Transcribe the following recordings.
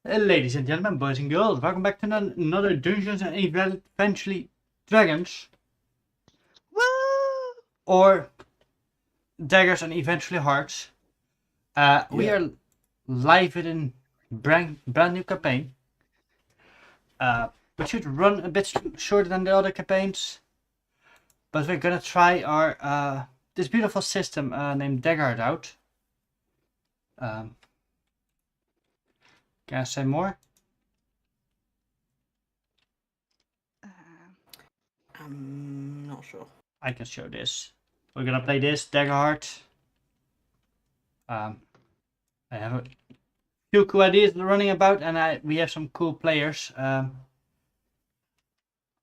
Ladies and gentlemen, boys and girls, welcome back to another Dungeons and Eventually Dragons, Woo! or Daggers and Eventually Hearts. We are live with a brand new campaign, which should run a bit shorter than the other campaigns, but we're gonna try our this beautiful system named Daggerheart out. Can I say more? I'm not sure. I can show this. We're gonna play this Daggerheart. I have a few cool ideas running about, and we have some cool players.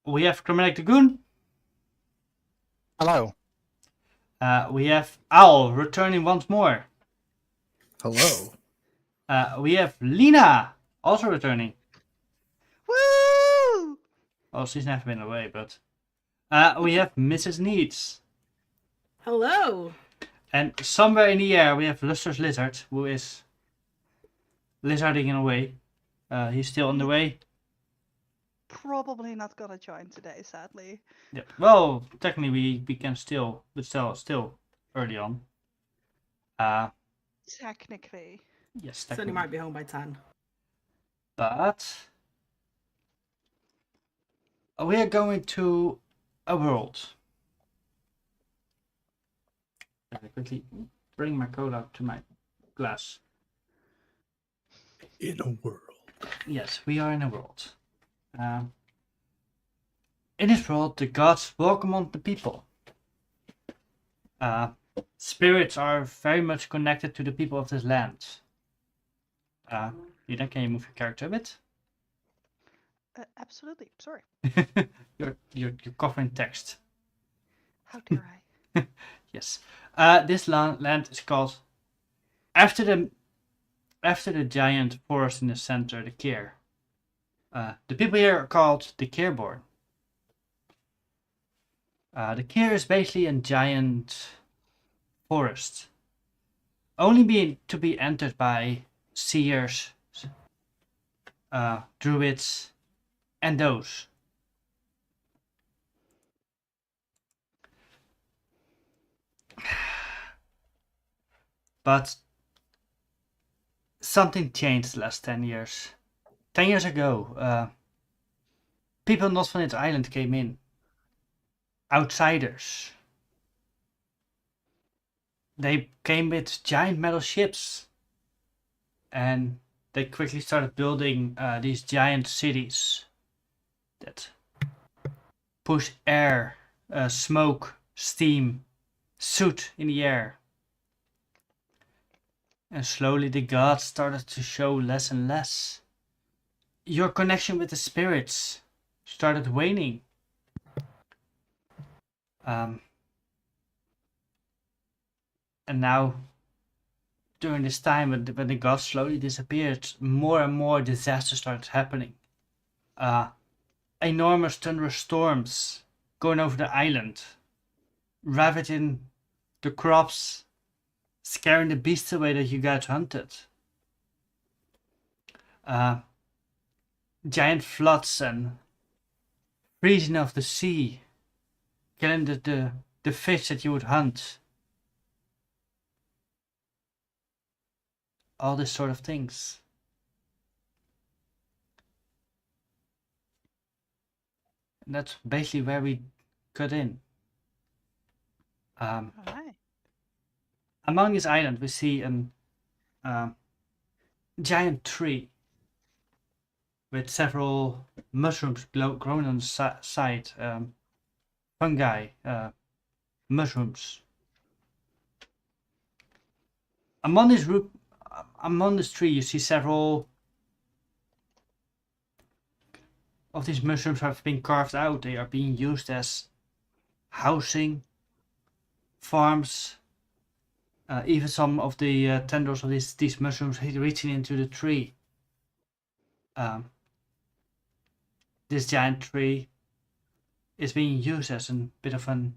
We have Chromatic the Goon. Hello. We have Owl returning once more. Hello. We have Lena also returning. Woo! Oh, she's never been away, but we have Mrs. Needs. Hello. And somewhere in the air we have Luster's Lizard, who is lizarding away. He's still on the way. Probably not gonna join today, sadly. Yeah. Well, technically we can still, but still early on. Technically. Yes, Sonny technically. might be home by 10. But we are going to a world. I quickly bring my cola to my glass. In a world. Yes, we are in a world. In this world, the gods welcome on the people. Spirits are very much connected to the people of this land. Lina, can you move your character a bit? Absolutely. Sorry. you're covering text. How dare I? Yes. This land is called after the giant forest in the center, the Kir. The people here are called the Kirborne. The Kir is basically a giant forest, only being to be entered by seers, druids, and those. But something changed the last 10 years. 10 years ago, people not from its island came in. Outsiders. They came with giant metal ships. And they quickly started building these giant cities that push air, smoke, steam, soot in the air. And slowly the gods started to show less and less. Your connection with the spirits started waning. And now, during this time when the gods slowly disappeared, more and more disasters started happening. Enormous thunderstorms going over the island, ravaging the crops, scaring the beasts away that you guys hunted. Giant floods and freezing of the sea, killing the fish that you would hunt. All this sort of things. And that's basically where we cut in. Alright. Among this island, we see a giant tree with several mushrooms growing on the side. Fungi, mushrooms. Among this tree, you see several of these mushrooms have been carved out. They are being used as housing, farms. Even some of the tendrils of these mushrooms reaching into the tree. This giant tree is being used as a bit of a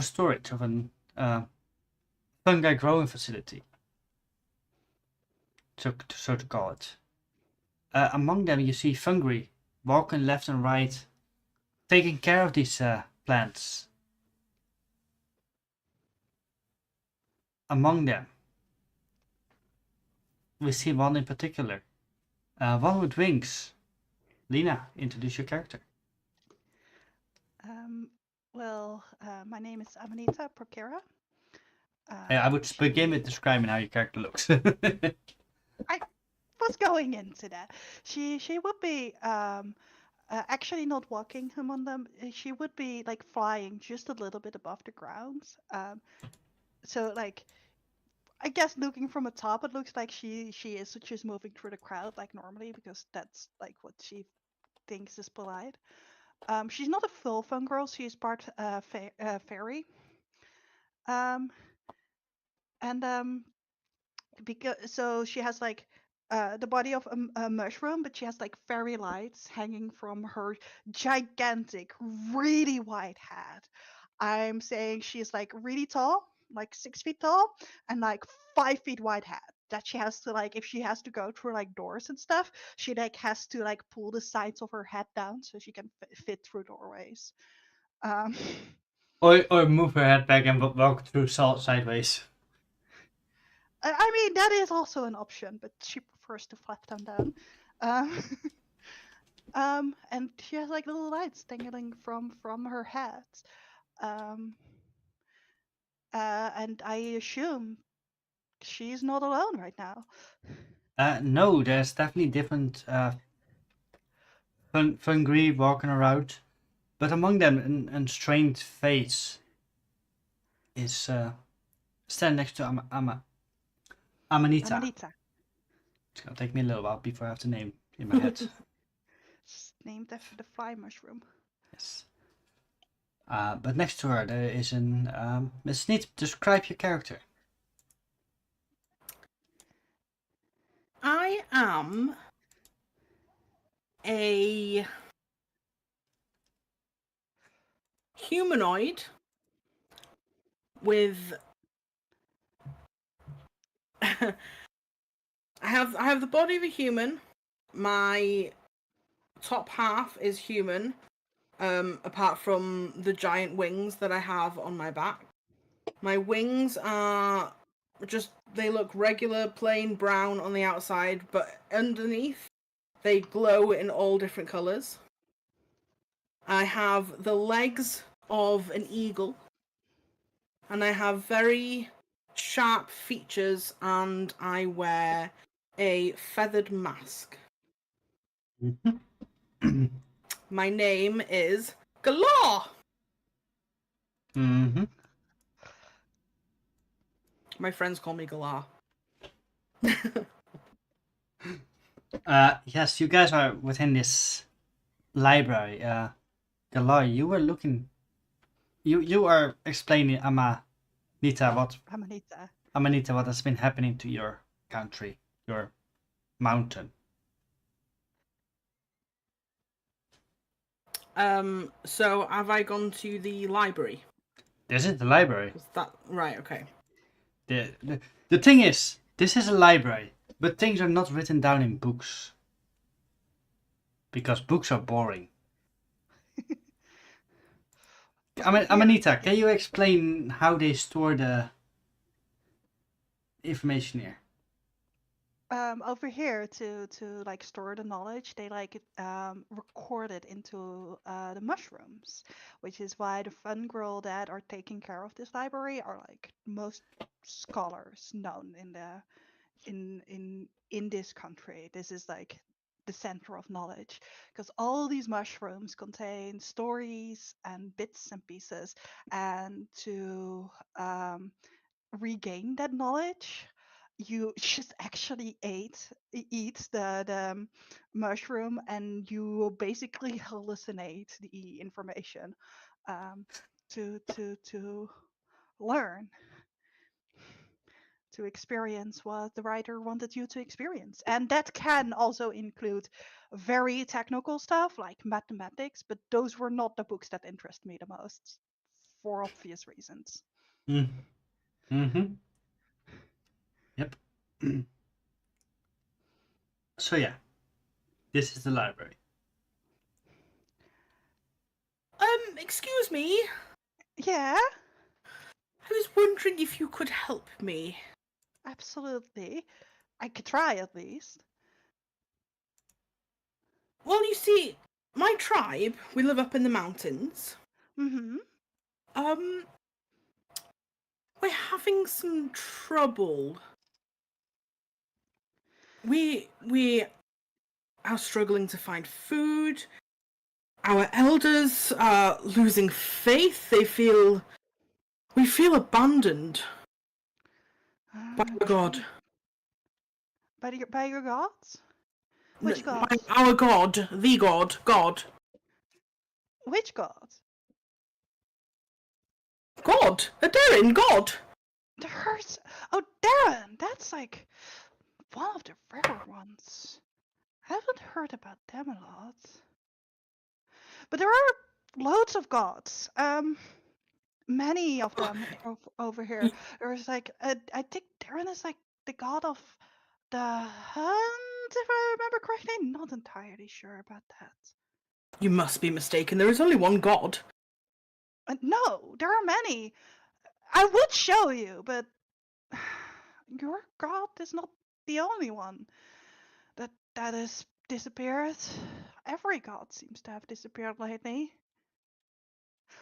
storage of an fungi growing facility. so to call it. Among them, you see Fungry walking left and right, taking care of these plants. Among them, we see one in particular, one with wings. Lena, introduce your character. My name is Amanita Procera. I would begin she- with describing how your character looks. I was going into that. She would be actually not walking among them. She would be like flying just a little bit above the ground. So like I guess looking from the top, it looks like she is just moving through the crowd like normally because that's like what she thinks is polite. She's not a full fun girl. She is part fairy. Um, and because so she has like the body of a mushroom, but she has like fairy lights hanging from her gigantic, really wide head. I'm saying she's like really tall, like 6 feet tall, and like 5 feet wide head. That she has to like, if she has to go through like doors and stuff, she like has to like pull the sides of her head down so she can fit through doorways. Um, or move her head back and walk through sideways. I mean that is also an option, but she prefers to flap them down. Um, and she has like little lights dangling from her head. Um, and I assume she's not alone right now. No, there's definitely different Fungry walking around, but among them, a strange face is standing next to Amanita. Amanita. It's gonna take me a little while before I have the name in my head. It's named after the fly mushroom. Yes. But next to her there is an Miss Neat. Describe your character. I am a humanoid with I have the body of a human. My top half is human, apart from the giant wings that I have on my back. My wings are they look regular, plain brown on the outside, but underneath they glow in all different colours. I have the legs of an eagle, and I have very sharp features, and I wear a feathered mask. My name is Galar. Mm-hmm. My friends call me Galar. Yes, you guys are within this library. Galar, you were looking. You are explaining Amanita what has been happening to your country, your mountain. So have I gone to the library? This is the library. Is that right? Okay. The thing is, this is a library, but things are not written down in books. Because books are boring. Amanita, can you explain how they store the information here? Over here to like store the knowledge, they like record it into the mushrooms, which is why the fun girl that are taking care of this library are like most scholars known in the in this country. This is like the center of knowledge because all these mushrooms contain stories and bits and pieces, and to regain that knowledge you just actually eat the mushroom, and you basically hallucinate the information um, to learn, to experience what the writer wanted you to experience. And that can also include very technical stuff like mathematics, but those were not the books that interest me the most for obvious reasons. Mm. Mm-hmm. Yep. So yeah, this is the library. Excuse me. Yeah, I was wondering if you could help me. absolutely. I could try at least. Well, you see, my tribe, we live up in the mountains. Mm-hmm. We're having some trouble. We are struggling to find food. Our elders are losing faith. We feel abandoned by our God. By your gods? Which By gods? our God, the God. Which gods? God! Aderin, God! There's oh Darren, that's like one of the rare ones. I haven't heard about them a lot. But there are loads of gods. Many of them over here. There's like I think Darren is like the god of the hunt, if I remember correctly. Not entirely sure about that. You must be mistaken. There is only one God. No, there are many. I would show you, but your god is not the only one that has disappeared. Every god seems to have disappeared lately.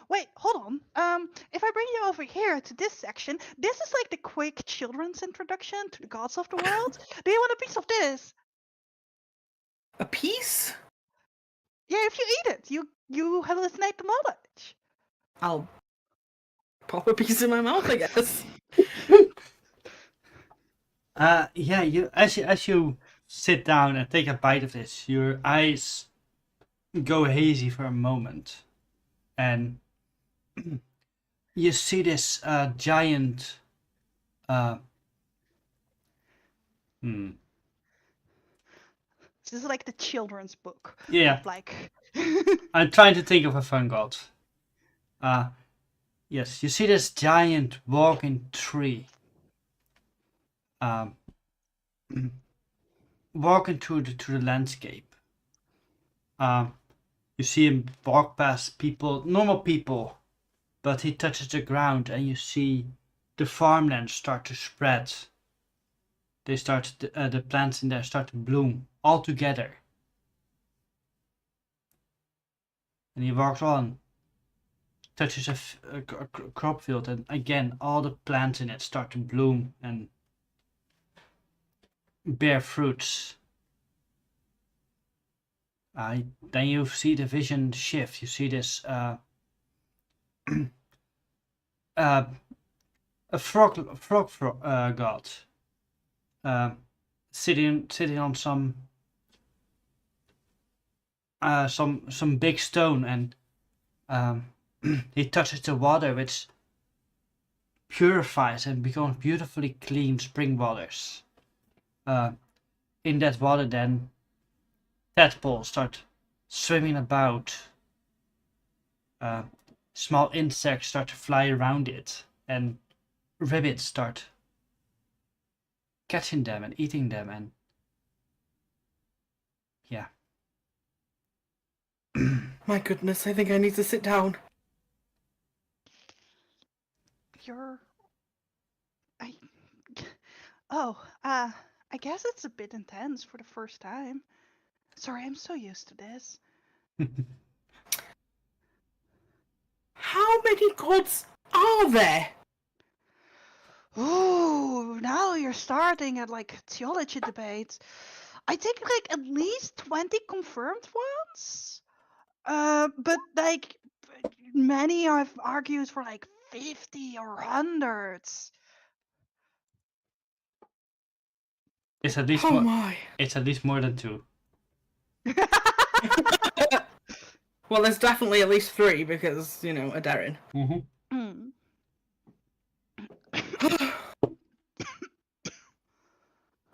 Wait, hold on. If I bring you over here to this section, this is like the quick children's introduction to the gods of the world. Do you want a piece of this? A piece? Yeah, if you eat it, you hallucinate the knowledge. I'll pop a piece in my mouth, I guess. Yeah, as you sit down and take a bite of this, your eyes go hazy for a moment, and you see this giant. This is like the children's book. Yeah, Of like. I'm trying to think of a fun god. Yes, you see this giant walking tree. Walking through the landscape. You see him walk past people, normal people, but he touches the ground, and you see the farmland start to spread. They start the plants in there start to bloom all together. And he walks on, touches a crop field, and again all the plants in it start to bloom and bear fruits. Then you see the vision shift. You see this a frog god sitting on some big stone, and he touches the water, which purifies and becomes beautifully clean spring waters. In that water, then tadpoles start swimming about. Small insects start to fly around it, and rabbits start catching them and eating them, and yeah. My goodness, I think I need to sit down. I guess it's a bit intense for the first time. Sorry, I'm so used to this. How many gods are there? Ooh, now you're starting at like theology debates. I think like at least 20 confirmed ones. But like many have argued for like 50 or hundreds. It's at least Oh more. my. It's at least more than 2. Well, there's definitely at least 3 because, you know, Aderin. Mm-hmm.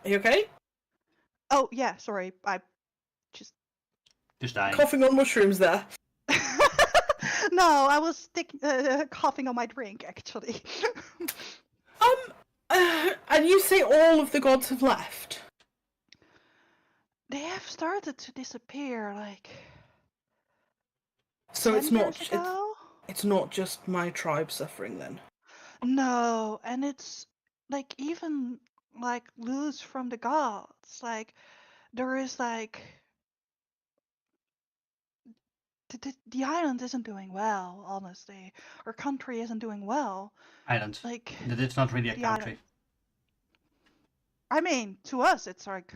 Are you okay? Oh yeah, sorry. I just dying. Coughing on mushrooms there. No, I was coughing on my drink actually. And you say all of the gods have left? they have started to disappear like So 10 years ago. it's not just my tribe suffering then. No, and it's like even like loose from the gods. Like there is like the island isn't doing well, honestly. Our country isn't doing well. Island. Like That it's not really a the country. island. I mean, to us, it's like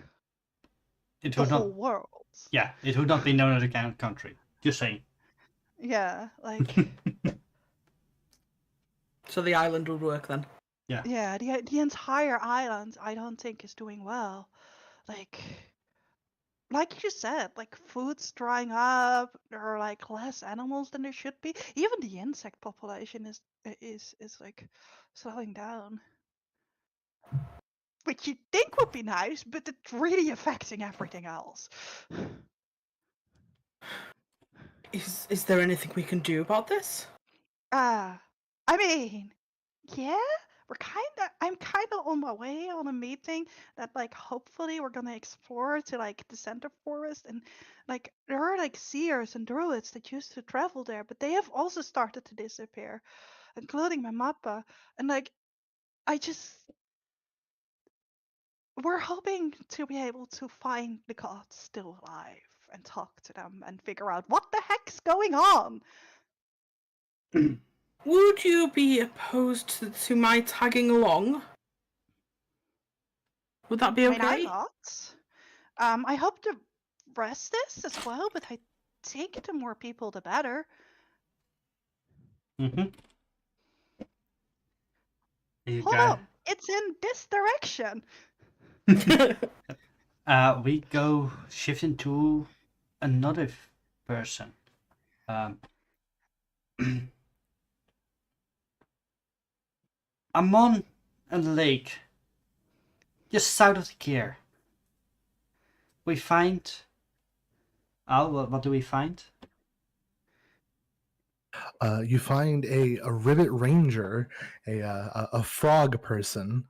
It the would whole not. world. Yeah, it would not be known as a country. Just saying. Yeah, like So the island would work then. yeah, the entire island I don't think is doing well. Like you said, like food's drying up. There are like less animals than there should be. Even the insect population is like slowing down. Which you'd think would be nice, but it's really affecting everything else. Is there anything we can do about this? I mean, yeah, I'm kinda on my way on a meeting that like hopefully we're gonna explore to like the center forest, and like there are like seers and druids that used to travel there, but they have also started to disappear, including my mappa. And like I just we're hoping to be able to find the gods still alive and talk to them and figure out what the heck's going on. Would you be opposed to my tagging along? Would that be I mean, I'm okay? not. I hope the rest is as well, but I think the more people, the better. Mm-hmm. You Hold guys. on, it's in this direction. We go shift into another person. I'm on a lake just south of the Kier. We find. Al, what do we find? You find a ribbit ranger, a frog person,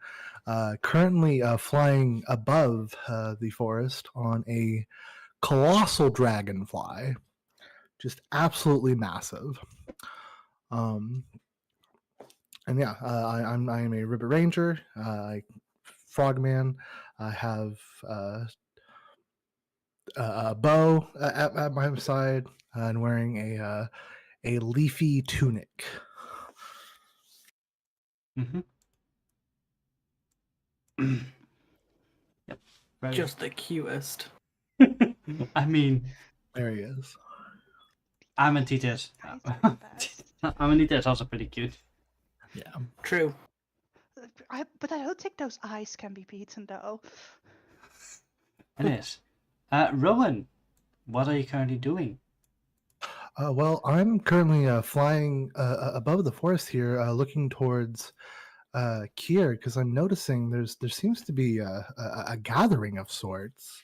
currently flying above the forest on a colossal dragonfly, just absolutely massive. And yeah, I'm a ribbit ranger, frogman. I have a bow at my side and wearing a leafy tunic. Mm-hmm. Yep. Very. Just the cutest. I mean, There he is. Amanita. Guys are the best. Amanita is also pretty cute. Yeah. True. But I don't think those eyes can be beaten, though. It is. Rowan, what are you currently doing? Well, I'm currently flying above the forest here, looking towards Kier, because I'm noticing there seems to be a gathering of sorts,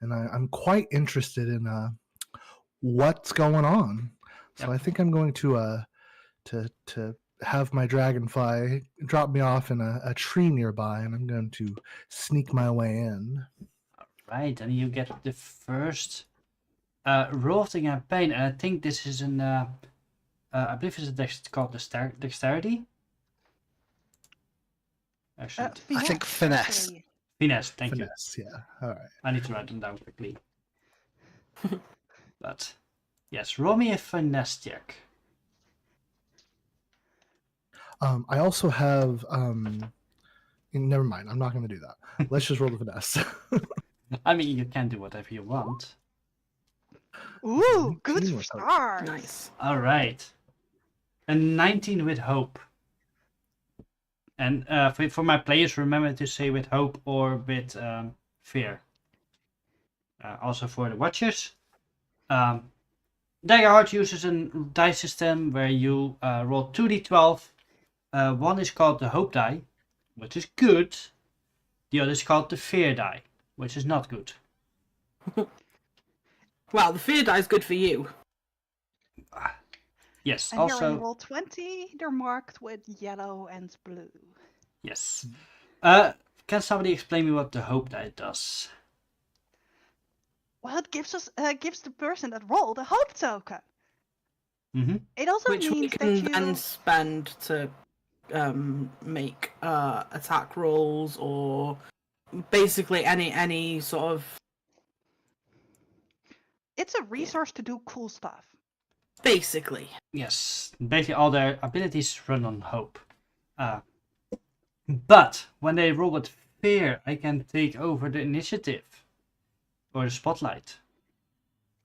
and I'm quite interested in what's going on. So Yep. I think I'm going to have my dragonfly drop me off in a tree nearby, and I'm going to sneak my way in. Right, and you get the first roll of the campaign, and I think this is an. I believe it's called dexterity. Actually, I think finesse. Actually. finesse. Thank you. Finesse, yeah. All right. I need to write them down quickly. But yes, roll me a finesse check. I also have. Never mind. I'm not going to do that. Let's just roll the finesse. I mean, you can do whatever you want. Ooh, good 19 with hope. start. Nice. All right, a 19 with hope. And for my players, remember to say with hope or with fear. Also for the watchers, Daggerheart uses a die system where you roll 2d12. One is called the hope die, which is good. The other is called the fear die, which is not good. Well, the fear die is good for you. Yes, And here also... on roll 20, they're marked with yellow and blue. Yes. Can somebody explain me what the hope die does? Well, it gives the person that rolled a hope token. Mm-hmm. It also Which we means can that then you. spend to make attack rolls or basically any sort of It's a resource to do cool stuff. basically. Yes, basically all their abilities run on hope. But when they roll with fear, I can take over the initiative or the spotlight.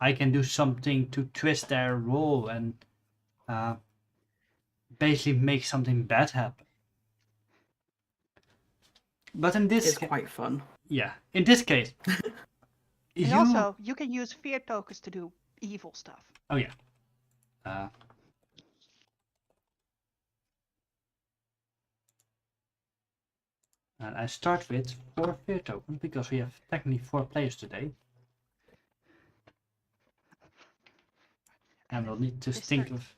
I can do something to twist their roll and basically make something bad happen. But in this, It's quite fun. yeah, in this case, And you. also, you can use fear tokens to do evil stuff. Oh yeah. Uh, and I start with 4 fear tokens because we have technically 4 players today. And we'll need to think of.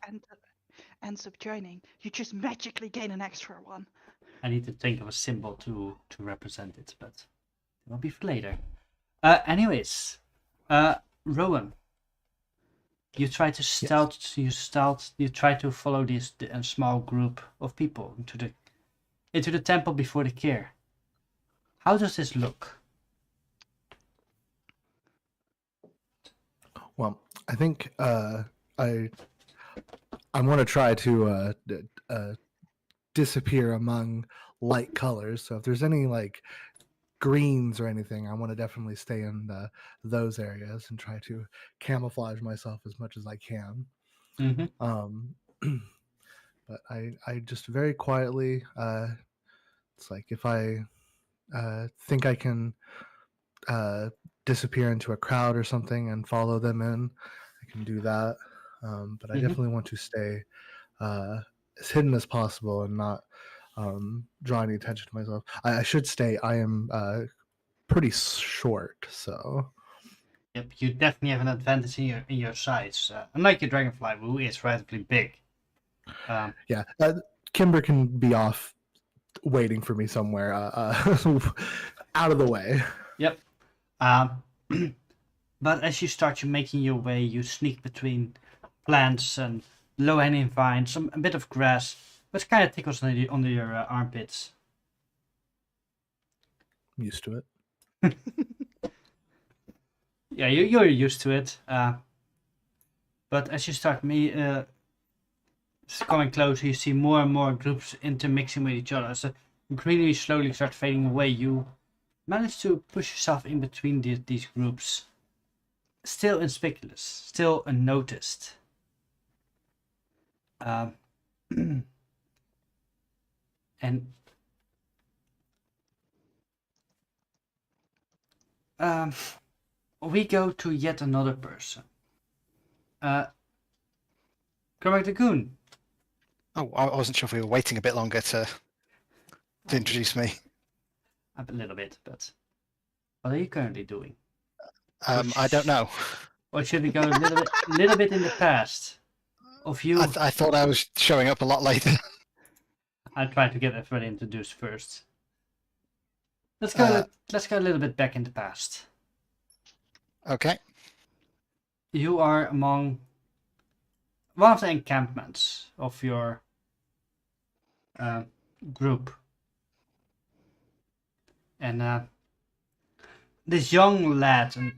Ends up joining. You just magically gain an extra one. I need to think of a symbol to represent it, but it will be for later. Anyways, Rowan, you try to you try to follow this small group of people into the temple before the Kier. How does this look? Well, I think I want to try to disappear among light colors. So if there's any like greens or anything, I want to definitely stay in those areas and try to camouflage myself as much as I can. Mm-hmm. But I just very quietly, it's like if I think I can disappear into a crowd or something and follow them in, I can do that. But I definitely want to stay as hidden as possible and not draw any attention to myself. I should stay. I am pretty short, so. Yep, you definitely have an advantage in your size. Unlike your dragonfly, who is relatively big. Yeah, Kimber can be off waiting for me somewhere out of the way. Yep. But as you start making your way, you sneak between plants and low-hanging vines, a bit of grass, which kind of tickles under your armpits. I'm used to it. Yeah, you're used to it. But as you start coming closer, you see more and more groups intermixing with each other. So greenery slowly starts fading away. You manage to push yourself in between these groups. Still inconspicuous, still unnoticed. And we go to yet another person. Cormac the Goon. Oh, I wasn't sure if we were waiting a bit longer to introduce me. A little bit, but what are you currently doing? I don't know. Or should we go a little bit in the past? Of you, I thought I was showing up a lot later. I'm trying to get everybody introduced first. Let's go a little bit back in the past. Okay. You are among one of the encampments of your group, and this young lad, and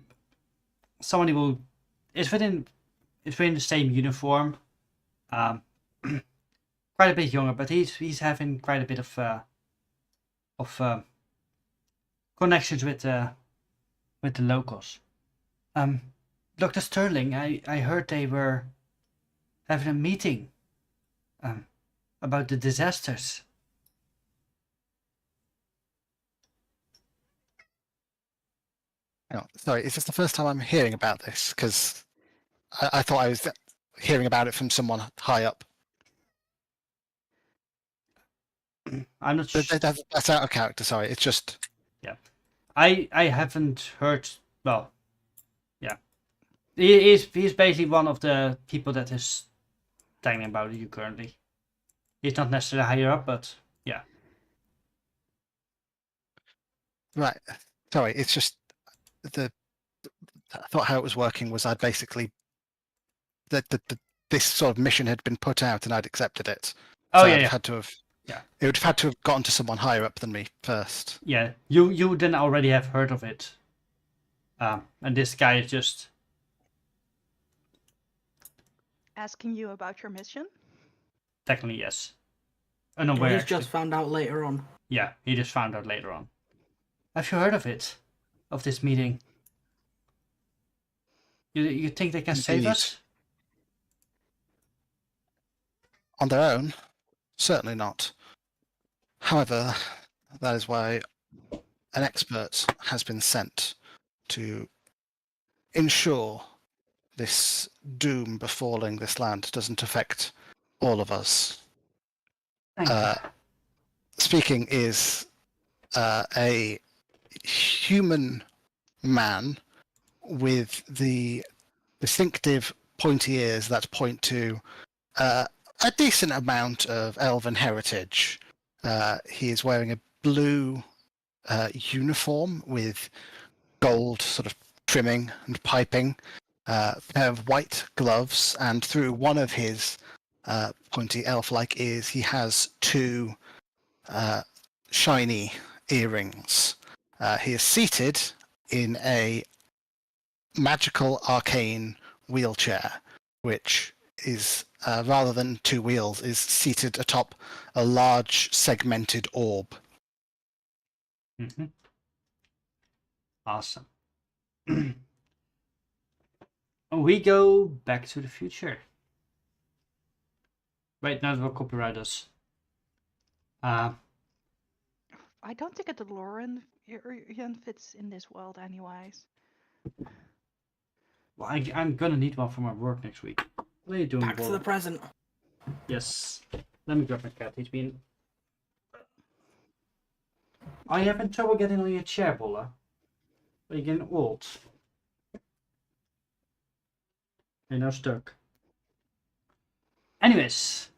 somebody who is within the same uniform, quite a bit younger, but he's having quite a bit of connections with the locals. Dr. Sterling, I heard they were having a meeting about the disasters. Oh, sorry, is this the first time I'm hearing about this? Because I thought I was hearing about it from someone high up. I'm not sure. That's out of character, sorry. It's just... Yeah. I haven't heard, well, yeah. He's basically one of the people that is telling about you currently. He's not necessarily higher up, but yeah. Right. Sorry, it's just I thought how it was working was I'd basically this sort of mission had been put out and I'd accepted it. Oh So yeah, I'd yeah, have had to have. Yeah. It would have had to have gotten to someone higher up than me first. yeah. You then already have heard of it. And this guy is just Asking you about your mission? technically yes, Or unaware. he's Actually. just found out later on. Yeah, he just found out later on. Have you heard of it? Of this meeting? You think they can save Indeed. us? On their own, certainly not. However, that is why an expert has been sent to ensure this doom befalling this land doesn't affect all of us. Thank you. Speaking is a human man with the distinctive pointy ears that point to a decent amount of elven heritage. He is wearing a blue uniform with gold sort of trimming and piping, a pair of white gloves, and through one of his pointy elf-like ears, he has two shiny earrings. He is seated in a magical arcane wheelchair, which is, rather than two wheels, is seated atop a large segmented orb. Mm-hmm. Awesome. We go back to the future. Wait, no, it will copyright us. I don't think a DeLorean fits in this world anyways. Well, I'm gonna need one for my work next week. What are you doing, Back to Bola? the present. Yes. Let me grab my cat. He's been. Are you having trouble getting on your chair, Bola? Are you getting old? You're now stuck. Anyways,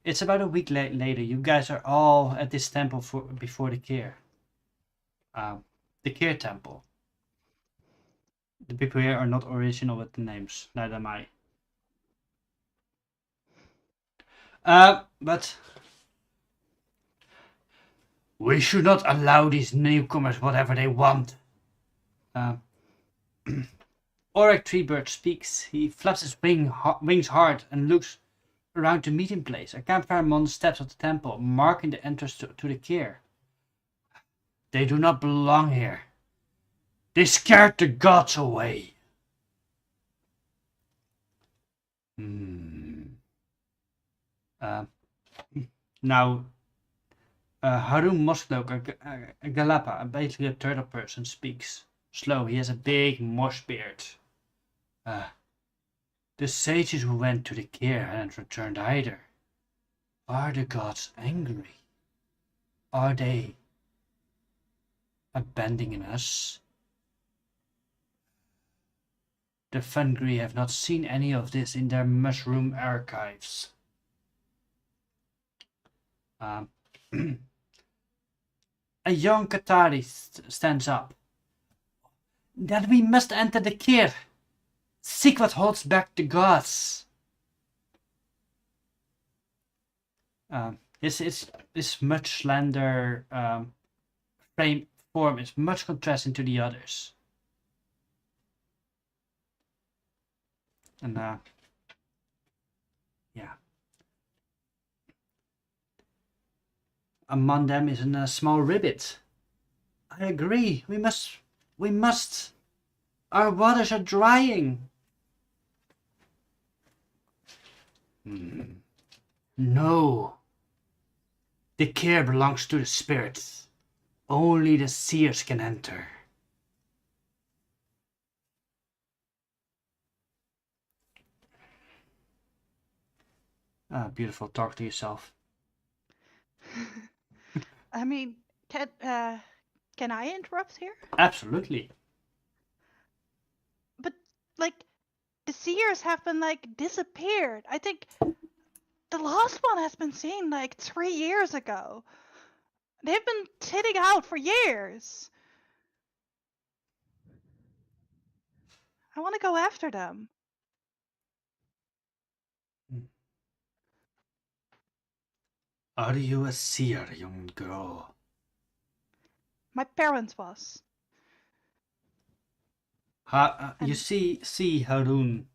it's about a week later. You guys are all at this temple before the Kier. The Kier temple. The people here are not original with the names. Neither am I. But we should not allow these newcomers whatever they want. Auric Treebird speaks. He flaps his wings hard and looks around the meeting place. A campfire among the steps of the temple, marking the entrance to the Kier. They do not belong here. They scared the gods away. Now, Harum Moskloak, a Galapa, basically a turtle person, speaks. Slow, he has a big mosh beard. The sages who went to the Kier hadn't returned either. Are the gods angry? Are they abandoning us? The Fungry have not seen any of this in their mushroom archives. A young Qatari stands up. Then we must enter the Kier. Seek what holds back the gods. His much slender form is much contrasting to the others. And yeah. Among them is a small ribbit. I agree. We must. Our waters are drying. No. The Kier belongs to the spirits. Only the seers can enter. Beautiful. Talk to yourself. I mean, can I interrupt here? Absolutely. But like, the seers have been like disappeared. I think the last one has been seen like 3 years ago. They've been sitting out for years. I want to go after them. Are you a seer, young girl? My parents was. You And see Haroon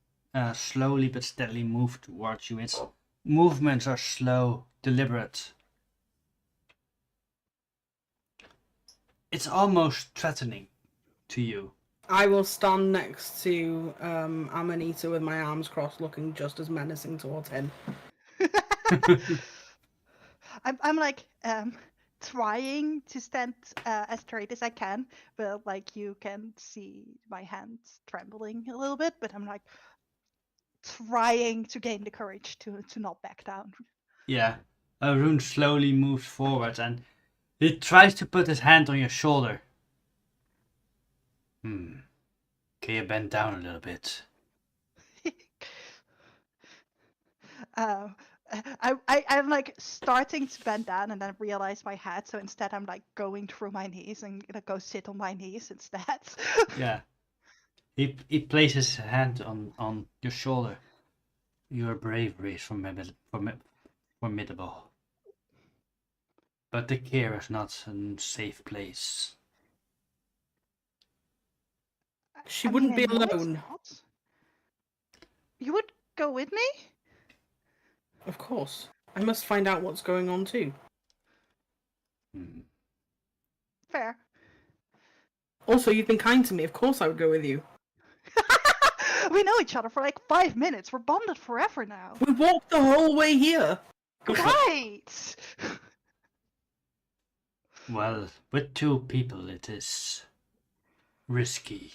slowly but steadily move towards you. Its movements are slow, deliberate. It's almost threatening to you. I will stand next to Amanita with my arms crossed, looking just as menacing towards him. I'm like trying to stand as straight as I can, but like you can see my hands trembling a little bit. But I'm like trying to gain the courage to not back down. Yeah. Haroon slowly moves forward and he tries to put his hand on your shoulder. Can you bend down a little bit? I'm like starting to bend down and then realize my head. So instead, I'm like going through my knees and gonna go sit on my knees instead. Yeah. He places his hand on your shoulder. Your bravery is formidable. But the care is not a safe place. She I wouldn't mean, be I know it's alone. not. You would go with me? Of course. I must find out what's going on too. Fair. Also, you've been kind to me. Of course I would go with you. We know each other for like 5 minutes. We're bonded forever now. We walked the whole way here. Right. Well, with two people it is risky.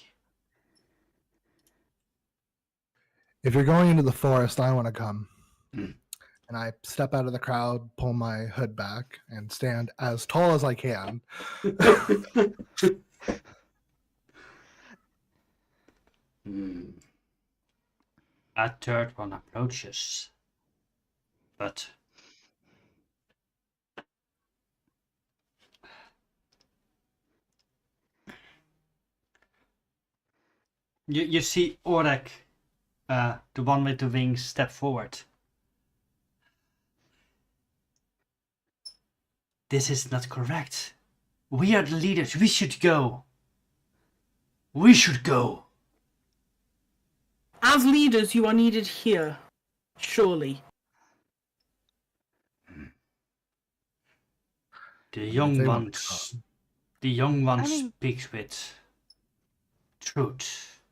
If you're going into the forest, I want to come. Mm. And I step out of the crowd, pull my hood back, and stand as tall as I can. A third one approaches, but you see Orek, the one with the wings, step forward. This is not correct. We are the leaders. We should go. We should go. As leaders, you are needed here. Surely. The young they won't ones. The young one I mean- speaks with truth.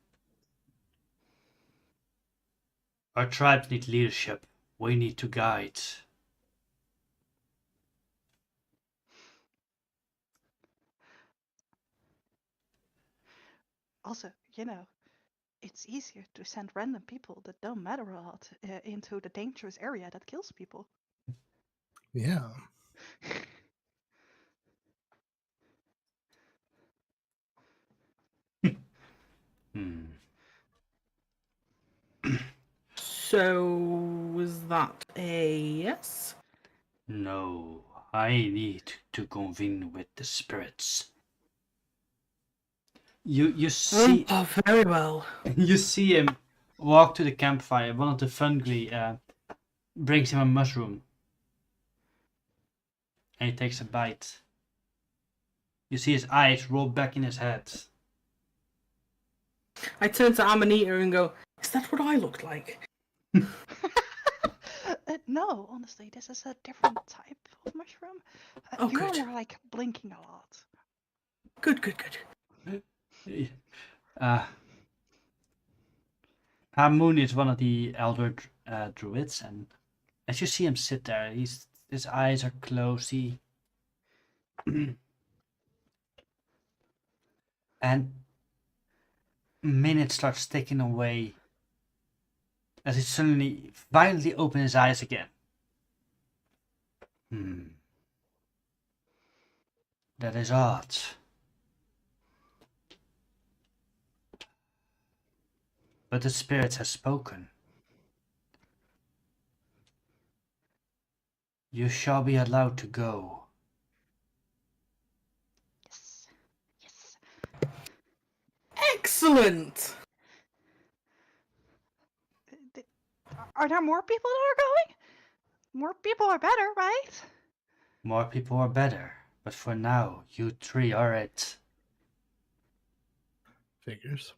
Our tribes need leadership. We need to guide. Also, you know, it's easier to send random people that don't matter a lot into the dangerous area that kills people. Yeah. So, is that a yes? No, I need to convene with the spirits. You see Oh, very well. you see him walk to the campfire. One of the Fungri brings him a mushroom, and he takes a bite. You see his eyes roll back in his head. I turn to Amanita and go, is that what I looked like? No, honestly, this is a different type of mushroom. Oh, you good. are more like blinking a lot. Good. Hamoon is one of the elder druids, and as you see him sit there, his eyes are closed. He and minutes start ticking away as he suddenly violently opens his eyes again. That is odd. But the spirit has spoken. You shall be allowed to go. Yes. Excellent! Are there more people that are going? More people are better, right? More people are better, but for now, you three are it. Figures.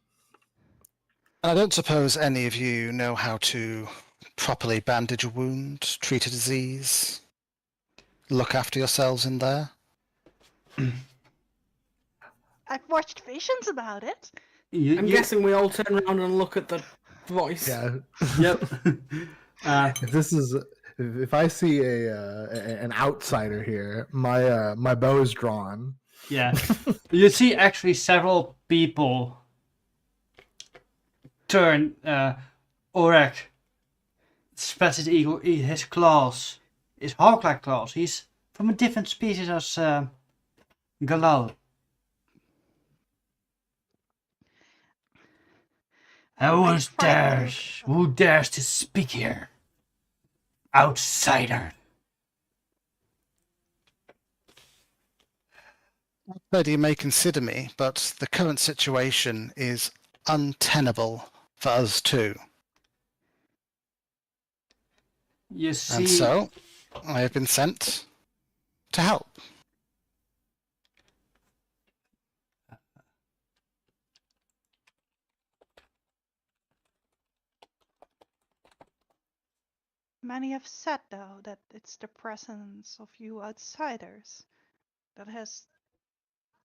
I don't suppose any of you know how to properly bandage a wound, treat a disease, look after yourselves in there? I've watched visions about it. I'm guessing we all turn around and look at the voice. Yeah. Yep. If this is, if I see an outsider here, my bow is drawn. Yeah. You see actually several people turn Orek spreads his claws, his hawk-like claws. He's from a different species as Galal. I'm frightened. Who dares to speak here? Outsider. Lady, you may consider me, but the current situation is untenable for us too. You see, And so, I have been sent to help. Many have said, though, that it's the presence of you outsiders that has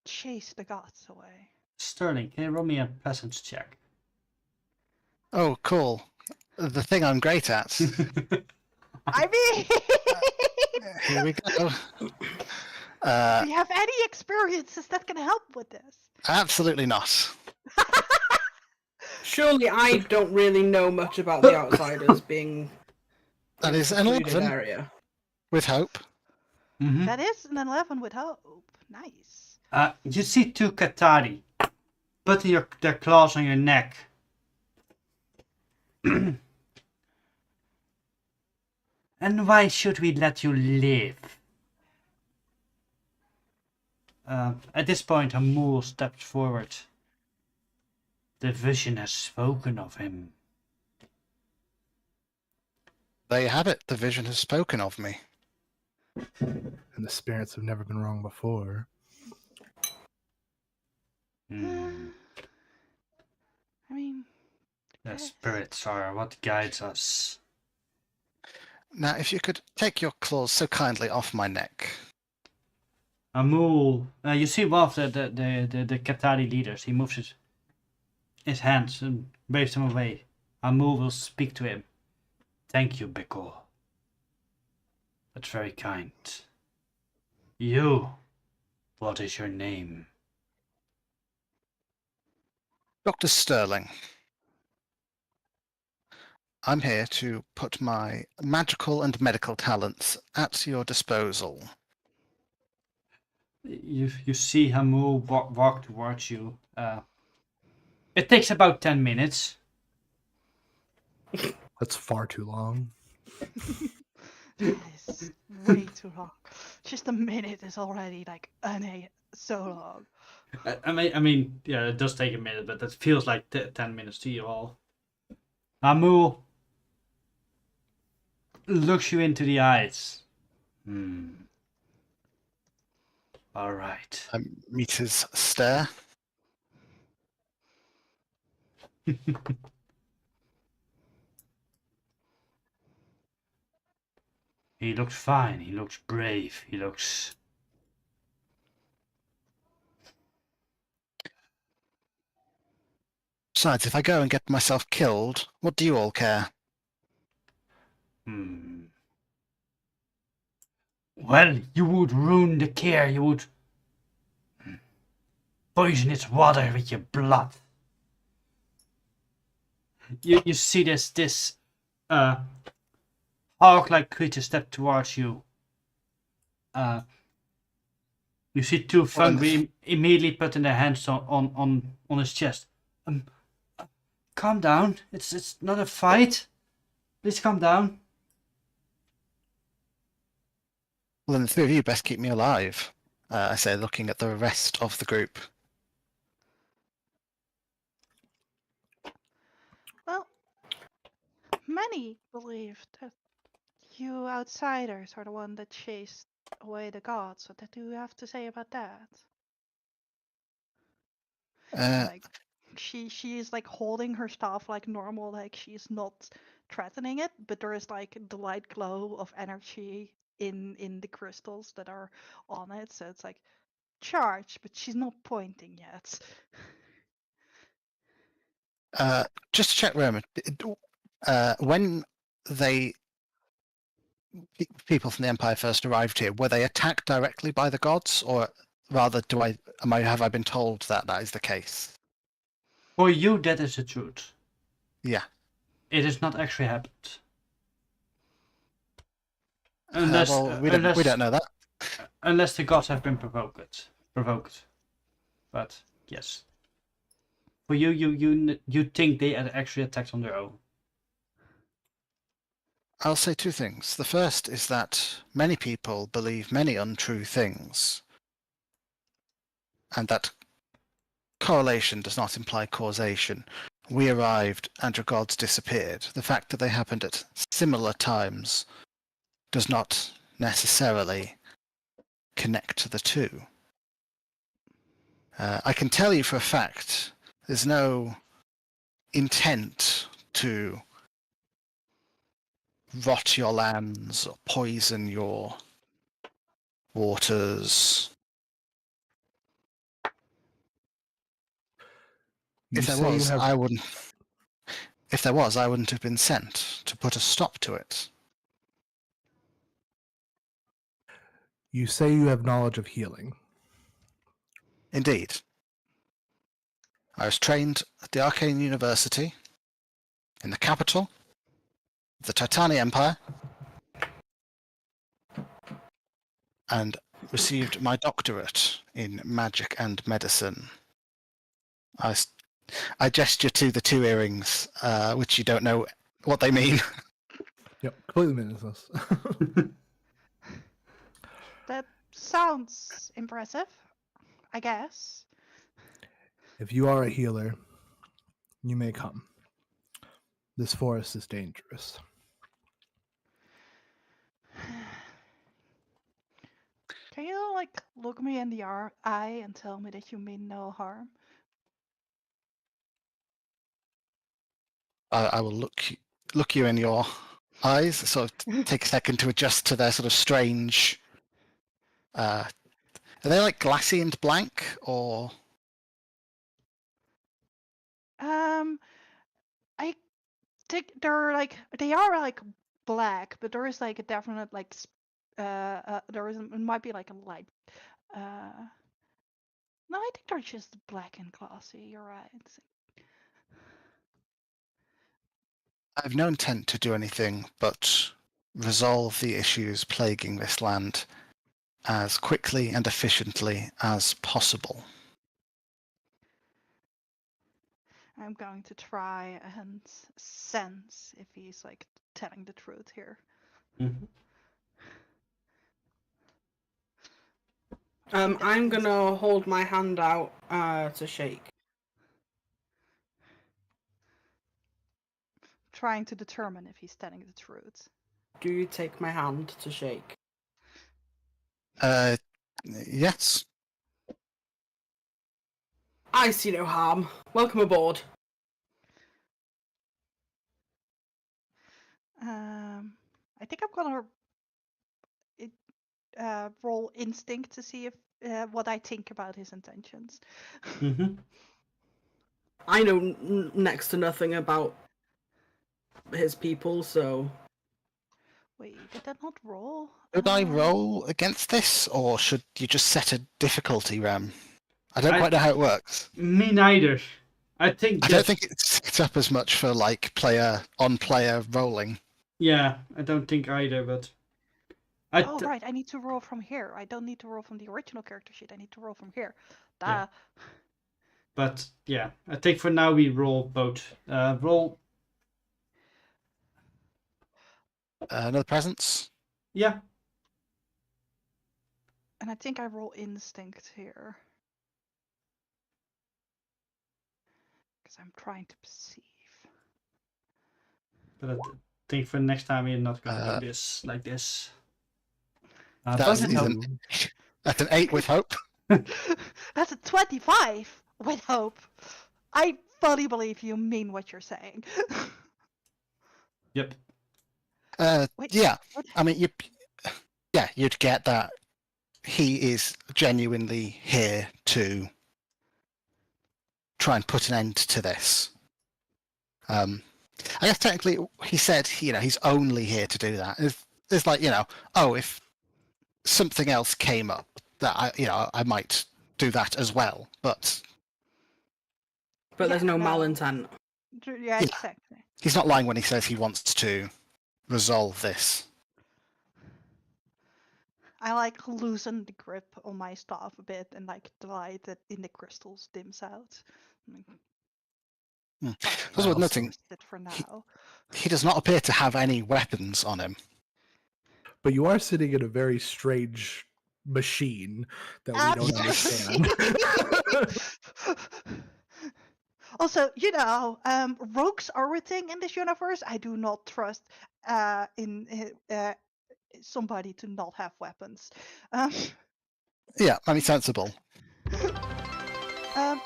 chased the gods away. Sterling, can you roll me a presence check? Oh, cool. The thing I'm great at. I mean, Here we go. do you have any experiences that can help with this? Absolutely not. Surely I don't really know much about the outsiders being That in a is an secluded 11 area. with hope. Mm-hmm. That is an 11 with hope. Nice. You see two Katari putting their claws on your neck. And why should we let you live? At this point, Amul steps forward. The vision has spoken of him. There you have it. The vision has spoken of me. And the spirits have never been wrong before. Hmm. I mean, The yes. spirits are what guides us. Now, if you could take your claws so kindly off my neck. Amul, you see one of the Katari leaders. He moves his hands and waves them away. Amul will speak to him. Thank you, Biko. That's very kind. You, what is your name? Dr. Sterling. I'm here to put my magical and medical talents at your disposal. You see Amul walk towards you. It takes about 10 minutes. That's far too long. That is way too long. Just a minute is already like so long. I mean, yeah, it does take a minute, but that feels like 10 minutes to you all. Amul looks you into the eyes. All right. I meet his stare. He looks fine. He looks brave. He looks... Besides, if I go and get myself killed, what do you all care? Well, you would ruin the care. You would poison its water with your blood. You see this hawk-like creature step towards you. You see two Fungry immediately putting their hands on his chest. Calm down. It's not a fight. Please calm down. Well, then the three of you best keep me alive, I say, looking at the rest of the group. Well, Many believe that you outsiders are the one that chased away the gods. What do you have to say about that? Uh, Like, she is like holding her staff like normal, like she's not threatening it, but there is like the light glow of energy in the crystals that are on it, so it's like charged, but she's not pointing yet. just to check, Roman, when they people from the Empire first arrived here, were they attacked directly by the gods, or rather, have I been told that that is the case? For you, that is the truth. Yeah. It has not actually happened. Unless, Well, we don't know that. unless the gods have been provoked. But yes, for you think they had actually attacked on their own. I'll say two things. The first is that many people believe many untrue things, and that correlation does not imply causation. We arrived and your gods disappeared. The fact that they happened at similar times does not necessarily connect the two. I can tell you for a fact there's no intent to rot your lands or poison your waters. You If there say you was, have I wouldn't. If there was, I wouldn't have been sent to put a stop to it. you say you have knowledge of healing. Indeed. I was trained at the Arcane University in the capital of the Titani Empire and received my doctorate in magic and medicine. I gesture to the two earrings, which you don't know what they mean. Yep, completely meaningless. That sounds impressive, I guess. If you are a healer, you may come. This forest is dangerous. Can you like look me in the eye and tell me that you mean no harm? I will look you in your eyes, sort of take a second to adjust to their sort of strange. Are they like glassy and blank, or? I think they are like black, but there is like a definite like it might be like a light. No, I think they're just black and glossy. You're right. I have no intent to do anything but resolve the issues plaguing this land as quickly and efficiently as possible. I'm going to try and sense if he's like telling the truth here. Mm-hmm. I'm gonna hold my hand out to shake. Trying to determine if he's telling the truth. Do you take my hand to shake? Yes. I see no harm. Welcome aboard. I think I'm gonna roll instinct to see if what I think about his intentions. Mm-hmm. I know next to nothing about his people, so... Wait, did that not roll? Should I roll against this, or should you just set a difficulty, Ram? I don't quite know how it works. Me neither. I think I don't think it's set up as much for like player rolling. Yeah, I don't think either, but Oh right, I need to roll from here. I don't need to roll from the original character sheet. I need to roll from here. Duh. Yeah. But yeah, I think for now we roll both. Roll. Another presence? Yeah. And I think I roll instinct here. Because I'm trying to perceive. But I think for next time we're not gonna do this like this. But That's an 8 with hope. That's a 25 with hope. I fully believe you mean what you're saying. Yep. Wait, Yeah, what? I mean, you'd get that he is genuinely here to try and put an end to this. I guess technically he said, he's only here to do that. It's like, if something else came up that I might do that as well, but there's no no. malintent. Yeah, exactly. he's not lying when he says he wants to resolve this. I like loosen the grip on my staff a bit and like the light that in the crystals dims out. Also with nothing, It for now. he does not appear to have any weapons on him. But you are sitting in a very strange machine that we don't understand. Also, rogues are a thing in this universe. I do not trust in somebody to not have weapons. Yeah, I mean, sensible.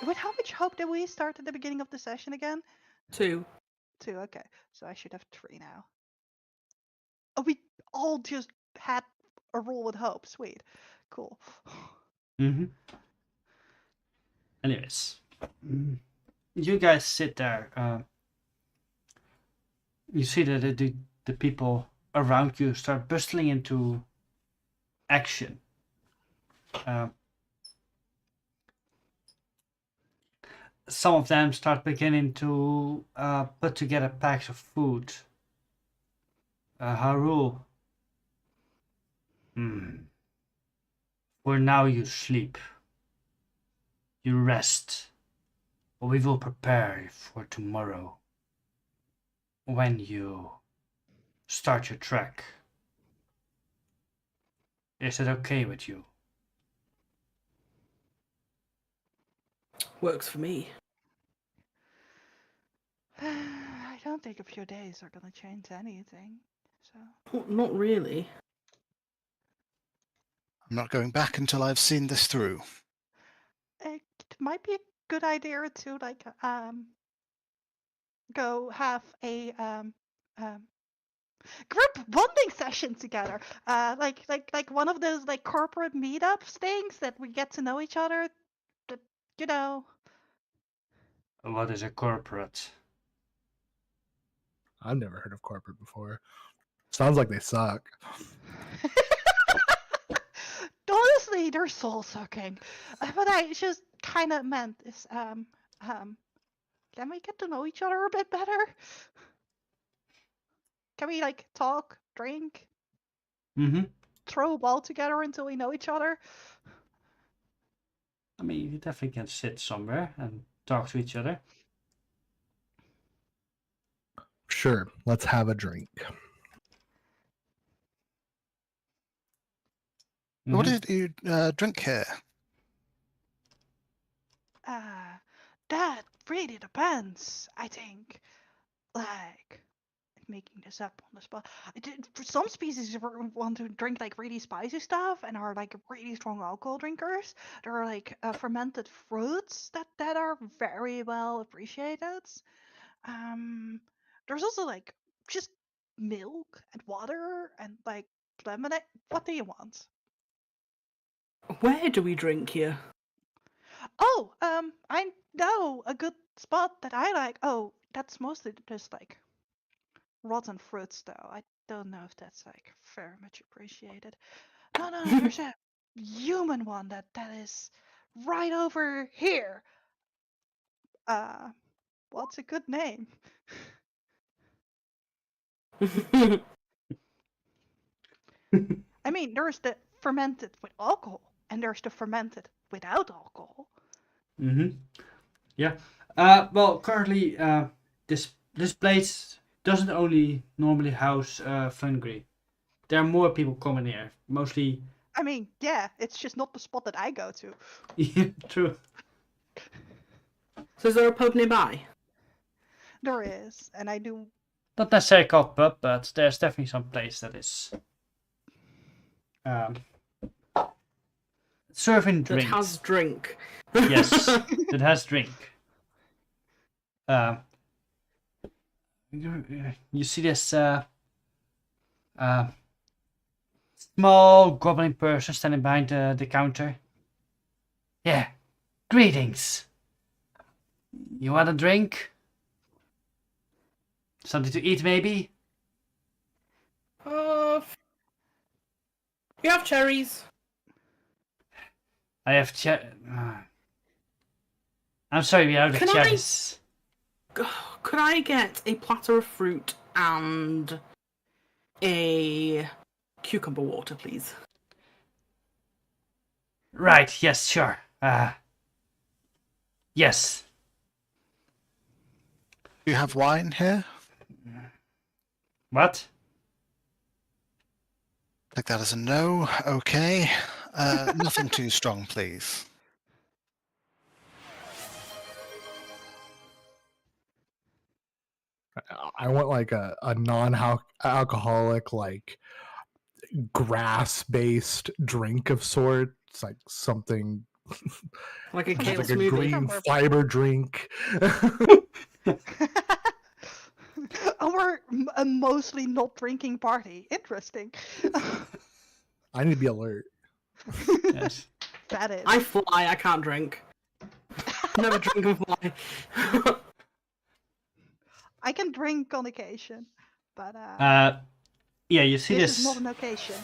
With how much hope did we start at the beginning of the session again? 2. 2, okay. So I should have 3 now. Oh, we all just had a roll with hope. Sweet. Cool. Mm-hmm. Anyways, you guys sit there. You see that the people around you start bustling into action. Some of them start beginning to put together packs of food. Harul. For now you sleep. You rest. But we will prepare for tomorrow. When you start your trek. Is it okay with you? Works for me. I don't think a few days are gonna change anything. So Well, not really. I'm not going back until I've seen this through. it might be a good idea to go have a group bonding session together. Like one of those like corporate meetups things that we get to know each other. That, What is a corporate? I've never heard of corporate before. Sounds like they suck. Honestly, they're soul sucking. But I just kind of meant is can we get to know each other a bit better? Can we like talk, drink, throw a ball together until we know each other? I mean, you definitely can sit somewhere and talk to each other. Sure, let's have a drink. What did you drink here? That really depends, I think. Like, making this up on the spot. For some species, you want to drink like really spicy stuff and are like really strong alcohol drinkers. There are like fermented fruits that are very well appreciated. There's also like just milk and water and like lemonade. What do you want? Where do we drink here? Oh, I know a good spot that I like. Oh, that's mostly just like rotten fruits, though. I don't know if that's like very much appreciated. No, there's a human one that is right over here. What's a good name? I mean, there's the fermented with alcohol, and there's the fermented without alcohol. Yeah. Well, currently, this place doesn't only normally house Fungry. There are more people coming here. Mostly. I mean, yeah, it's just not the spot that I go to. Yeah, true. So is there a pub nearby? There is, and I do not necessarily called pub, but there's definitely some place that is um, serving That drinks. has drink. Yes, that has drink. Um, you see this small goblin person standing behind the counter. Yeah, greetings. You want a drink? Something to eat, maybe? You have cherries. I have I'm sorry, we're out of Can I- cherries. Could I get a platter of fruit and a cucumber water, please? Right, yes, sure. Yes. Do you have wine here? What? Take that as a no. Okay. Nothing too strong, please. I want like a non-alcoholic, like grass-based drink of sorts, like something Like a From kale like a smoothie. green Cucumber. fiber drink. Our a mostly not drinking party. Interesting. I need to be alert. Yes. That is. I fly, I can't drink. Never drink and fly. I can drink on occasion, but Yeah, you see this this. is not an occasion.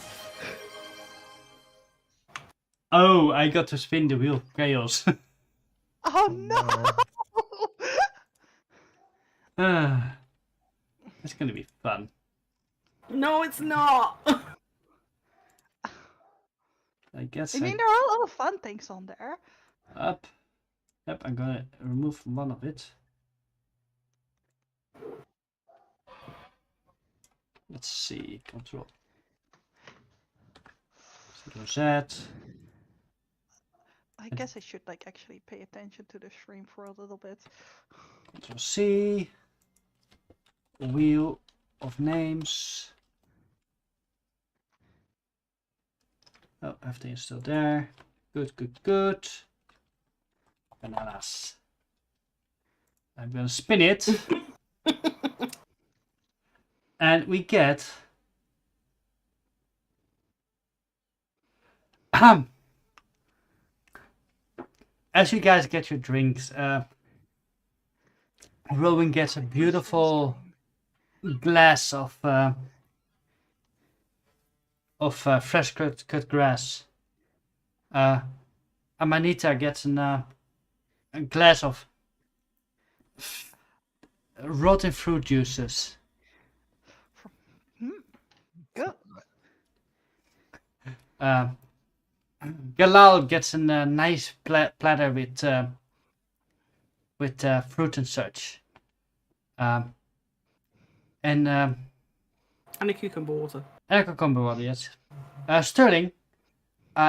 Oh, I got to spin the wheel of chaos. Oh no. no! It's gonna be fun. No, it's not. I guess I mean, there are a lot of fun things on there. up. Yep, I'm gonna remove one of it. Let's see. Control. Control Z. I guess I should like actually pay attention to the stream for a little bit. Control C. Wheel of names. Oh, everything is still there. Good, good, good. Bananas. I'm gonna spin it. And we get as you guys get your drinks, Rowan gets a beautiful glass of fresh cut grass. Amanita gets a glass of rotten fruit juices. Good. Galal gets a nice platter with fruit and such. And And a cucumber water. a cucumber water, yes. Sterling,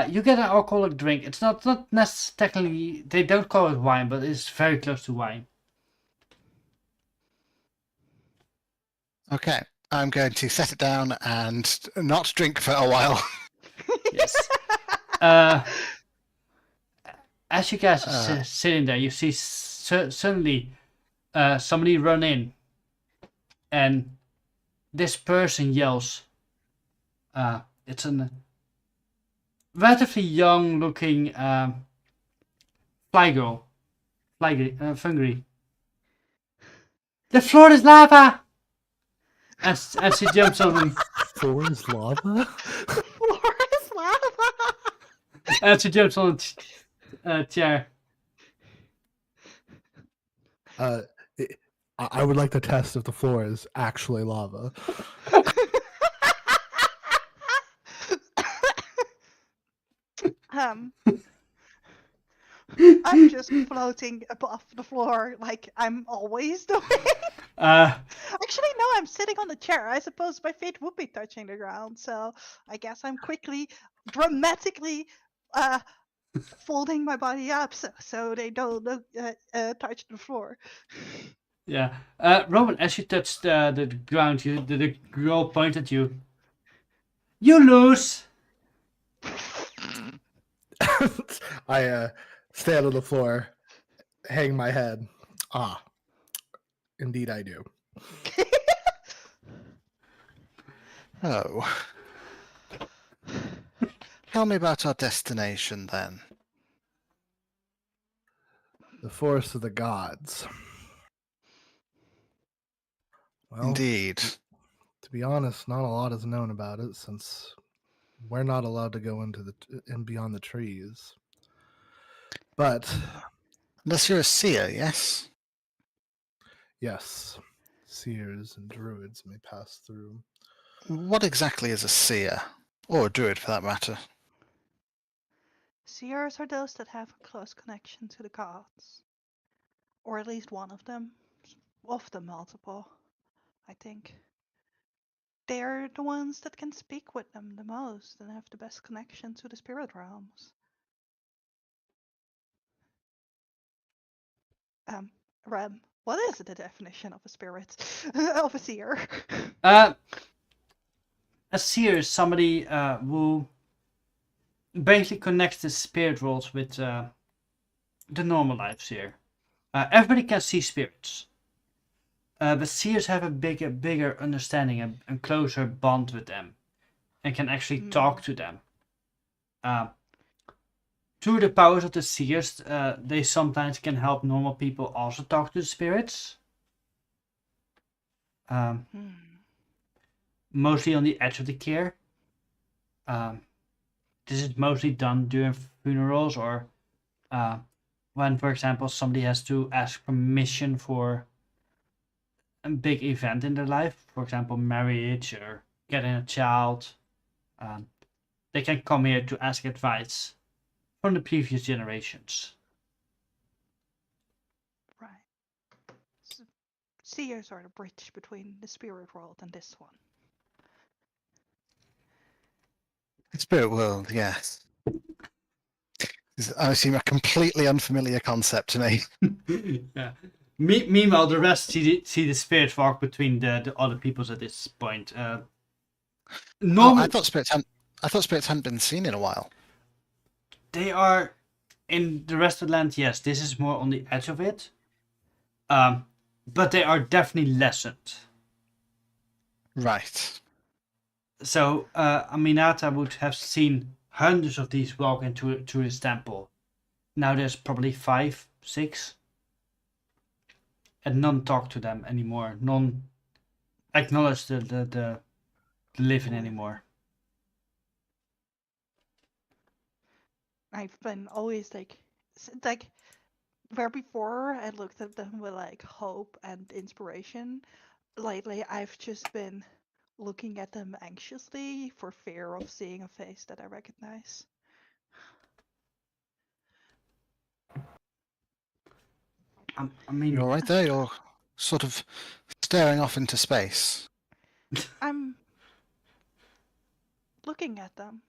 you get an alcoholic drink. It's not technically, they don't call it wine, but it's very close to wine. Okay. I'm going to set it down and not drink for a while. Yes. As you guys are sitting there, you see suddenly somebody run in, and this person yells. It's a relatively young-looking fly girl, Fungry. The floor is lava, and she jumps on him. Floor is lava? The floor is lava. And she jumps on a chair. I would like to test if the floor is actually lava. I'm just floating above the floor like I'm always doing. Actually, no, I'm sitting on the chair. I suppose my feet would be touching the ground, so I guess I'm quickly, dramatically folding my body up so they don't touch the floor. Yeah. Roman, as you touched the ground, the girl pointed at you. You lose! I stand on the floor, hang my head. Ah, indeed I do. Oh. Tell me about our destination then. The forest of the gods. Well, Indeed. to be honest, not a lot is known about it since we're not allowed to go into and beyond the trees. But Unless you're a seer, yes? yes, seers and druids may pass through. What exactly is a seer? Or a druid, for that matter? Seers are those that have a close connection to the gods. Or at least one of them. Often multiple, I think. They're the ones that can speak with them the most and have the best connection to the spirit realms. Rem, what is the definition of a spirit? Of a seer? A seer is somebody who basically connects the spirit worlds with the normal lives here. Everybody can see spirits. But seers have a bigger understanding and closer bond with them. And can actually talk to them. Through the powers of the seers, they sometimes can help normal people also talk to the spirits. Mostly on the edge of the care. This is mostly done during funerals or when, for example, somebody has to ask permission for a big event in their life, for example, marriage or getting a child. They can come here to ask advice from the previous generations. Right. So, seers are the bridge between the spirit world and this one. The spirit world, yes. It's obviously a completely unfamiliar concept to me. Yeah. Meanwhile, the rest see the spirit walk between the other peoples at this point. I thought spirits hadn't been seen in a while. They are in the rest of the land. Yes, this is more on the edge of it. But they are definitely lessened. Right. So Aminata would have seen hundreds of these walk into his temple. Now there's probably 5, 6. And none talk to them anymore. None acknowledge the living anymore. I've been always like where before I looked at them with like hope and inspiration. Lately, I've just been looking at them anxiously for fear of seeing a face that I recognize. I mean, You're right there. You're sort of staring off into space. I'm looking at them.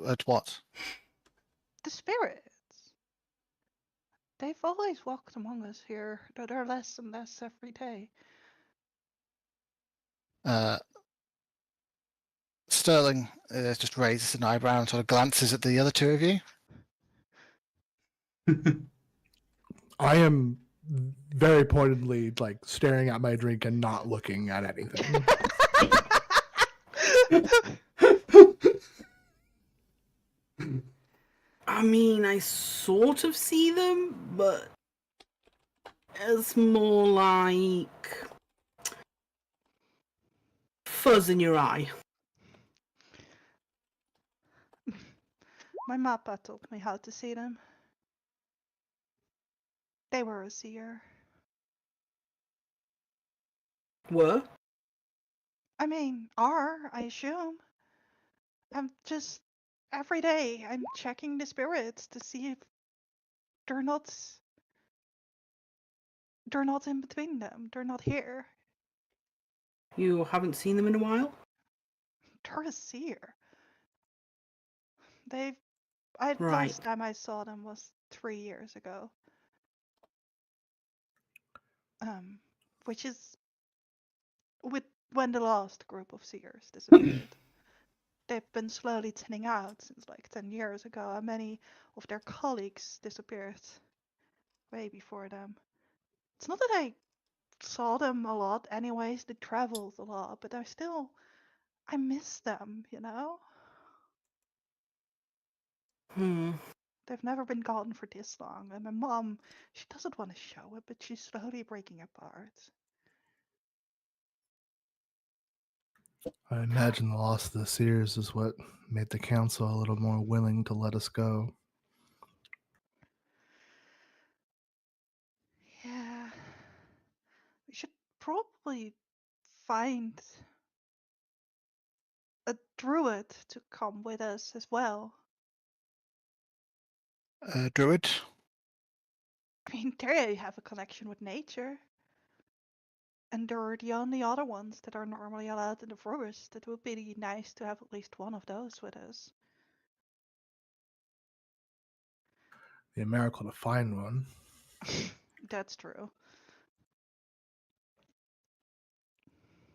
At what? The spirits. They've always walked among us here, though they're less and less every day. Sterling just raises an eyebrow and sort of glances at the other two of you. I am very pointedly like staring at my drink and not looking at anything. I mean, I sort of see them, but it's more like fuzz in your eye. My mappa told me how to see them. They were a seer. Were? I mean, are, I assume. I'm just every day I'm checking the spirits to see if they're not in between them. They're not here. You haven't seen them in a while? They're a seer. Right. Last time I saw them was 3 years ago. which is with when the last group of seers disappeared. They've been slowly thinning out since like 10 years ago, and many of their colleagues disappeared way before them. It's not that I saw them a lot anyways, they traveled a lot, but I miss them, you know? They've never been gone for this long, and my mom, she doesn't want to show it, but she's slowly breaking apart. I imagine the loss of the Seers is what made the council a little more willing to let us go. Yeah. We should probably find a druid to come with us as well. Druid? I mean, there you have a connection with nature. And they're the only other ones that are normally allowed in the forest. It would be nice to have at least one of those with us. Be a miracle to find one. That's true.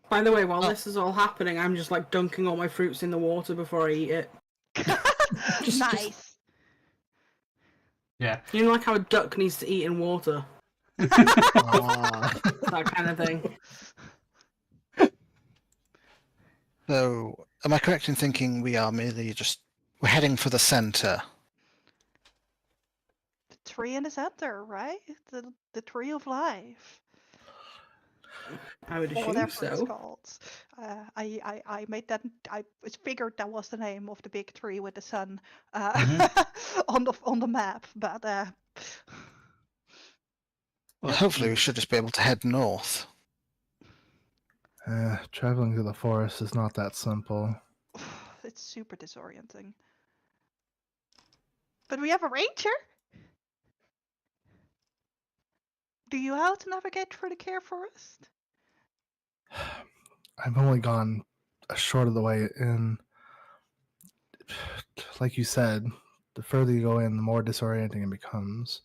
By the way, while Oh. this is all happening, I'm just like dunking all my fruits in the water before I eat it. Nice. Yeah. You know, like how a duck needs to eat in water, Ah. that kind of thing. So, am I correct in thinking we are merely we're heading for the center? The tree in the center, right? The tree of life. I would Or assume whatever it's so. called. I made that. I figured that was the name of the big tree with the sun on the map. But Well, hopefully we should just be able to head north. Traveling through the forest is not that simple. it's super disorienting. But we have a ranger. Do you know how to navigate through the Care Forest? I've only gone a short of the way in. Like you said, the further you go in, the more disorienting it becomes.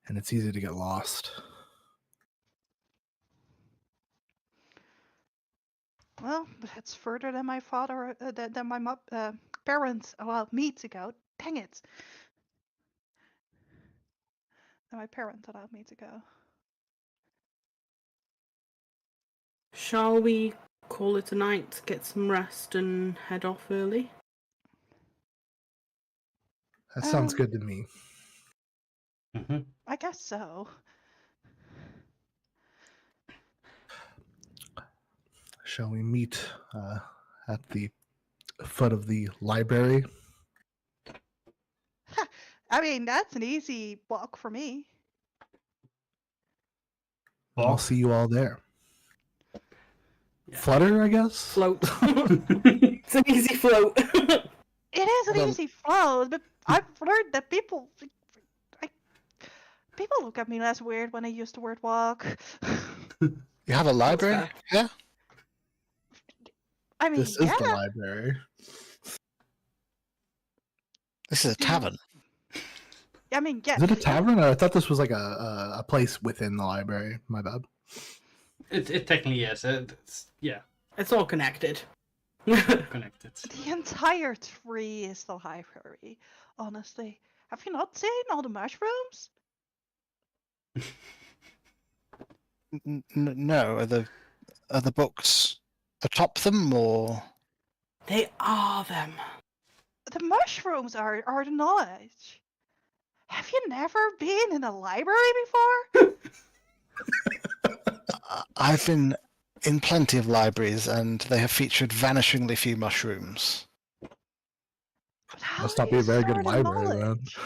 And it's easy to get lost. Well, that's further than my father, than my parents allowed me to go. Dang it! Than my parents allowed me to go. Shall we call it a night, get some rest, and head off early? That sounds good to me. Mm-hmm. I guess so. Shall we meet at the foot of the library? I mean, that's an easy walk for me. I'll Walk. see you all there. Yeah. Flutter, I guess? Float. It's an easy float. It is an Well- easy flow, but I've learned that people look at me less weird when I use the word walk. You have a library? fair. Yeah? I mean, This is yeah. the library. This is a tavern. I mean, yeah. Is it a tavern? I thought this was like a place within the library. My bad. It technically is. Yeah, It's all connected. connected. The entire tree is the library. Honestly, have you not seen all the mushrooms? No, are the books atop them, or They are them. The mushrooms are the knowledge. Have you never been in a library before? I've been in plenty of libraries, and they have featured vanishingly few mushrooms. But how Must do not be you a very store good the library, then. knowledge?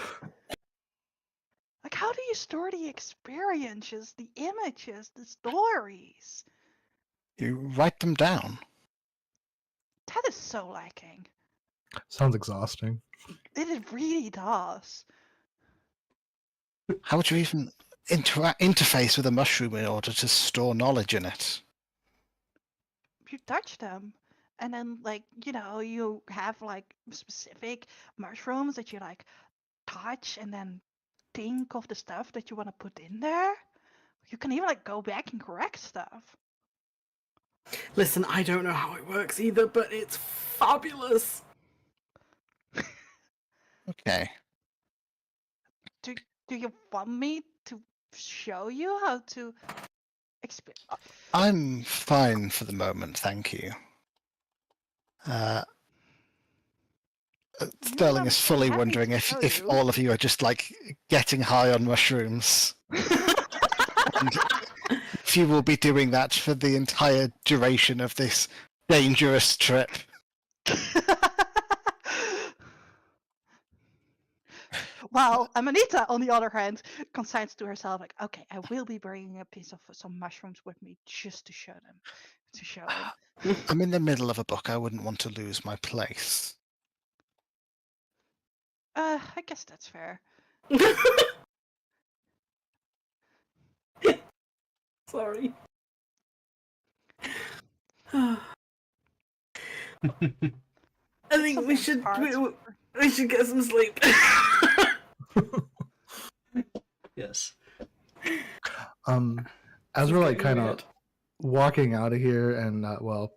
Like, how do you store the experiences, the images, the stories? You write them down. That is so lacking. Sounds exhausting. It really does. How would you even interface with a mushroom in order to store knowledge in it? You touch them, and then, like, you have, like, specific mushrooms that you, like, touch and then think of the stuff that you want to put in there. You can even like go back and correct stuff. Listen, I don't know how it works either, but it's fabulous. Okay. Do you want me to show you how to I'm fine for the moment, thank you. Sterling is fully happy wondering to if show if you. all of you are just like getting high on mushrooms. And if you will be doing that for the entire duration of this dangerous trip. Well, Amanita, on the other hand, consents to herself, like, okay, I will be bringing a piece of some mushrooms with me just to show them. I'm in the middle of a book. I wouldn't want to lose my place. I guess that's fair. Sorry. I think we should get some sleep. Yes. As we're like getting kind of weird. walking out of here, and well,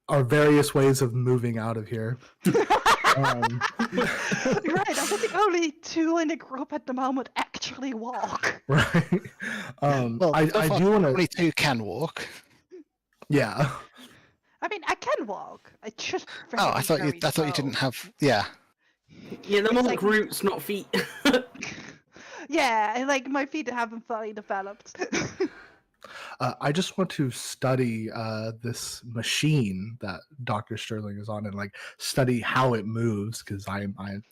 our various ways of moving out of here. You're right. I think the only two in the group at the moment actually walk. Right. Well, I do want to. only two can walk. Yeah. I mean, I can walk. I just Oh, I thought you didn't have. Yeah. Yeah, them It's are like- roots, not feet. Yeah, and like my feet haven't fully developed. I just want to study this machine that Dr. Sterling is on, and like study how it moves, because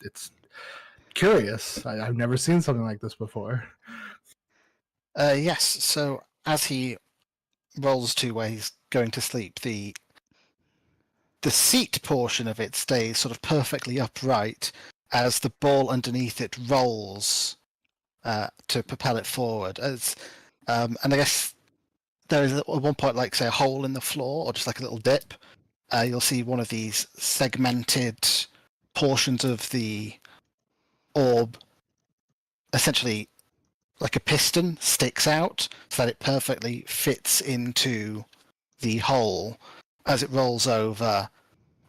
it's curious. I've never seen something like this before. Yes. So as he rolls to where he's going to sleep, the seat portion of it stays sort of perfectly upright as the ball underneath it rolls to propel it forward. And I guess there is at one point, like say, a hole in the floor or just like a little dip. You'll see one of these segmented portions of the orb, essentially like a piston, sticks out so that it perfectly fits into the hole as it rolls over,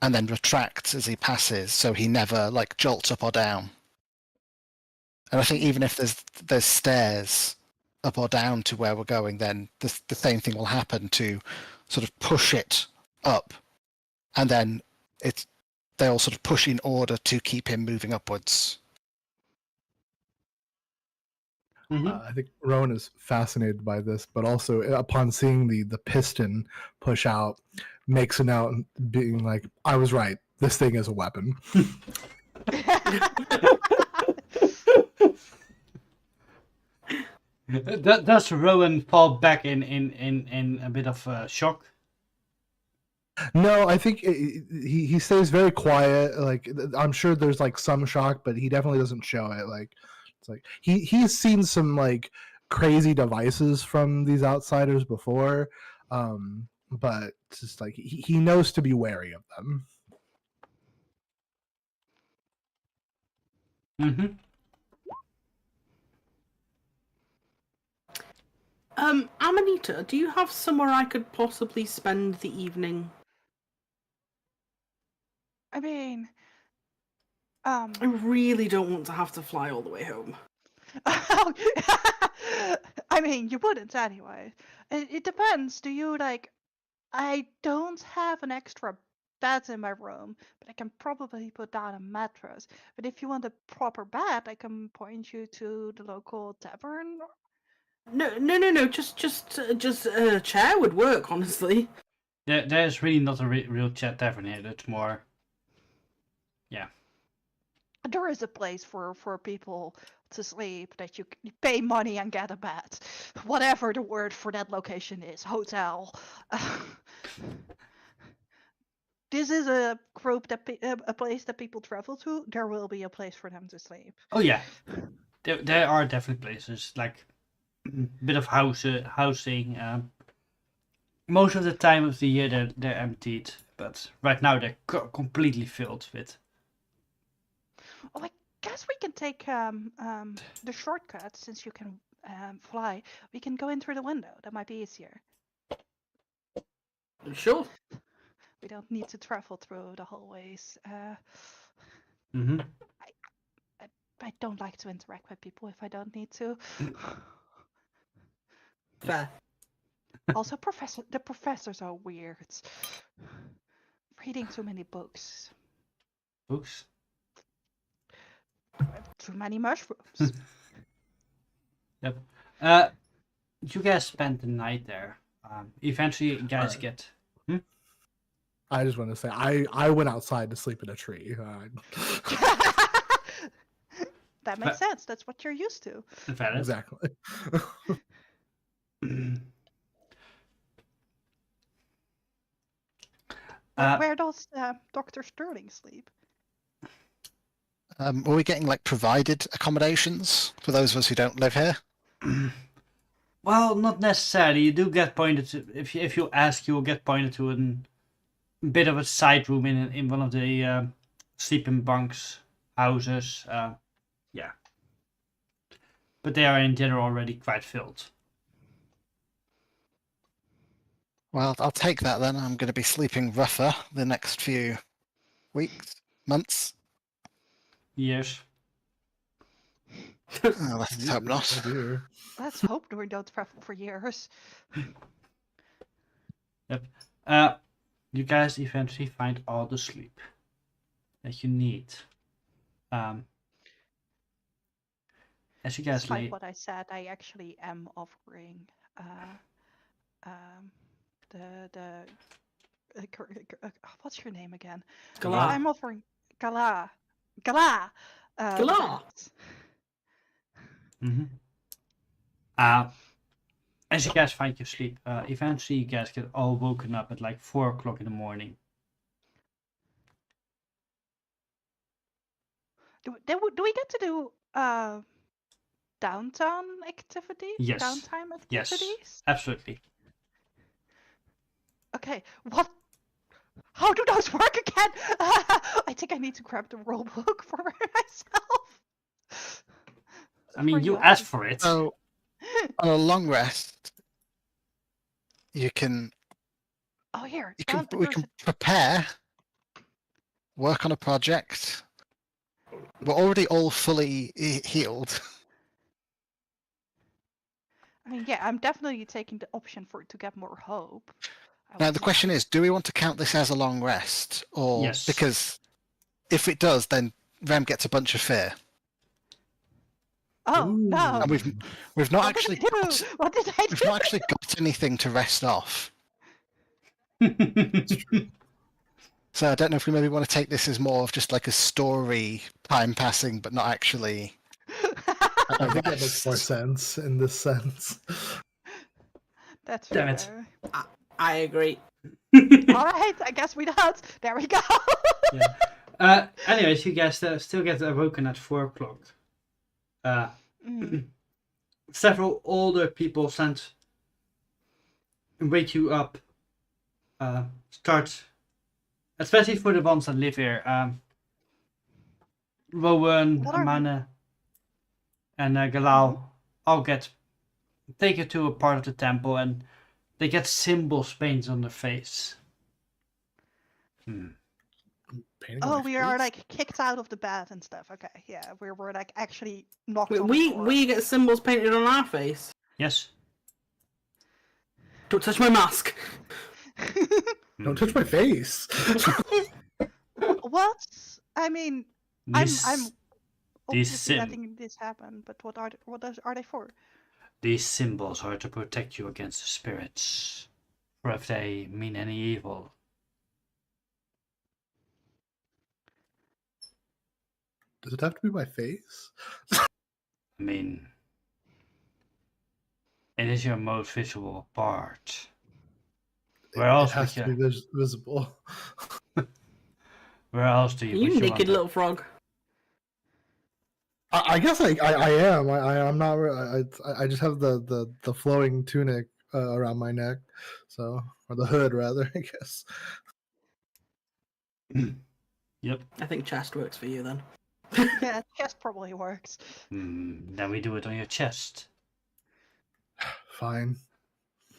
and then retracts as he passes, so he never like jolts up or down. And I think even if there's stairs up or down to where we're going, then the same thing will happen to sort of push it up, and then they all sort of push in order to keep him moving upwards. I think Rowan is fascinated by this, but also upon seeing the piston push out, makes a note being like, I was right. This thing is a weapon. Does Rowan fall back in a bit of shock? No, I think he stays very quiet. Like, I'm sure there's like some shock, but he definitely doesn't show it. Like, it's like he's seen some like crazy devices from these outsiders before, but it's just like he knows to be wary of them. Mm-hmm. Amanita, do you have somewhere I could possibly spend the evening? I mean, I really don't want to have to fly all the way home. I mean, you wouldn't anyway. It depends. Do you like? I don't have an extra bed in my room, but I can probably put down a mattress. But if you want a proper bed, I can point you to the local tavern. No. Just a chair would work, honestly. There's really not a real chat tavern here. It's more. Yeah. There is a place for people to sleep that you pay money and get a bed, whatever the word for that location is. Hotel. This is a group a place that people travel to. There will be a place for them to sleep. Oh yeah. There are definitely places like a bit of housing. Most of the time of the year they're emptied, but right now they're completely filled with. Well, I guess we can take the shortcut since you can fly, we can go in through the window. That might be easier. Sure. We don't need to travel through the hallways. Mm-hmm. I don't like to interact with people if I don't need to. Fair. Also, the professors are weird. Reading too many books. Books. Too many mushrooms. Yep. You guys spent the night there. Eventually, you guys Alright. get. I just want to say I went outside to sleep in a tree. That makes sense. That's what you're used to. Valid. Exactly. Where does Dr. Sterling sleep? Are we getting like provided accommodations for those of us who don't live here? Well, not necessarily. You do get pointed to, if you ask, you will get pointed to a bit of a side room in one of the sleeping bunks houses. Yeah, but they are in general already quite filled. Well, I'll take that then. I'm going to be sleeping rougher the next few weeks, months. Years. Oh, let's hope not. Oh dear. Let's hope we don't travel for years. Yep. You guys eventually find all the sleep that you need. As you guys Despite lay. what I said, I actually am offering what's your name again? Galah. I'm offering Galah. Galah. Galah? Mm-hmm. As you guys find your sleep, eventually you guys get all woken up at like 4 o'clock in the morning. Do we get to do downtown activities? Yes. Downtime Yes, activities? absolutely. Okay. What? How do those work again? I think I need to grab the rule book for myself. I mean, For you y'all. asked for it. So, on a long rest, you can Oh, here. we can prepare, work on a project. We're already all fully healed. I mean, yeah, I'm definitely taking the option to get more hope. Now the question is, do we want to count this as a long rest, or Yes. because if it does, then Rem gets a bunch of fear, Oh no! and we've not What actually did I do? got, What did I we've do? not actually got anything to rest off. So I don't know if we maybe want to take this as more of just like a story, time passing, but not actually. I think that makes more sense in this sense. That's Damn it. fair. I agree. All right, I guess we don't. There we go. Yeah. Anyways, you guys still get awoken at 4 o'clock. Several older people wake you up. Start, especially for the ones that live here. Rowan, What are we- Amane, and Galal all get taken to a part of the temple, and they get symbols painted on their face. Painting on Oh, my we are face? like kicked out of the bed and stuff. Okay, yeah, we're like actually knocked Wait, on the floor. we get symbols painted on our face. Yes. Don't touch my mask. Don't touch my face. What? I mean, These, I'm obviously sim- letting this happen, but what are they for? these symbols are to protect you against the spirits, or if they mean any evil. Does it have to be my face? I mean, it is your most visible part. Where It else has would to you? be visible. Where else do you? You would naked want little frog. I guess I am. I'm not. I just have the flowing tunic around my neck, so or the hood rather. I guess. Yep. I think chest works for you then. Yeah, chest probably works. Then we do it on your chest. Fine.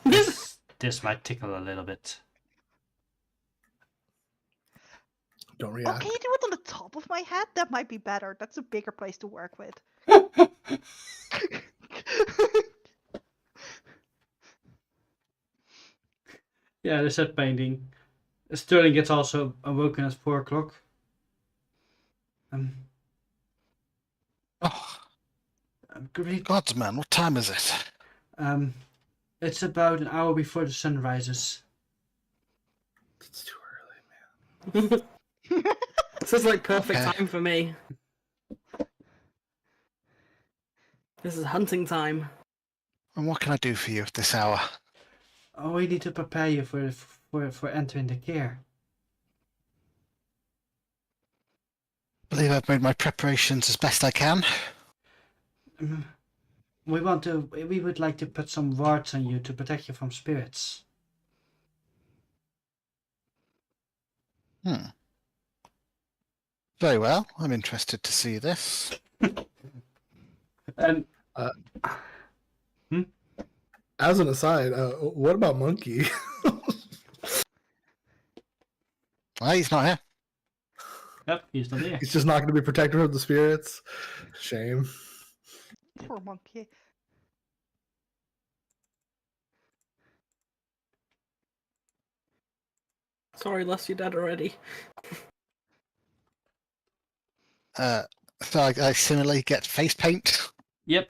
This might tickle a little bit. Don't Oh, react. can you do it on the top of my head? That might be better. That's a bigger place to work with. Yeah, the set painting. Sterling gets also awoken at 4 o'clock. Oh, Great. gods, man, what time is it? It's about an hour before the sun rises. It's too early, man. This is like perfect Okay. time for me. This is hunting time. And what can I do for you at this hour? Oh, we need to prepare you for entering the care. I believe I've made my preparations as best I can. We would like to put some wards on you to protect you from spirits. Very well. I'm interested to see this. And As an aside, what about Monkey? He's not here. yep, he's not here. He's just not going to be protected from the spirits. Shame. Poor monkey. Sorry, Les, you're dead already. So I similarly get face paint. Yep.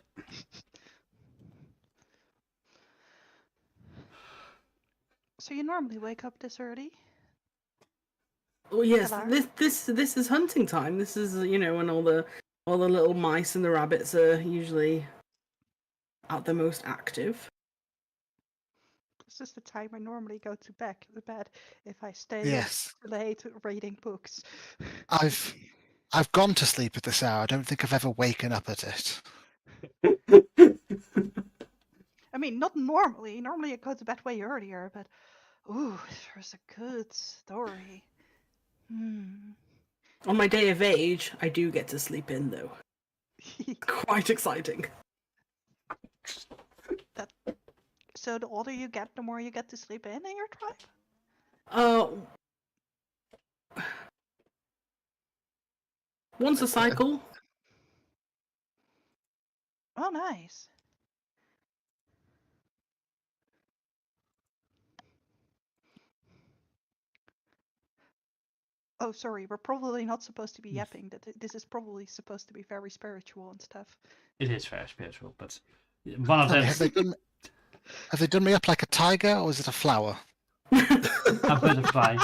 So you normally wake up this early? Oh yes, Hello? this is hunting time. This is when all the little mice and the rabbits are usually at the most active. This is the time I normally go to bed if I stay Yes. late reading books. I've gone to sleep at this hour. I don't think I've ever waken up at it. I mean, not normally. Normally I go to bed way earlier, but ooh, there's a good story. On my day of age, I do get to sleep in though. Quite exciting. So the older you get, the more you get to sleep in your tribe? Once a cycle. Oh, nice. Oh, sorry, we're probably not supposed to be yapping. This is probably supposed to be very spiritual and stuff. It is very spiritual, but one of Okay, them have they done me up like a tiger, or is it a flower? a butterfly.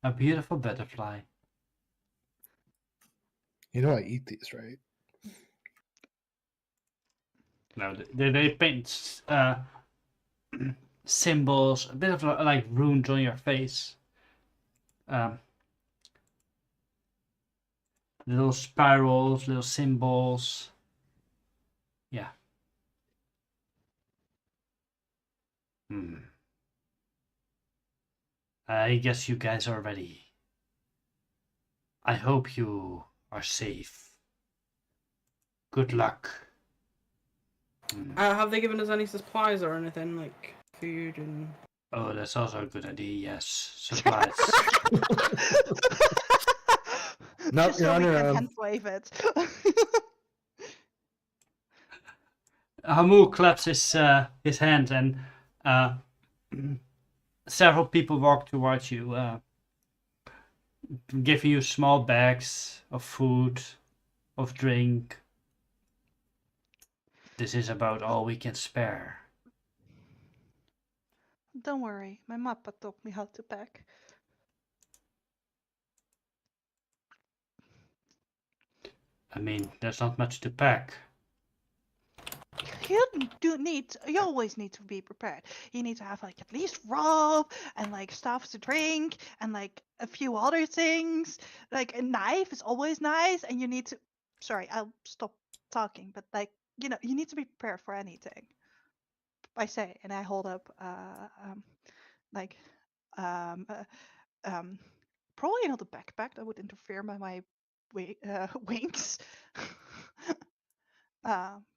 A beautiful butterfly. You know I eat these, right? No, they paint symbols, a bit of like runes on your face. Little spirals, little symbols. Yeah. I guess you guys are ready. I hope you are safe. Good luck. Have they given us any supplies or anything like food and? Oh, that's also a good idea. Yes, supplies. Nope, Just you're so on we your can own. hand wave it. Hamu claps his hand, and several people walk towards you, giving you small bags of food, of drink. This is about all we can spare. Don't worry, my mappa taught me how to pack. I mean, there's not much to pack. You always need to be prepared. You need to have like at least rope and like stuff to drink and like a few other things. Like a knife is always nice, and you need to. Sorry, I'll stop talking. But like you need to be prepared for anything. I say, and I hold up like um uh, probably not a backpack that would interfere with my wings.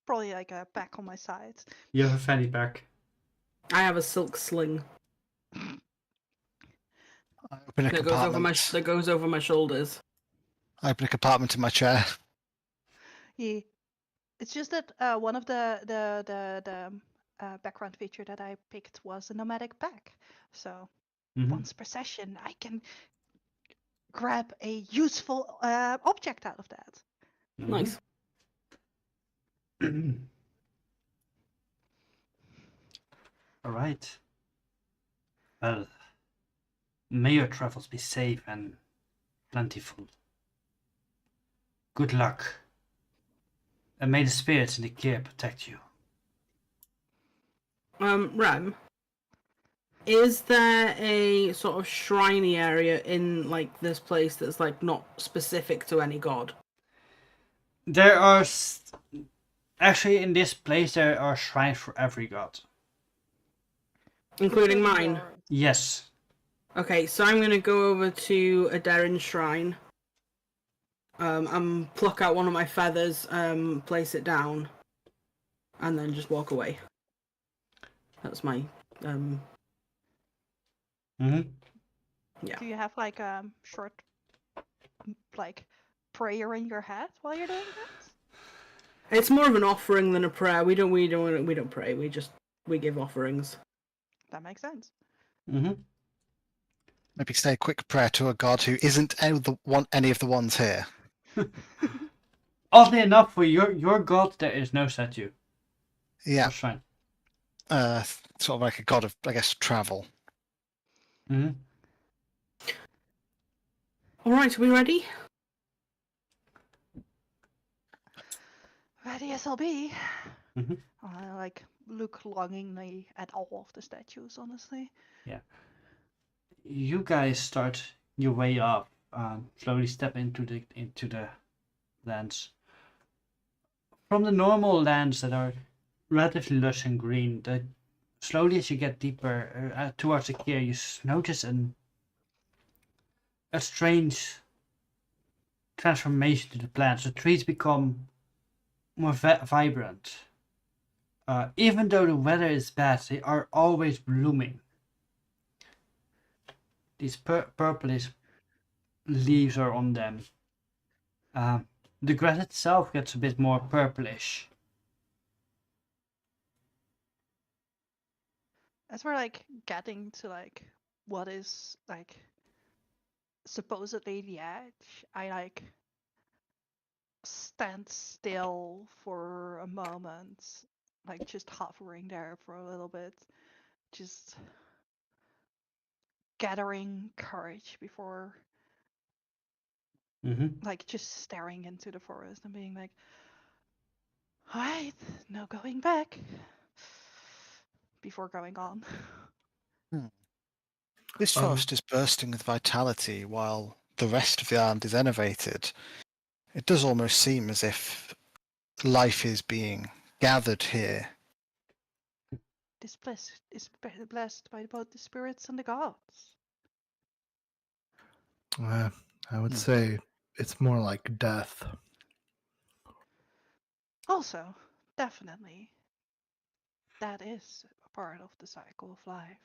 Probably like a back on my sides. You have a fanny pack. I have a silk sling I open a that goes over compartment. my shoulders. I open a compartment in my chair. Yeah. It's just that one of the background feature that I picked was a nomadic pack. So Mm-hmm. once per session, I can grab a useful object out of that. Nice. All right. Well, may your travels be safe and plentiful. Good luck. And may the spirits in the care protect you. Rem, is there a sort of shriny area in like this place that's like not specific to any god? There are actually in this place there are shrines for every god. Including mine? yours. Yes. Okay, so I'm gonna go over to a Darren shrine. And pluck out one of my feathers, place it down, and then just walk away. That's my Mm-hmm. yeah. Do you have like a short like prayer in your head while you're doing that? It's more of an offering than a prayer. We don't pray. We give offerings. That makes sense. Mm-hmm. Maybe say a quick prayer to a god who isn't any of the ones here. Oddly enough, for your god, there is no statue. Yeah, Or shrine. sort of like a god of, I guess, travel. Mm-hmm. All right, are we ready? Ready as I'll be. Mhm. I like look longingly at all of the statues, honestly. You guys start your way up. Slowly step into the lands. From the normal lands that are relatively lush and green, slowly as you get deeper towards the clear, you notice a strange transformation to the plants. The trees become more vibrant. Even though the weather is bad, they are always blooming. These purplish leaves are on them. The grass itself gets a bit more purplish. As we're like getting to like what is like supposedly the edge, I like stand still for a moment, like just hovering there for a little bit, just gathering courage before Mm-hmm. like just staring into the forest and being like, alright, no going back. Before going on. This forest is bursting with vitality while the rest of the island is enervated. It does almost seem as if life is being gathered here. This place is blessed by both the spirits and the gods. I would say it's more like death. Also, definitely, that is a part of the cycle of life.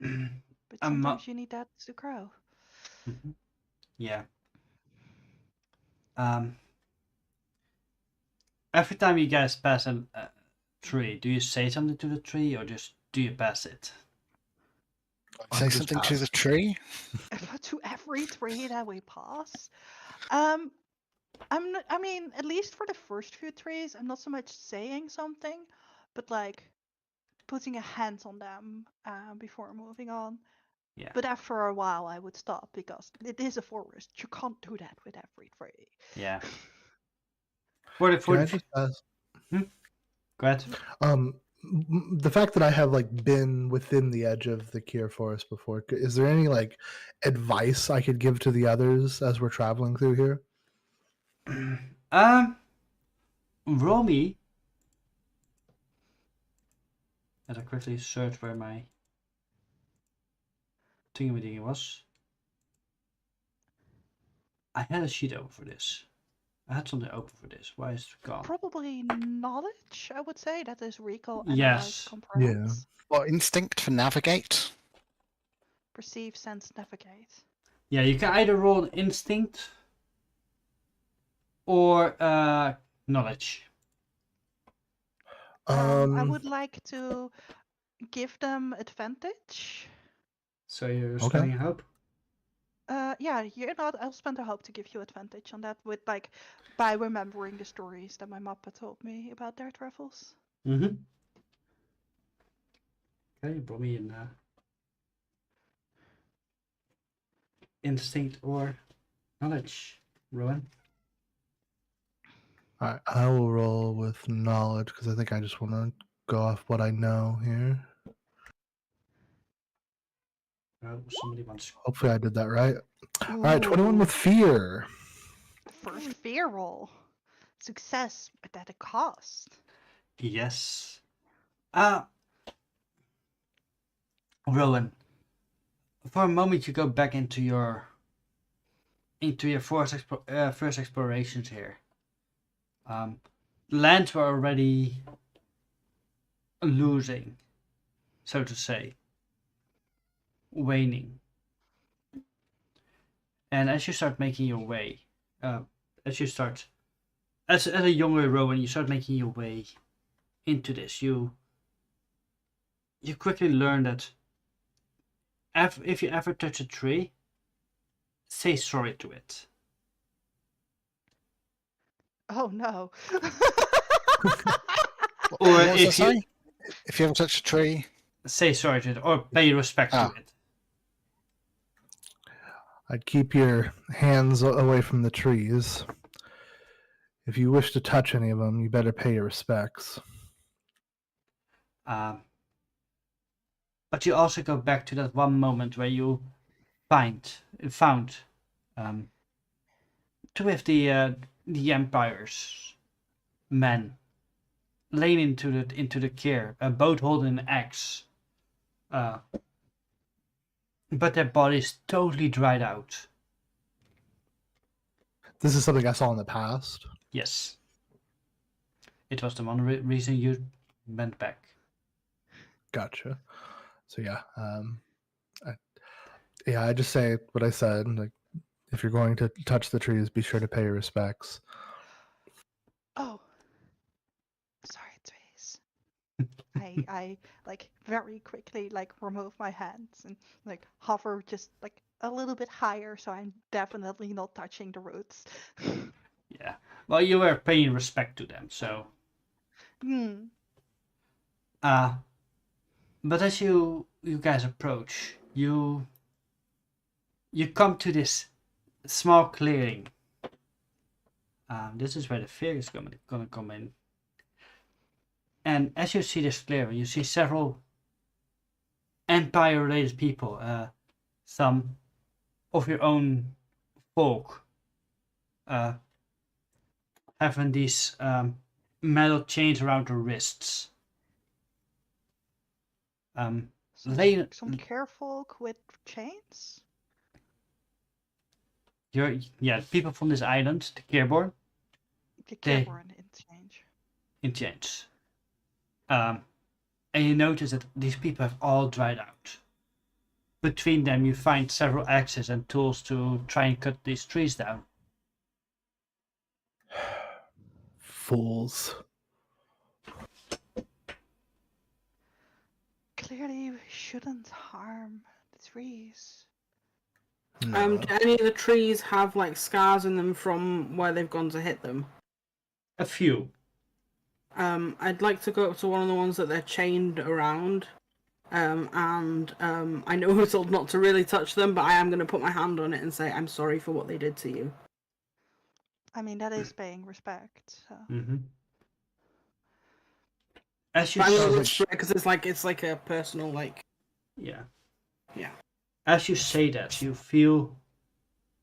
But sometimes you need that to grow. Mhm. Yeah. Um. Every time you guys pass a tree, do you say something to the tree or just do you pass it? Say I'm just something to the asking. tree. To every tree that we pass. I mean, at least for the first few trees, I'm not so much saying something, but like putting a hand on them before moving on. Yeah. But after a while, I would stop because it is a forest. You can't do that with every tree. Yeah. For the Can I food. just ask? Go ahead. The fact that I have like been within the edge of the Kier forest before, is there any like advice I could give to the others as we're traveling through here? Roll me. As I quickly search where my thingy was. I had a sheet open for this. I had something open for this. Why is it gone? Probably knowledge, I would say. That is recall, analyze, Yes. comprehend, Or instinct for navigate. perceive, sense, navigate. Yeah, you can either roll an instinct or knowledge. I would like to give them advantage. So you're Okay. spending a hope? Yeah, you're not. I'll spend a hope to give you advantage on that with like by remembering the stories that my Mappa told me about their travels. Mm-hmm. Okay, roll me in instinct or knowledge, Rowan. All right, I will roll with knowledge because I think I just want to go off what I know here. Oh, somebody wants. Hopefully, I did that right. All right, 21 with fear. First fear roll. Success, but at a cost. Yes. Rowan. For a moment, you go back into your first explorations here. Lands were already losing, so to say, waning. And as you start making your way, as a younger Rowan, you start making your way into this. You quickly learn that if you ever touch a tree, say sorry to it. Oh no. Or What was if that, sorry? If you ever touch a tree. say sorry to it, or pay respect to Ah. it. I'd keep your hands away from the trees. If you wish to touch any of them, you better pay your respects. But you also go back to that one moment where you found two of the Empire's men laying into the care, both holding an axe. But their bodies totally dried out. This is something I saw in the past. Yes. It was the one reason you went back. Gotcha. So yeah, I just say what I said. Like, if you're going to touch the trees, be sure to pay your respects. Oh. Sorry, trees. I like very quickly like remove my hands and like hover just like a little bit higher so I'm definitely not touching the roots. Yeah. Well, you were paying respect to them, so. But as you guys approach, you come to this small clearing. This is where the fear is gonna come in. And as you see this clearing, you see several Empire-related people. Some of your own folk. Having these metal chains around their wrists. Some carefolk with chains? People from this island, the Kirborne. The Kirborne in chains. And you notice that these people have all dried out. Between them, you find several axes and tools to try and cut these trees down. Fools. Clearly, we shouldn't harm the trees. No. Do any of the trees have like scars in them from where they've gone to hit them? A few. I'd like to go up to one of the ones that they're chained around. And I know we're told not to really touch them, but I am going to put my hand on it and say I'm sorry for what they did to you. I mean, that is paying respect. So. Mm-hmm. As you because it's like a personal like. Yeah. Yeah. As you say that, you feel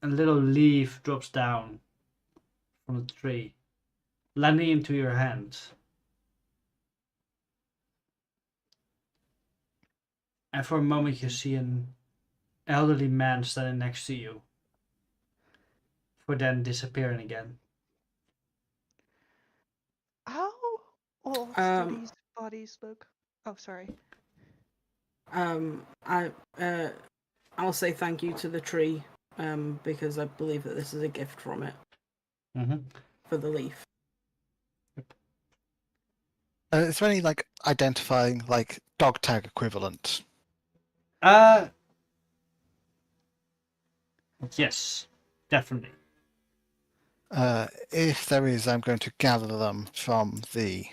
a little leaf drops down from the tree, landing into your hand. And for a moment you see an elderly man standing next to you. for then disappearing again. How old do these bodies look? Oh, sorry. I'll say thank you to the tree, because I believe that this is a gift from it Mm-hmm. for the leaf. Is there any like identifying like dog tag equivalent? Yes, definitely. If there is, I'm going to gather them from the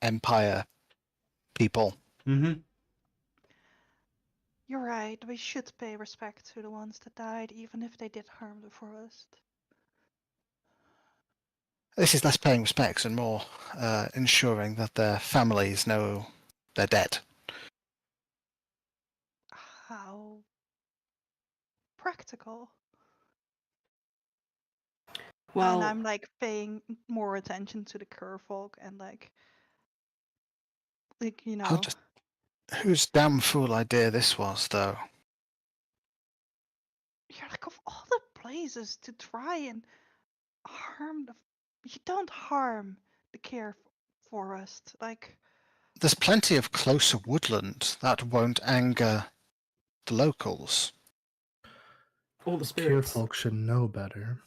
Empire people. Mm-hmm. You're right. We should pay respect to the ones that died, even if they did harm the forest. This is less paying respects and more ensuring that their families know they're dead. How practical. Well, And I'm like paying more attention to the Kerfolk and like you I'll know. just... Whose damn fool idea this was, though? You're like, of all the places to try and harm the, you don't harm the care forest. Like, There's plenty of closer woodland that won't anger the locals. all the Kier spirits. folk should know better.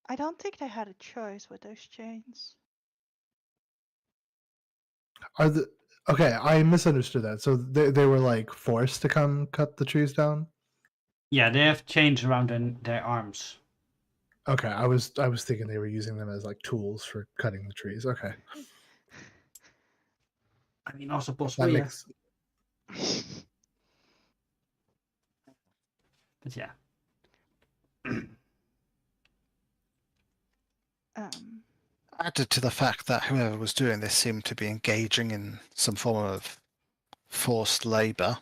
I don't think they had a choice with those chains. Are the Okay, I misunderstood that. So they were like forced to come cut the trees down? Yeah, they have chains around their arms. Okay, I was thinking they were using them as like tools for cutting the trees. Okay. I mean, also That possibly, yeah. makes But yeah. Added to the fact that whoever was doing this seemed to be engaging in some form of forced labour.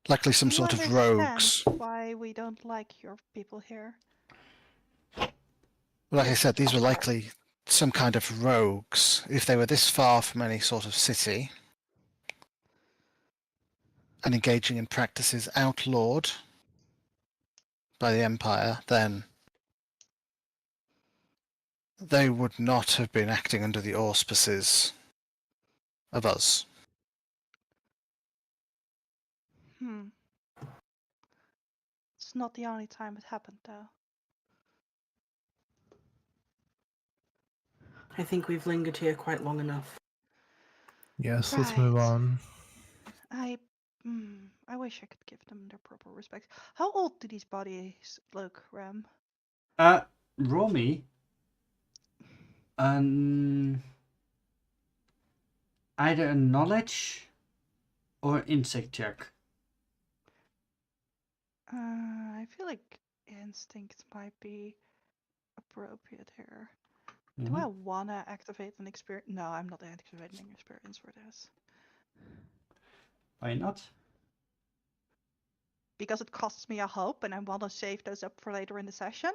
Likely some Do you sort of understand rogues. why we don't like your people here? Like I said, these were likely some kind of rogues. If they were this far from any sort of city and engaging in practices outlawed by the Empire, then they would not have been acting under the auspices of us. It's not the only time it happened, though. I think we've lingered here quite long enough. Yes, let's move Right. on. I wish I could give them their proper respect. How old do these bodies look, Ram? Roll me either a knowledge or insect check. I feel like instinct might be appropriate here. Do I want to activate an experience? No, I'm not activating an experience for this. Why not? Because it costs me a hope and I want to save those up for later in the session?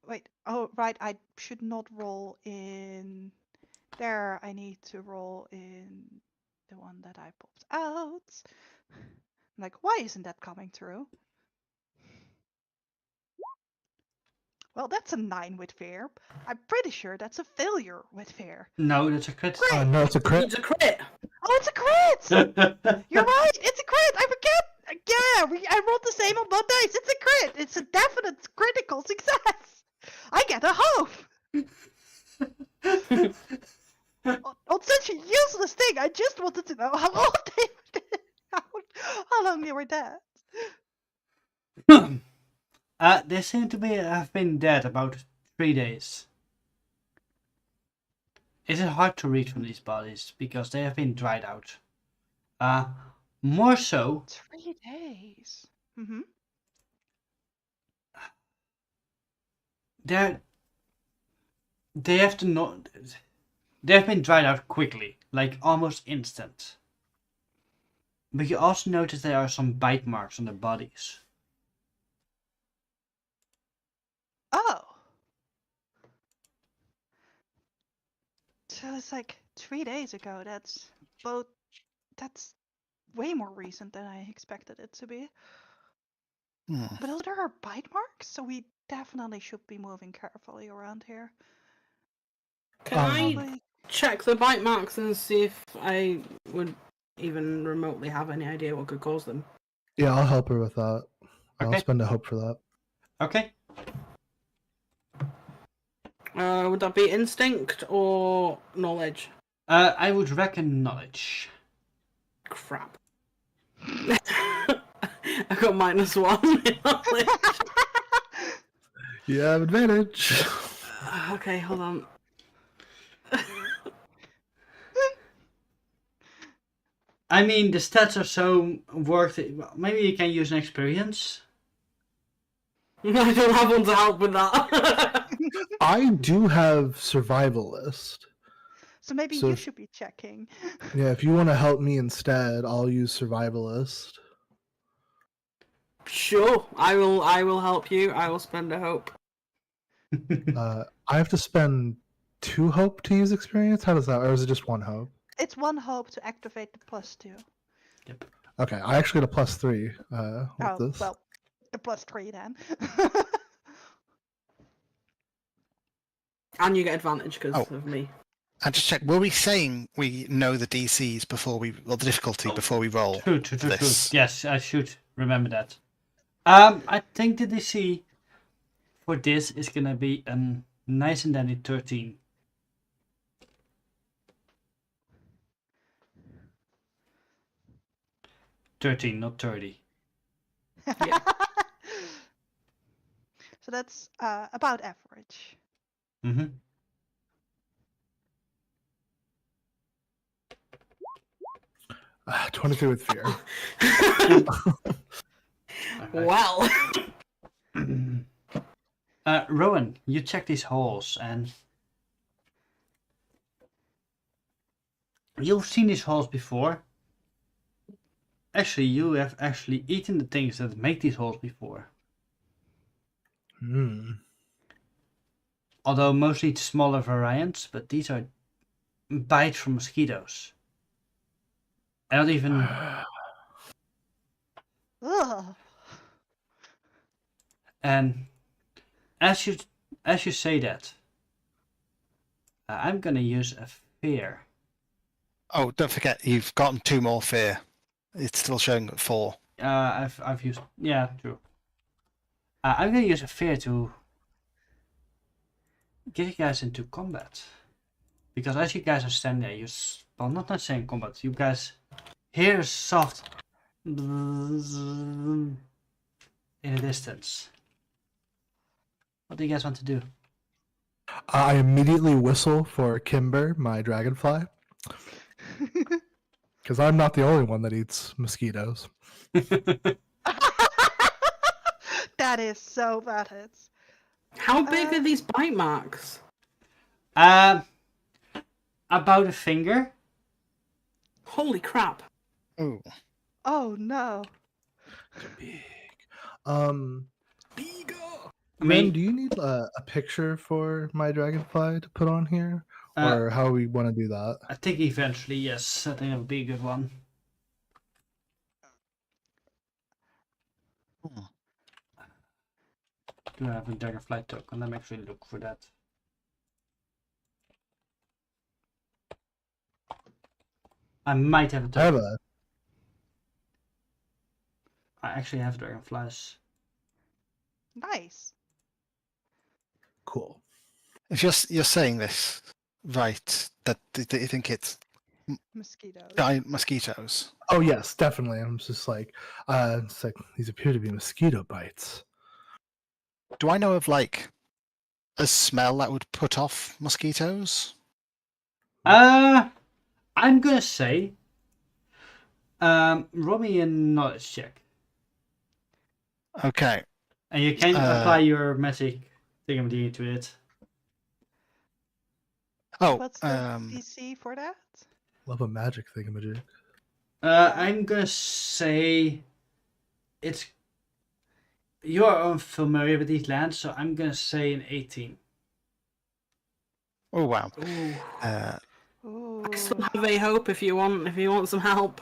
Wait. Oh, right. I should not roll in there. I need to roll in the one that I popped out. I'm like, why isn't that coming through? Well, that's a 9 with fear. I'm pretty sure that's a failure with fear. No, that's a crit. Great. No, it's a crit. It's a crit! Oh, it's a crit! You're right. It's a crit. I forget. Yeah, I rolled the same on both dice. It's a crit. It's a definite critical success. I get a hope. On such a useless thing, I just wanted to know how long they how long they were dead. They seem to have been dead about 3 days. Is it hard to read from these bodies because they have been dried out? More so. 3 days. Mm-hmm. They have to not. They have been dried out quickly, like almost instant. But you also notice there are some bite marks on their bodies. Oh. So it's like 3 days ago. That's way more recent than I expected it to be. Hmm. But also there are bite marks, so we definitely should be moving carefully around here. Can Um, I Probably. check the bite marks and see if I would even remotely have any idea what could cause them? Yeah, I'll help her with that. I'll Okay. spend a hope for that. Okay. Would that be instinct or knowledge? I would reckon knowledge. Crap. I got -1 in knowledge. You have advantage. Okay, hold on. I mean, the stats are so worth it. Maybe you can use an experience. I don't have one to help with that. I do have survivalist. So maybe So you if- should be checking. Yeah, if you want to help me instead, I'll use survivalist. Sure, I will help you. I will spend a hope. I have to spend 2 hope to use experience. How does that? Or is it just 1 hope? It's 1 hope to activate the +2. Okay, I actually got a +3 with Oh, this. well, the +3 then. And you get advantage because Oh. of me. And just check, were we saying we know the DCs before we, or the difficulty before we roll? True. This. Yes, I should remember that. I think the DC for this is gonna be a nice and dandy 13. Not 30. Yeah. So that's about average. Mm-hmm. Ah, 23 with fear. Well. Rowan, you check these halls and you've seen these halls before. Actually, you have actually eaten the things that make these halls before. Although mostly smaller variants, but these are bites from mosquitoes. I don't even. Ugh. And as you say that, I'm gonna use a fear. Oh, don't forget, you've gotten 2 more fear. It's still showing at 4. I've used, yeah, true. I'm gonna use a fear to get you guys into combat, because as you guys are standing there, well, not necessarily in combat. You guys hear a soft in the distance. What do you guys want to do? I immediately whistle for Kimber, my dragonfly, because I'm not the only one that eats mosquitoes. That is so bad. It's How big are these bite marks? About a finger. Holy crap. Ooh. oh no. Big. I Man, mean, do you need a picture for my dragonfly to put on here, Uh, or how we want to do that? I think eventually, yes. I think that would be a good one. Hmm. Do I have a daggerfly token? Let me actually look for that. I might have a I have token. a. I actually have dragonflies. Nice. Cool. If you're saying this right, that you think it's Mosquitoes. giant mosquitoes. Oh yes, definitely. I'm just like, it's like these appear to be mosquito bites. Do I know of like a smell that would put off mosquitoes? I'm gonna say, roll me a knowledge check, Okay. and you can apply your magic thingamajig to it. Oh, What's the DC for that? Love a magic thingamajig. I'm gonna say it's you're unfamiliar with these lands, so I'm gonna say an 18. oh wow. Ooh. I still have a hope if you want some help.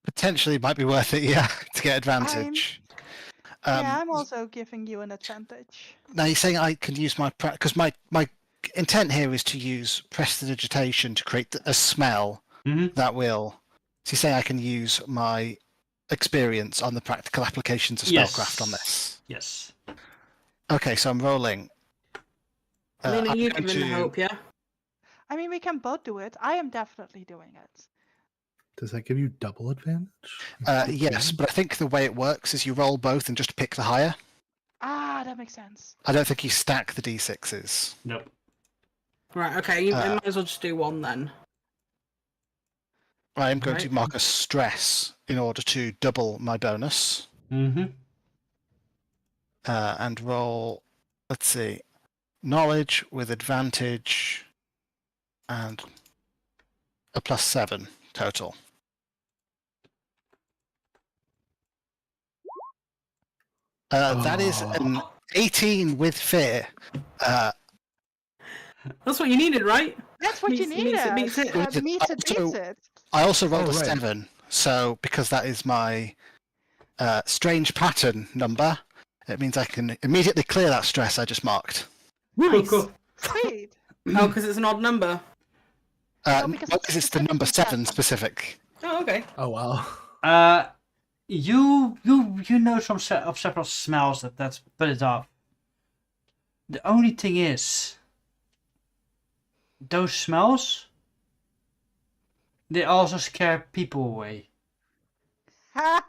Potentially might be worth it, yeah, to get advantage. I'm also giving you an advantage. Now you're saying I can use my because my intent here is to use prestidigitation to create a smell that will. So you're saying I can use my experience on the practical applications of spellcraft on this. Yes. Okay, so I'm rolling. Lena, I'm you going giving the to- hope, yeah? I mean, we can both do it. I am definitely doing it. Does that give you double advantage? Yes, but I think the way it works is you roll both and just pick the higher. Ah, that makes sense. I don't think you stack the d6s. Nope. Right, okay, you might as well just do one then. I am going to Right. mark a stress in order to double my bonus. Mm-hmm. And roll, let's see, knowledge with advantage and a +7 total. That is an 18 with fear. That's what you needed, right? That's what you Meets- needed. meets it. Meets it, Also- beats it. I also rolled Oh, a right. 7, so because that is my strange pattern number, it means I can immediately clear that stress I just marked. Nice. Cool. Sweet. Oh, because it's an odd number. No, because Because it's the it's number 7 7. specific. Oh, okay. Oh wow. You know of several smells that put it off. The only thing is, those smells, they also scare people away. Ha!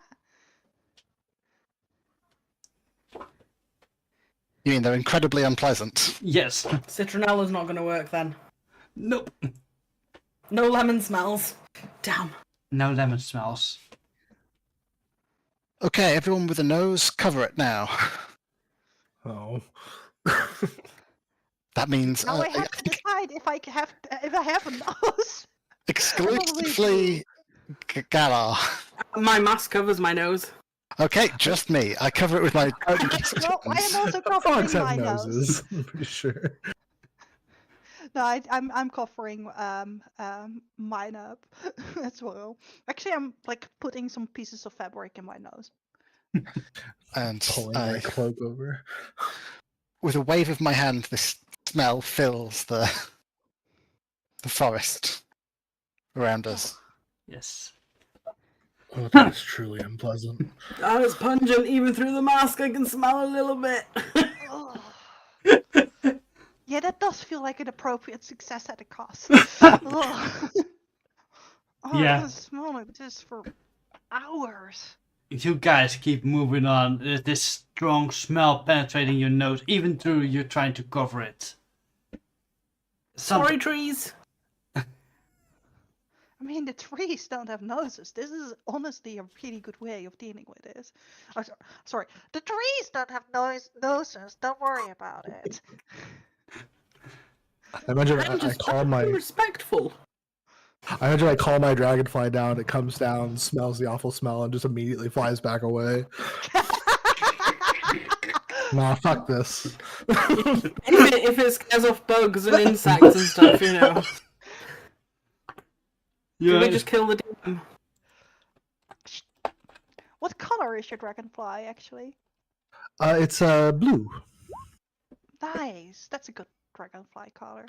You mean they're incredibly unpleasant? Yes. Citronella's not going to work then. Nope. No lemon smells. Damn. No lemon smells. Okay, everyone with a nose, cover it now. Oh. That means Now I have to decide if I have a nose. exclusively Galar. My mask covers my nose. Okay, just me. I cover it with my. No, I am also covering Dogs have my noses. nose. I'm pretty sure. No, I'm covering mine up as well. Actually, I'm like putting some pieces of fabric in my nose. And Pulling my cloak over. with a wave of my hand, this smell fills the forest around us. Yes. Oh, that's truly unpleasant. Oh, it's pungent. Even through the mask, I can smell a little bit. Ugh. Yeah, that does feel like an appropriate success at a cost. Ugh. Oh, Yeah. I can smell like this for hours. If you guys keep moving on, there's this strong smell penetrating your nose, even though you're trying to cover it. Sorry, trees. I mean, the trees don't have noses. This is honestly a really good way of dealing with this. Oh, sorry, the trees don't have noses. Don't worry about it. I imagine I'm I just call my respectful. dragonfly down. It comes down, smells the awful smell, and just immediately flies back away. Nah, fuck this. If it scares off bugs and insects and stuff, you know. Yeah. We just kill the demon. What color is your dragonfly, actually? It's blue, Nice. That's a good dragonfly color.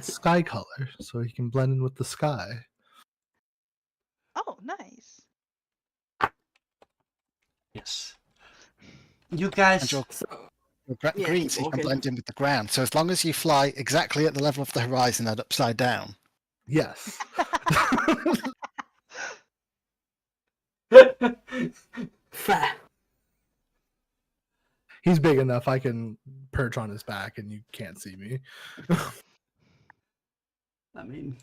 sky color, so he can blend in with the sky. Oh, nice. Yes. You guys. And you're Yeah, green, keep so you can walking. blend in with the ground. So as long as you fly exactly at the level of the horizon and upside down. Yes. Fair. He's big enough I can perch on his back and you can't see me. I mean,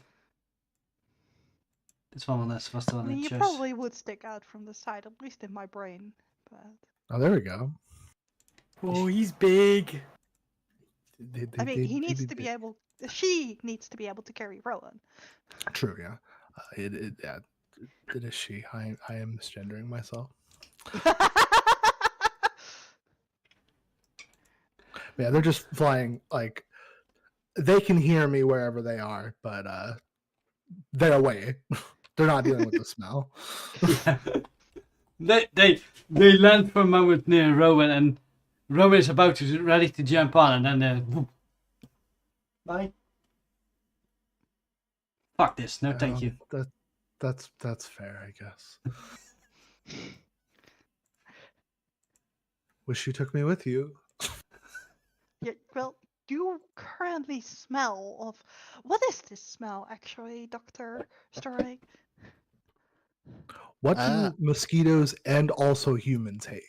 this one was the I one mean, that you chose. probably would stick out from the side, at least in my brain. But Oh, there we go. Oh, he's big. I mean, he needs to be able. She needs to be able to carry Rowan. True, yeah. Yeah. It is she. I am misgendering myself. Yeah, they're just flying like they can hear me wherever they are, but they're away. They're not dealing with the smell. Yeah. They land for a moment near Rowan, and Rowan is about to ready to jump on, and then whoop. Bye. Fuck this. No, thank you. That's fair, I guess. Wish you took me with you. Yeah, well, you currently smell of. What is this smell, actually, Dr. Sterling? What do mosquitoes and also humans hate?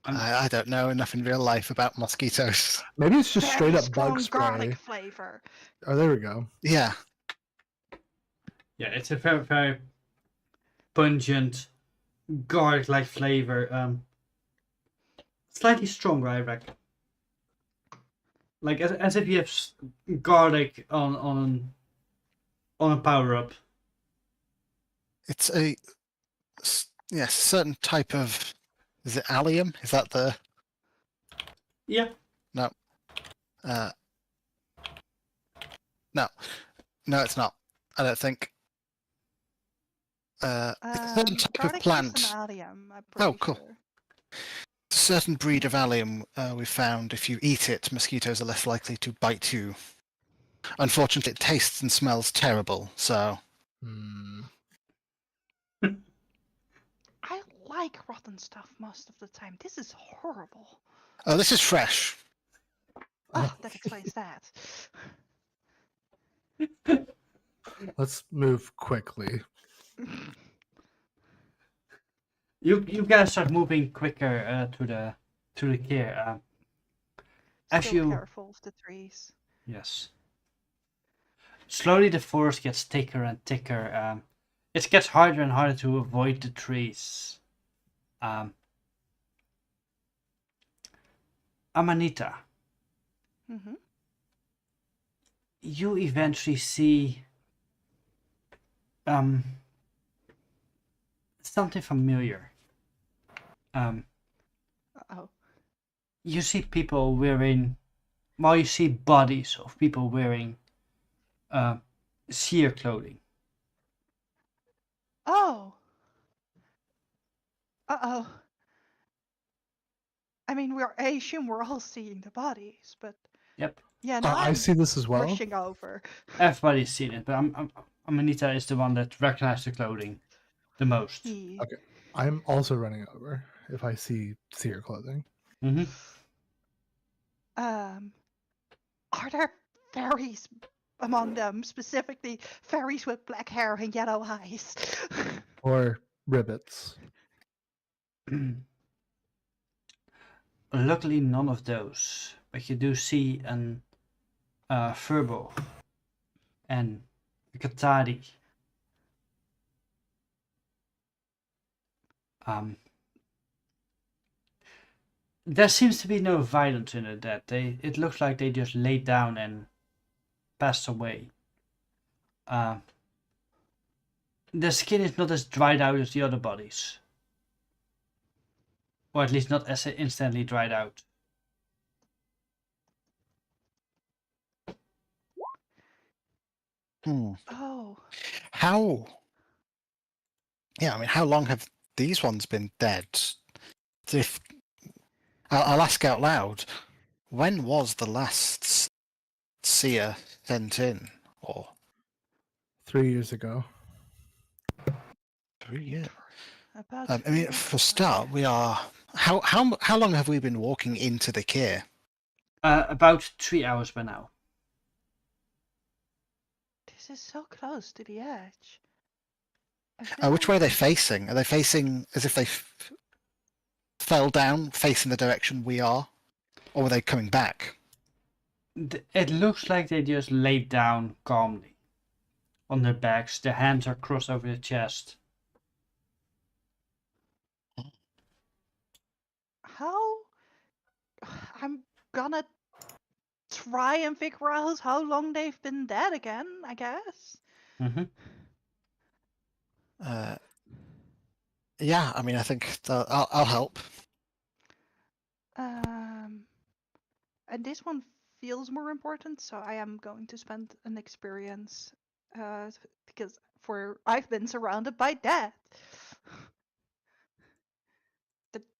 I don't know enough in real life about mosquitoes. Maybe it's just straight Very up bug strong garlic spray. flavor. Oh, there we go. Yeah. Yeah, it's a very, very pungent, garlic-like flavor. Slightly stronger, I reckon. Like as if you have garlic on a power up. It's a certain type of. Is it allium? Is that the. Yeah. No. No. No, it's not. I don't think. It's a certain type of Garlic is plant. an allium, I'm pretty cool. sure. A certain breed of allium we found. If you eat it, mosquitoes are less likely to bite you. Unfortunately, it tastes and smells terrible. So. Hmm. I like rotten stuff most of the time. This is horrible. Oh, this is fresh. Oh, that explains that. Let's move quickly. You gotta start moving quicker to the gear. As Still you careful of the trees. Yes. Slowly the forest gets thicker and thicker. It gets harder and harder to avoid the trees. Amanita, Mm-hmm. you eventually see something familiar. Uh-oh. You see people wearing, well, you see bodies of people wearing seer clothing. Oh! Uh-oh. I mean, I assume we're all seeing the bodies, but... Yep. Yeah, no, I I'm see this as well. rushing over. Everybody's seen it, but Amanita is the one that recognizes the clothing the most. Okay. I'm also running over if I see seer clothing. Mm-hmm. Are there fairies among them, specifically fairies with black hair and yellow eyes? Or ribbits. Luckily, none of those. But you do see an Furbo and a Katari. There seems to be no violence in it. It looks like they just laid down and passed away. The skin is not as dried out as the other bodies, or at least not as instantly dried out. Oh. How? Yeah, I mean, how long have these ones been dead? If I'll ask out loud, when was the last seer sent in? Or 3 years ago. 3 years? About I mean, 3 years for a ago, start, yeah. we are. How long have we been walking into the Kier? About 3 hours by now. This is so close to the edge. I feel Which way are like- they facing? Are they facing as if they fell down, facing the direction we are, or were they coming back? It looks like they just laid down calmly on their backs. Their hands are crossed over their chest. How? I'm gonna try and figure out how long they've been dead again, I guess. Mm-hmm. Yeah, I mean, I think I'll help. and this one feels more important, so I am going to spend an experience, because I've been surrounded by death.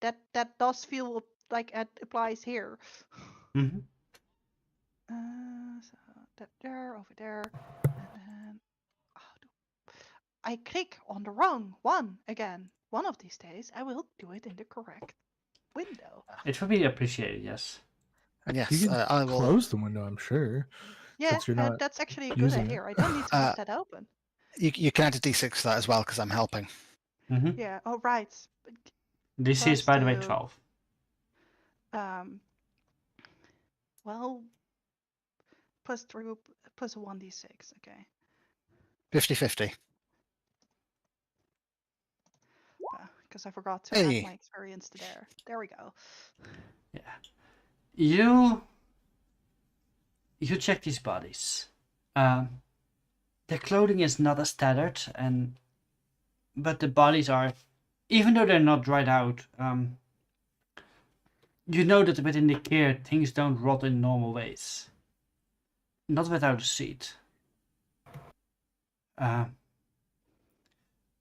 That does feel like it applies here. Mm-hmm. So that there, over there, and then I click on the wrong one again. One of these days, I will do it in the correct window. It would be appreciated, yes. And You yes, can I will. close the window, I'm sure, Yeah, since you're not that's actually a good using it. idea. I don't need to have that open. You can add a d6 to that as well because I'm helping. Mm-hmm. Yeah. Oh, right. DC is, Plus by the way, two. 12. Well, plus 3, plus a 1d6. Okay. 50-50. Because I forgot to add Hey. my experience to there. There we go. Yeah. You check these bodies. Their clothing is not as tattered, but the bodies are, even though they're not dried out, you know that within the care things don't rot in normal ways. Not without a seed.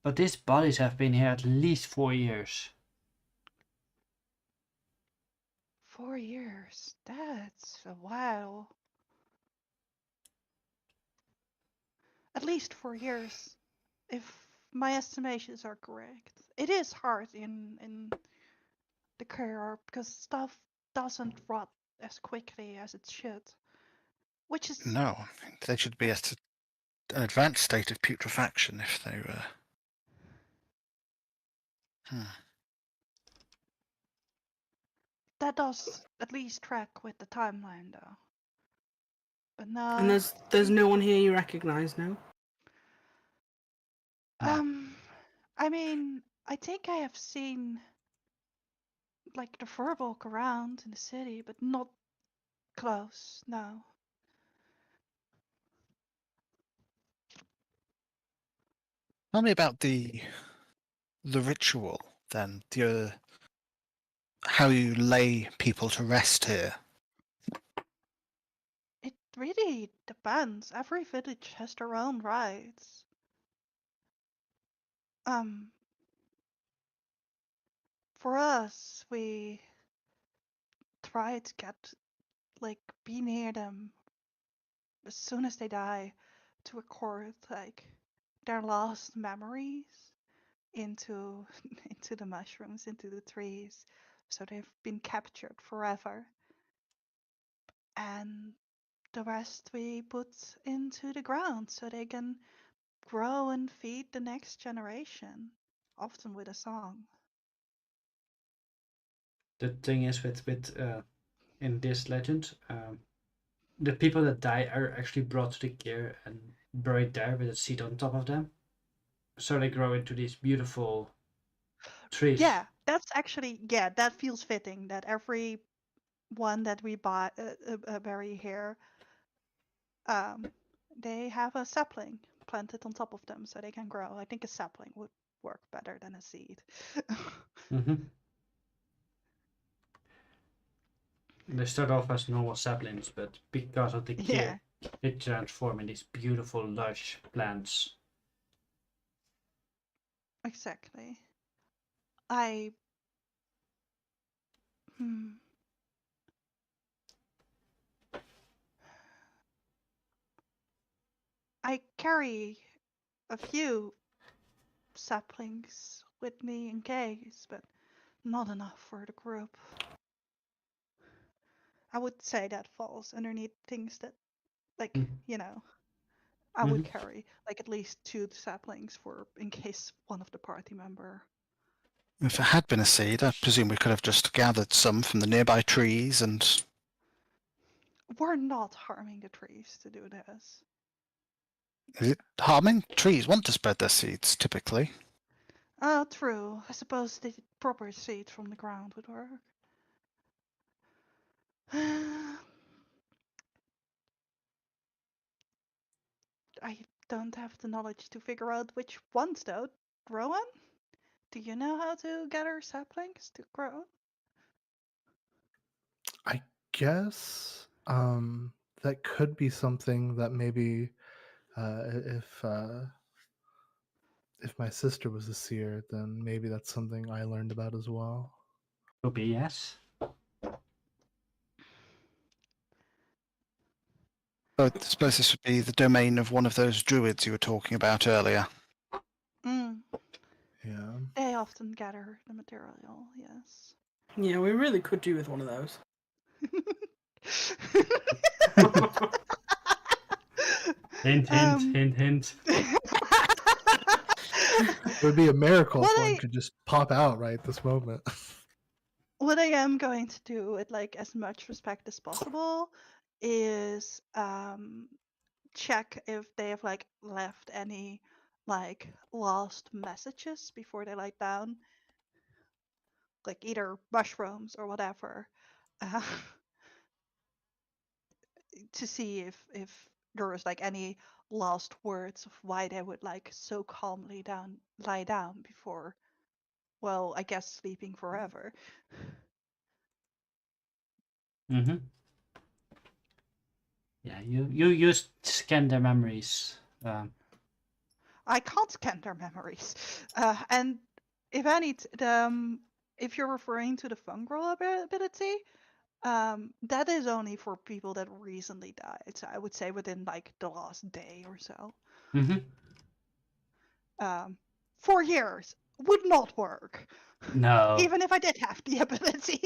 But these bodies have been here at least 4 years. 4 years. That's a while. At least 4 years, if my estimations are correct. It is hard in the care because stuff doesn't rot as quickly as it should. Which is No, they should be at an advanced state of putrefaction if they were. that does at least track with the timeline though. But no. And there's no one here you recognise now? I mean, I think I have seen like the Furbolg around in the city, but not close, no. Tell me about the ritual then. How you lay people to rest here. It really depends. Every village has their own rites. For us, we try to get, like, be near them as soon as they die to record, like, their last memories into into the mushrooms, into the trees, so they've been captured forever. And the rest we put into the ground so they can grow and feed the next generation, often with a song. The thing is with in this legend, the people that die are actually brought to the care and buried there with a seed on top of them. So they grow into these beautiful trees. Yeah, that's actually, yeah, that feels fitting that every one that we bury here, they have a sapling planted on top of them so they can grow. I think a sapling would work better than a seed. Mm-hmm. They start off as normal saplings, but because of the care, they transform in these beautiful, lush plants. Exactly. I carry a few saplings with me in case, but not enough for the group. I would say that falls underneath things that, like, I would carry like at least 2 saplings for in case one of the party member. If it had been a seed, I presume we could have just gathered some from the nearby trees and. We're not harming the trees to do this. Is it harming? Trees want to spread their seeds, typically. True. I suppose the proper seed from the ground would work. I don't have the knowledge to figure out which ones though. Rowan? Do you know how to gather saplings to grow? I guess that could be something that maybe if my sister was a seer, then maybe that's something I learned about as well. Could be, yes. I suppose this would be the domain of one of those druids you were talking about earlier. Mm, Yeah. they often gather the material, yes. Yeah, we really could do with one of those. Hint, hint, hint, hint. It would be a miracle What if one I- could just pop out right at this moment. What I am going to do with like as much respect as possible is check if they have like left any like lost messages before they lie down, like either mushrooms or whatever, uh, to see if there is like any lost words of why they would like so calmly lie down before, well, I guess sleeping forever. Mm-hmm. Yeah, you just scan their memories. I can't scan their memories. And if if you're referring to the fungal ability, that is only for people that recently died. So I would say within like the last day or so. Mm-hmm. 4 years would not work, No. even if I did have the ability.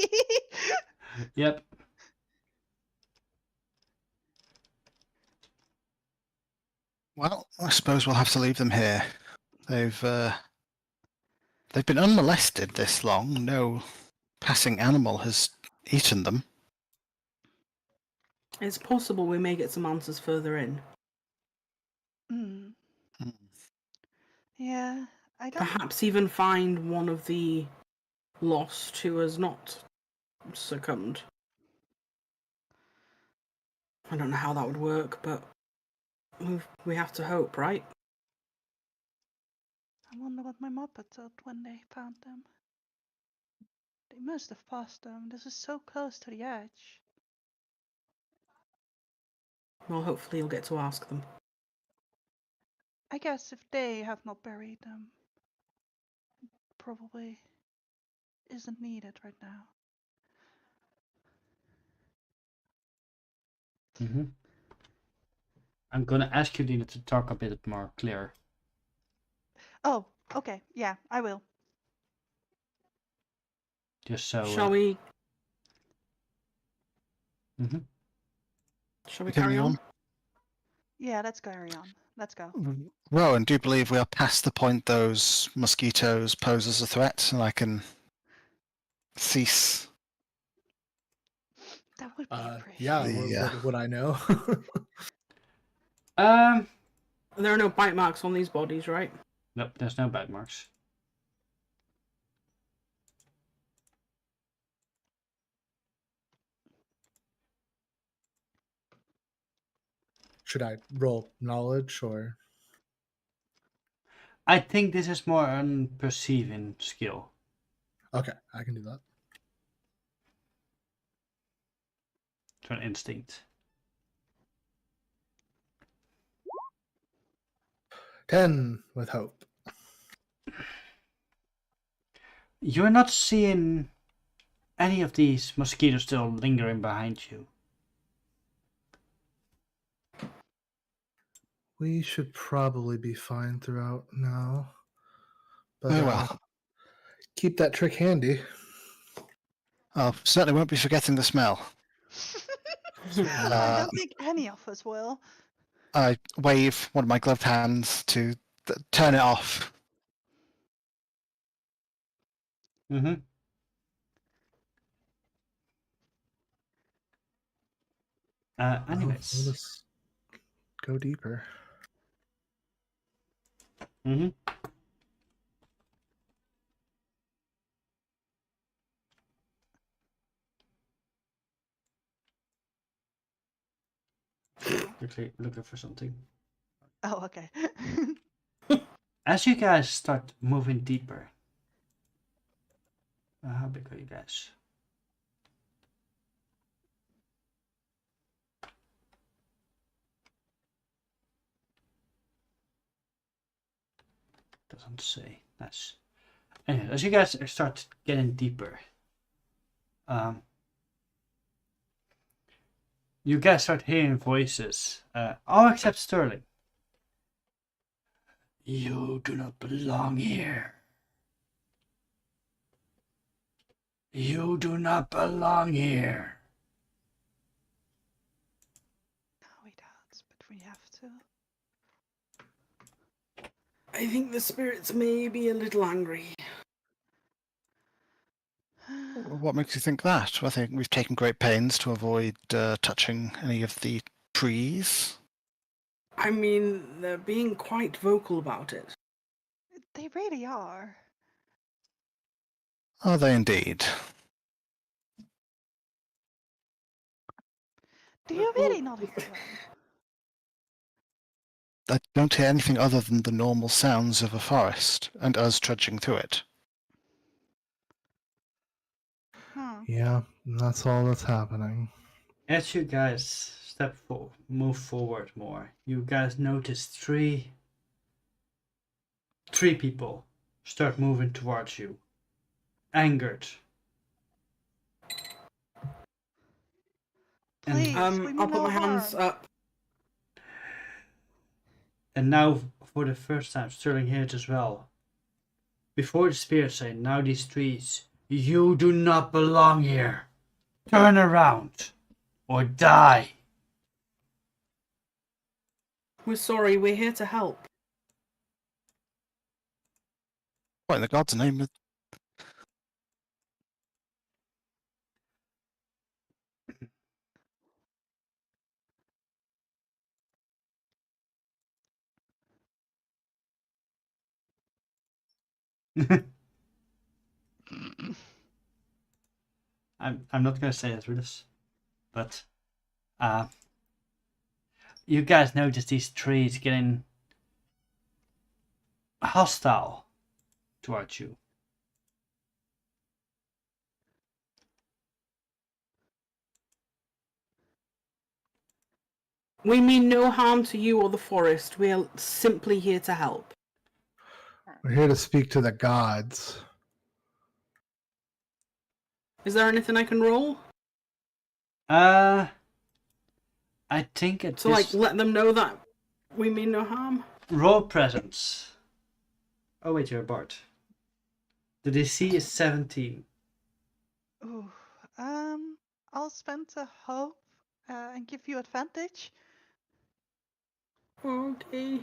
Yep. Well, I suppose we'll have to leave them here. They've been unmolested this long. No passing animal has eaten them. It's possible we may get some answers further in. Hmm. Hmm. Yeah, I don't. Perhaps even find one of the lost who has not succumbed. I don't know how that would work, but we have to hope, right? I wonder what my Muppet thought when they found them. They must have passed them. This is so close to the edge. Well, hopefully you'll get to ask them. I guess if they have not buried them, probably isn't needed right now. Mm-hmm. I'm gonna ask you, Dina, to talk a bit more clear. Oh, okay. Yeah, I will. Just so. Shall we? Mm-hmm. Shall we Continue carry on? on. Yeah, let's carry on. Let's go. Rowan, do you believe we are past the point those mosquitoes pose as a threat, and I can cease? That would be appreciated. Yeah, The, would I know? There are no bite marks on these bodies, right? Nope, there's no bite marks. Should I roll knowledge or? I think this is more an perceiving skill. Okay, I can do that. To an instinct. 10 with hope. You're not seeing any of these mosquitoes still lingering behind you. We should probably be fine throughout now. But Very well. keep that trick handy. I certainly won't be forgetting the smell. I don't think any of us will. I wave one of my gloved hands to turn it off. Mm-hmm. Anyways. Let's go deeper. Mm-hmm. Quickly looking for something. Oh, okay. As you guys start moving deeper, how big are you guys? doesn't say. Nice. Anyway, as you guys start getting deeper, you guys start hearing voices, all except Sterling. You do not belong here. You do not belong here. No, we don't, but we have to. I think the spirits may be a little angry. What makes you think that? I think we've taken great pains to avoid touching any of the trees. I mean, they're being quite vocal about it. They really are. Are they indeed? Do you really not hear them? I don't hear anything other than the normal sounds of a forest and us trudging through it. Yeah, that's all that's happening. As you guys move forward more, you guys notice three people start moving towards you, angered. Please, we I'll mean put no my hands harm. up. And now, for the first time, Sterling hears as well. Before the spirits say, now these trees, you do not belong here. Turn around or die. We're sorry, we're here to help. What in the God's name? I'm not gonna say it through this, but you guys notice these trees getting hostile towards you. We mean no harm to you or the forest. We're simply here to help. We're here to speak to the gods. Is there anything I can roll? I think it's To let them know that we mean no harm? roll presence. Oh wait, you're a bard. The DC is 17. Ooh, I'll spend a hope and give you advantage. Okay.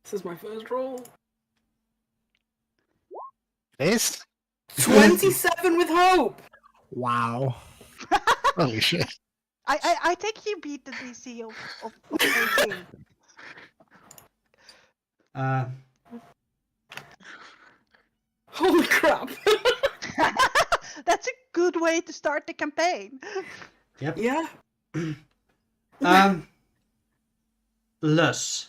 This is my first roll. It is? 27 with hope! Wow. Holy shit. I think you beat the DC of 18. Holy crap! That's a good way to start the campaign. Yep. Yeah. Lus.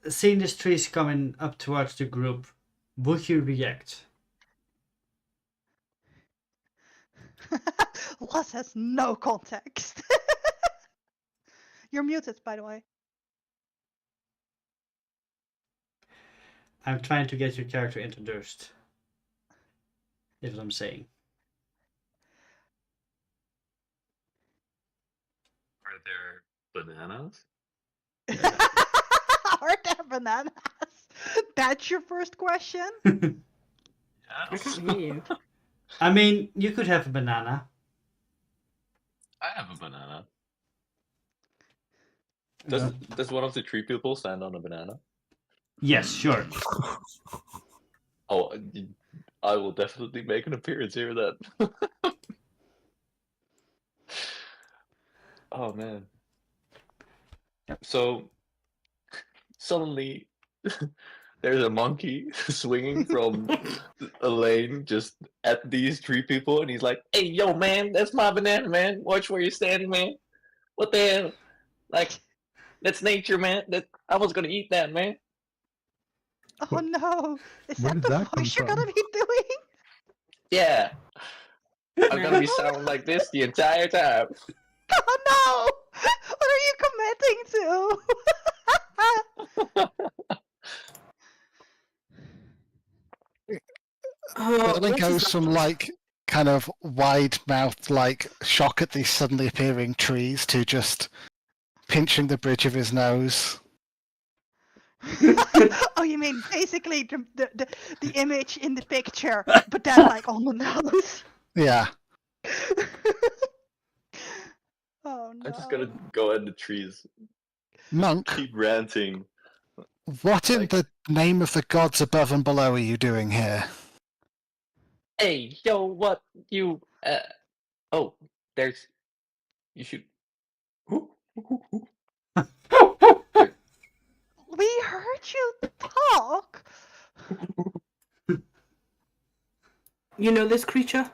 Seeing these trees coming up towards the group, would you react? Lus has no context. You're muted, by the way. I'm trying to get your character introduced. Is what I'm saying. Are there bananas? Are there bananas? That's your first question? I Yes. can't hear you. I mean, you could have a banana. I have a banana. Does one of the tree people stand on a banana? Yes, sure. Oh, I will definitely make an appearance here then. Oh man. So suddenly there's a monkey swinging from a lane just at these tree people, and he's like, "Hey, yo, man, that's my banana, man. Watch where you're standing, man. What the hell? Like, that's nature, man. I was gonna eat that, man." Oh no! Is Where that did the that come voice you're from? gonna be doing? Yeah, I'm gonna be sounding like this the entire time. Oh no! What are you committing to? Sterling what is goes that? from like kind of wide mouthed like shock at these suddenly appearing trees to just pinching the bridge of his nose. Oh, you mean basically the image in the picture, but then like on the nose. Yeah. Oh no. I'm just gonna go at the trees, Monk, keep ranting. what in Like- the name of the gods above and below are you doing here? Hey, yo, what you? Oh, there's. You should. We heard you talk. You know this creature?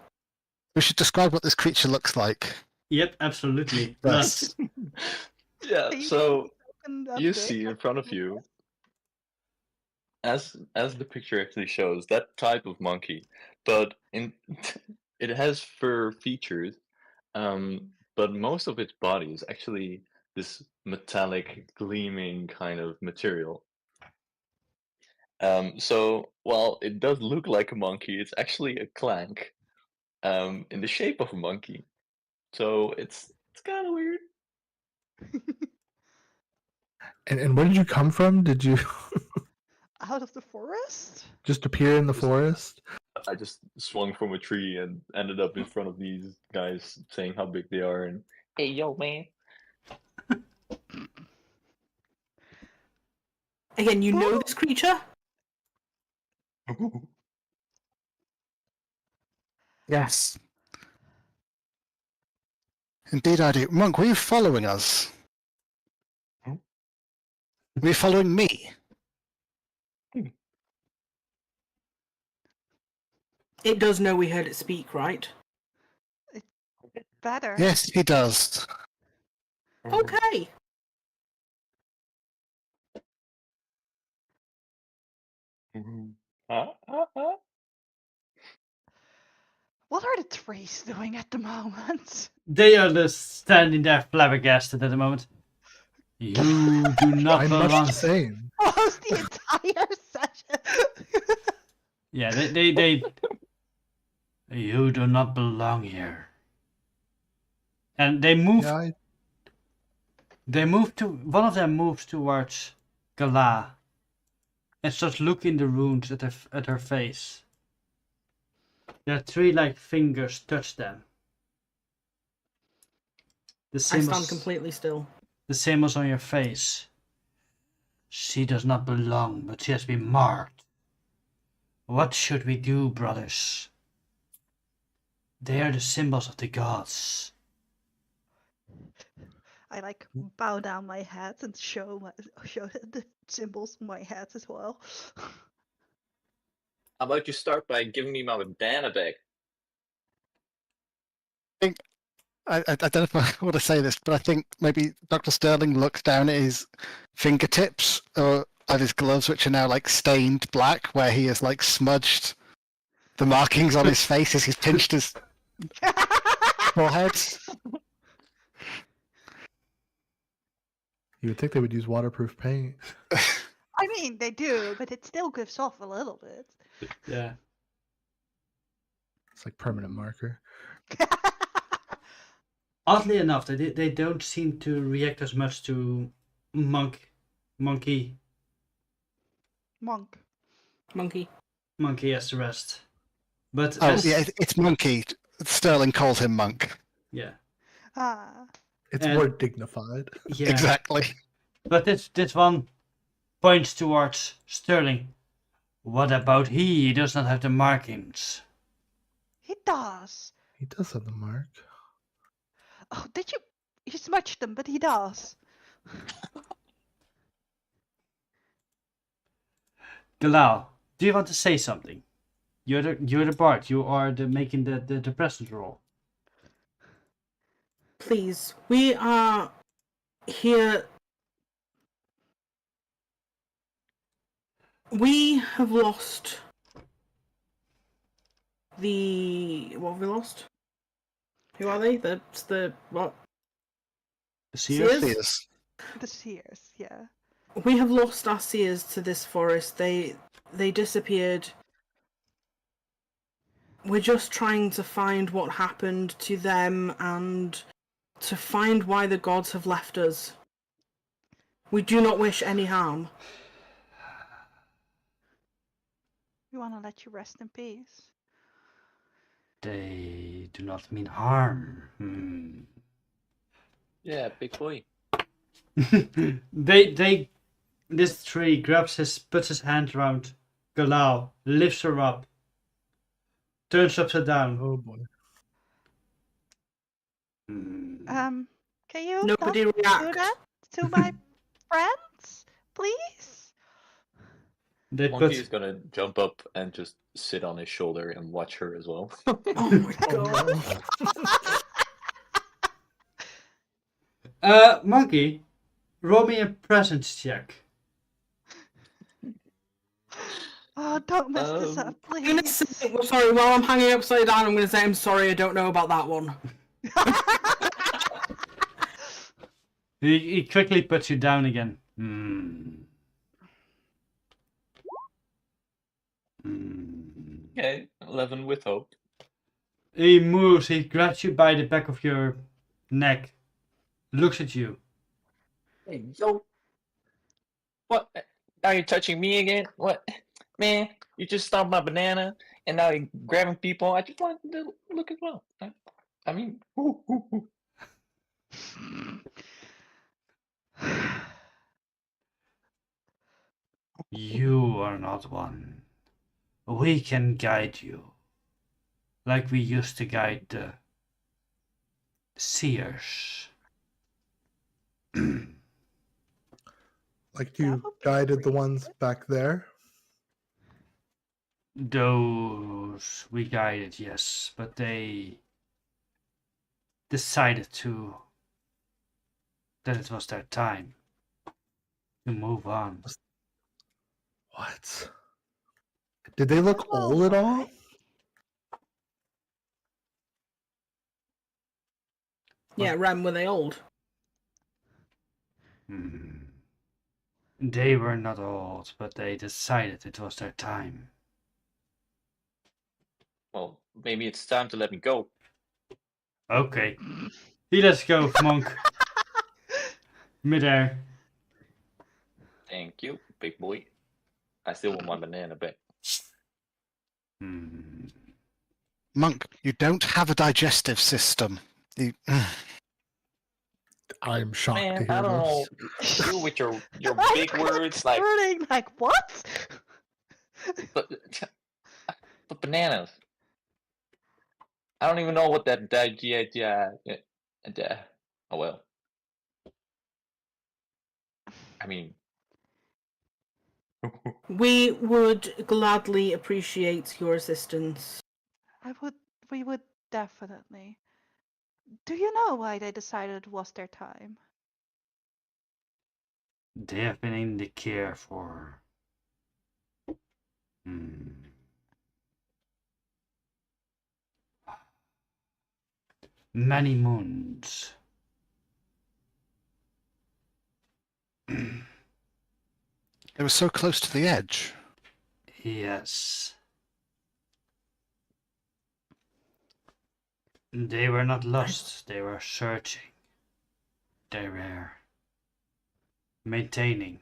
We should describe what this creature looks like. Yep, absolutely. Yes. Yeah. Please So open up you big. see in front of you, as the picture actually shows, that type of monkey, but in it has fur features, but most of its body is actually this metallic, gleaming kind of material. So while it does look like a monkey, it's actually a clank, in the shape of a monkey. So it's kind of weird. And where did you come from? Did you Out of the forest? just appear in the forest? I just swung from a tree and ended up in front of these guys saying how big they are and hey yo man. Again, you know this creature? Yes. Indeed I do. Monk, were you following us? Hmm? Were you following me? It does know we heard it speak, right? Better. Yes, he does. Okay. What are the trees doing at the moment? They are just standing there flabbergasted at the moment. You do not I'm much belong. the same. Almost the entire session. Yeah, they. You do not belong here. And they move. Yeah, They move to. One of them moves towards Gala, and starts looking the runes at her face. Their three like fingers touch them. The I stand symbols, completely still. the symbols on your face. She does not belong, but she has been marked. What should we do, brothers? They are the symbols of the gods. I like bow down my head and show the symbols on my head as well. How about you start by giving me my bandana back? I don't know if I want to say this, but I think maybe Dr. Sterling looks down at his fingertips or at his gloves, which are now like stained black, where he has like smudged the markings on his face as he's pinched his forehead. you would think they would use waterproof paint. I mean, they do, but it still gives off a little bit. Yeah. It's like permanent marker. Oddly enough, they don't seem to react as much to monkey Monk. Monkey. as the rest. But Oh, as, yeah, it's Monkey. Sterling calls him Monk. yeah, Ah. It's And- more dignified. yeah. Exactly. But this one points towards Sterling. What about he? He does not have the markings. He does. He does have the mark. Oh, did you? You smudged them, but he does. Galal, do you want to say something? You're the bard. You are making the presence roll. Please, we are here. We have lost the. What have we lost? Who are they? The what? Seers? Seers? Yes. The Seers, yeah. We have lost our seers to this forest. They disappeared. We're just trying to find what happened to them and to find why the gods have left us. We do not wish any harm. We want to let you rest in peace. They do not mean harm. Yeah, big boy. This tree puts his hand around Galal, lifts her up, turns upside down. Oh boy. Hmm. Can you Nobody not do react. that to my friends, please? They Monkey is put gonna jump up and just sit on his shoulder and watch her as well. Oh my Oh god. no. Monkey, roll me a presence check. Oh, don't mess this up, I'm gonna please. say, well, sorry, while I'm hanging upside down, I'm gonna say I'm sorry, I don't know about that one. He quickly puts you down again. Okay, 11 with hope. He moves, he grabs you by the back of your neck, looks at you. Hey, yo. What? Now you're touching me again? What? Man, you just stomped my banana and now you're grabbing people. I just wanted to look as well. I mean, You are not one. We can guide you. Like we used to guide the seers. Like That you would be guided the pretty ones good. back there. Those we guided, yes, but they decided that it was their time to move on. What? Did they look Well, old at all? why? Yeah, Rem, were they old? They were not old, but they decided it was their time. well, maybe it's time to let me go. Okay. He lets go, Monk. Midair. Thank you, big boy. I still want my banana back. Monk, you don't have a digestive system. I'm shocked to Man, hear I don't know. this. You with your My big brain's words like, hurting, like what? but bananas. I don't even know what that oh well. I mean, We would gladly appreciate your assistance. We would definitely. Do you know why they decided it was their time? They have been in the care for many moons. They were so close to the edge. Yes. They were not lost, they were searching. They were maintaining.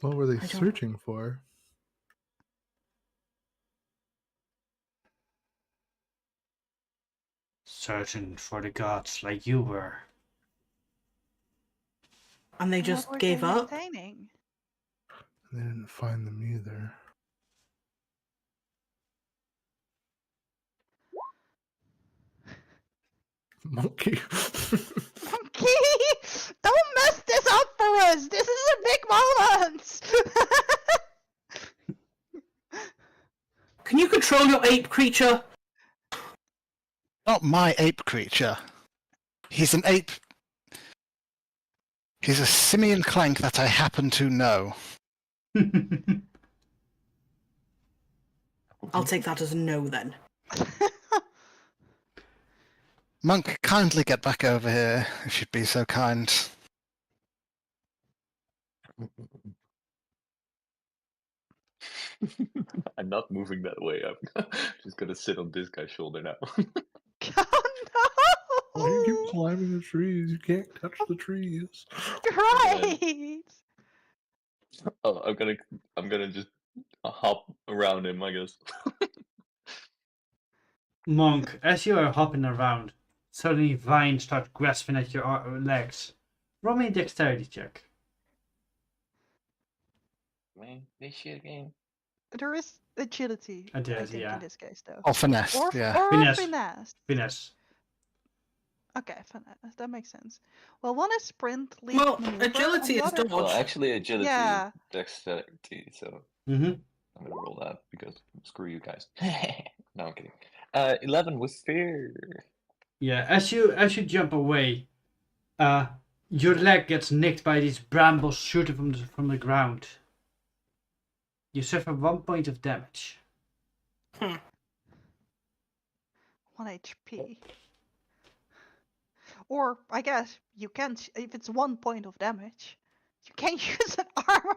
What were they I don't- searching for? Searching for the gods like you were. And they And just what were gave they up? maintaining? They didn't find them either. Monkey. Monkey! Don't mess this up for us! This is a big moment! Can you control your ape creature? Not my ape creature. He's an ape. He's a simian clank that I happen to know. I'll take that as a no then. Monk, kindly get back over here, if you'd be so kind. I'm not moving that way. I'm just gonna sit on this guy's shoulder now. Why do you keep Oh climbing the trees? You can't touch the trees. no! Right. Oh, I'm gonna just hop around him, I guess. Monk, as you are hopping around, suddenly vines start grasping at your legs. Roll me a dexterity check. Man, this shit again. There is agility, I Agility, think, yeah. in this case, though. Or finesse, Or yeah. Finesse. finesse. Finesse. Okay, finesse. That makes sense. Well, one is sprint, leap, Well, maneuver, agility and the is other... dodge. Well, actually, agility, Yeah. dexterity. So Mm-hmm. I'm gonna roll that because screw you guys. No, I'm kidding. 11 with fear. Yeah, as you jump away, your leg gets nicked by these brambles shooting from the ground. You suffer 1 point of damage. 1 HP. Or, I guess, you can, if it's 1 point of damage, you can use an armor.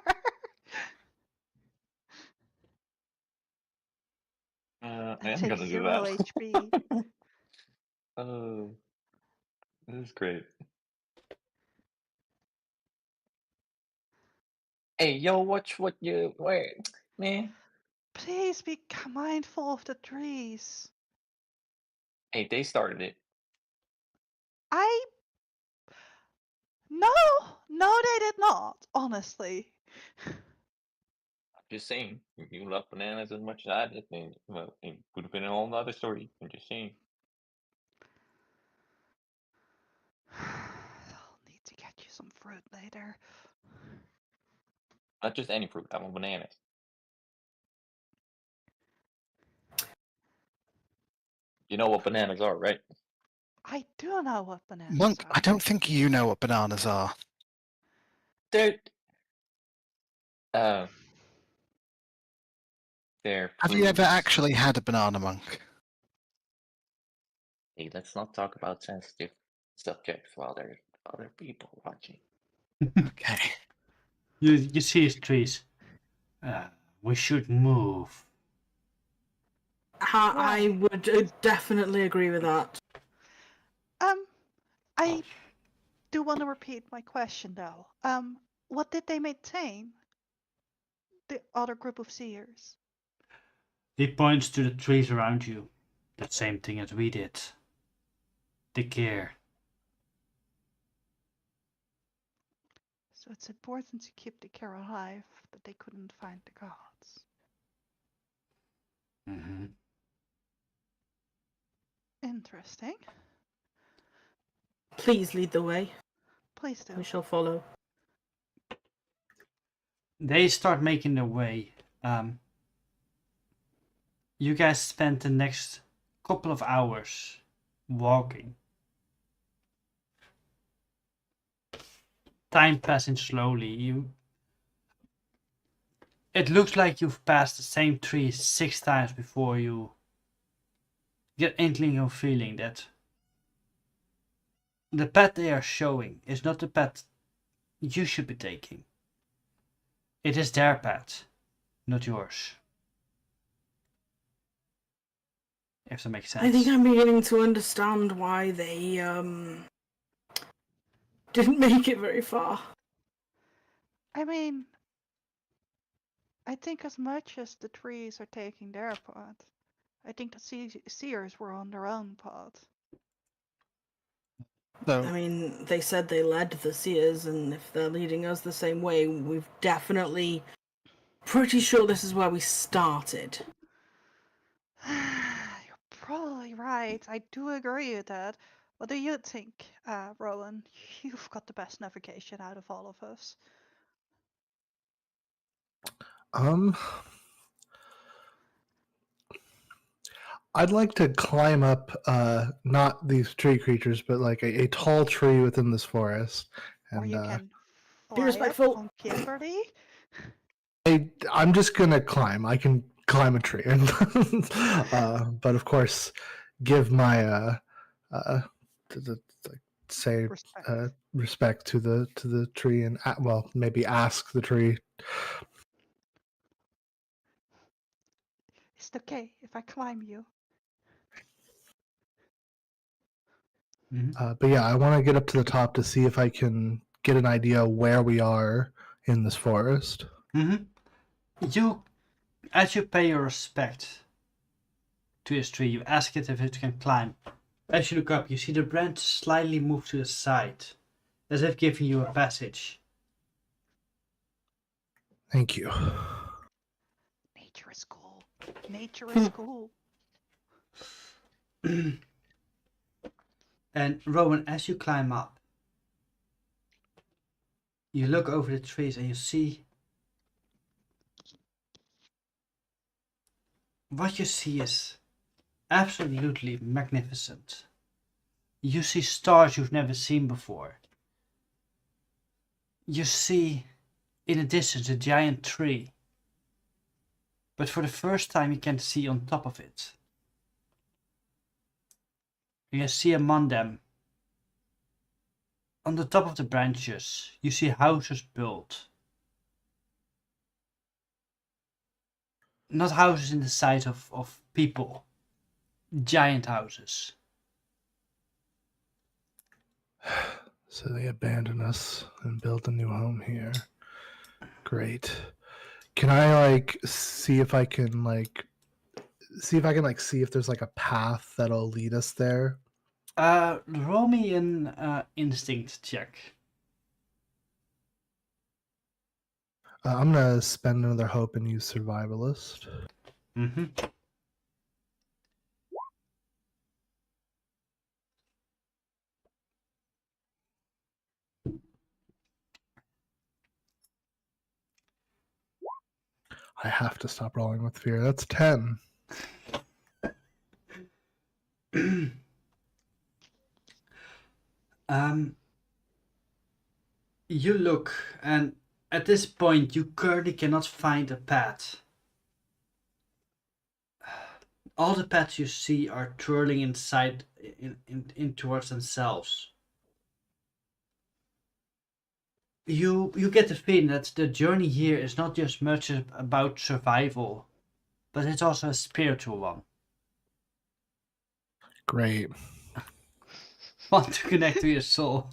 I And am take gonna do 0 that. HP. Oh, this is great. Hey, yo, watch what you wait, man. Please be mindful of the trees. Hey, they started it. No, they did not, honestly. Just saying, if you love bananas as much as I did, then well, it would have been a whole other story. I'm just saying. I'll need to get you some fruit later. Not just any fruit. I want bananas. You know what bananas are, right? I do know what bananas Monk, are. I don't think you know what bananas are. They're uh, they're. Have you ever fruits. actually had a banana, Monk? Hey, let's not talk about sensitive subjects while there's other people watching. Okay. You see his trees. We should move. I would definitely agree with that. I do want to repeat my question though. What did they maintain? The other group of seers. He points to the trees around you. The same thing as we did. The care. So it's important to keep the care alive, but they couldn't find the gods. Mm-hmm. Interesting. Please lead the way. Please do. We shall follow. They start making their way. You guys spend the next couple of hours walking. Time passing slowly. It looks like you've passed the same tree 6 times before you get inkling of feeling that the path they are showing is not the path you should be taking. It is their path, not yours. If that makes sense. I think I'm beginning to understand why they didn't make it very far. I mean, I think as much as the trees are taking their part, I think the seers were on their own path. So, I mean, they said they led the seers, and if they're leading us the same way, we've definitely pretty sure this is where we started. You're probably right. I do agree with that. What do you think, Rowan? You've got the best navigation out of all of us. I'd like to climb up, not these tree creatures, but like a tall tree within this forest. Or And you can Be fly up respectful. on Kimberly. I'm just gonna climb. I can climb a tree, but of course, give my like, say Respect. respect to the tree and well, maybe ask the tree. Is it okay if I climb you? Mhm. But yeah, I want to get up to the top to see if I can get an idea where we are in this forest. Mm-hmm. As you pay your respect to this tree, you ask it if it can climb. As you look up, you see the branch slightly move to the side, as if giving you a passage. Thank you. Nature is cool. Nature is cool. And Rowan, as you climb up, you look over the trees and you see. What you see is absolutely magnificent. You see stars you've never seen before. You see, in the distance, a giant tree. But for the first time, you can see on top of it. You can see among them, on the top of the branches, you see houses built. Not houses in the size of people, giant houses. So they abandoned us and built a new home here. Great. Can I see if I can see if there's like a path that'll lead us there? Roll me an instinct check. I'm gonna spend another hope and use survivalist. Mm-hmm. I have to stop rolling with fear. That's 10. You look, and at this point, you currently cannot find a path. All the paths you see are twirling inside, in towards themselves. You get the feeling that the journey here is not just much about survival, but it's also a spiritual one. Great. Want to connect to your soul.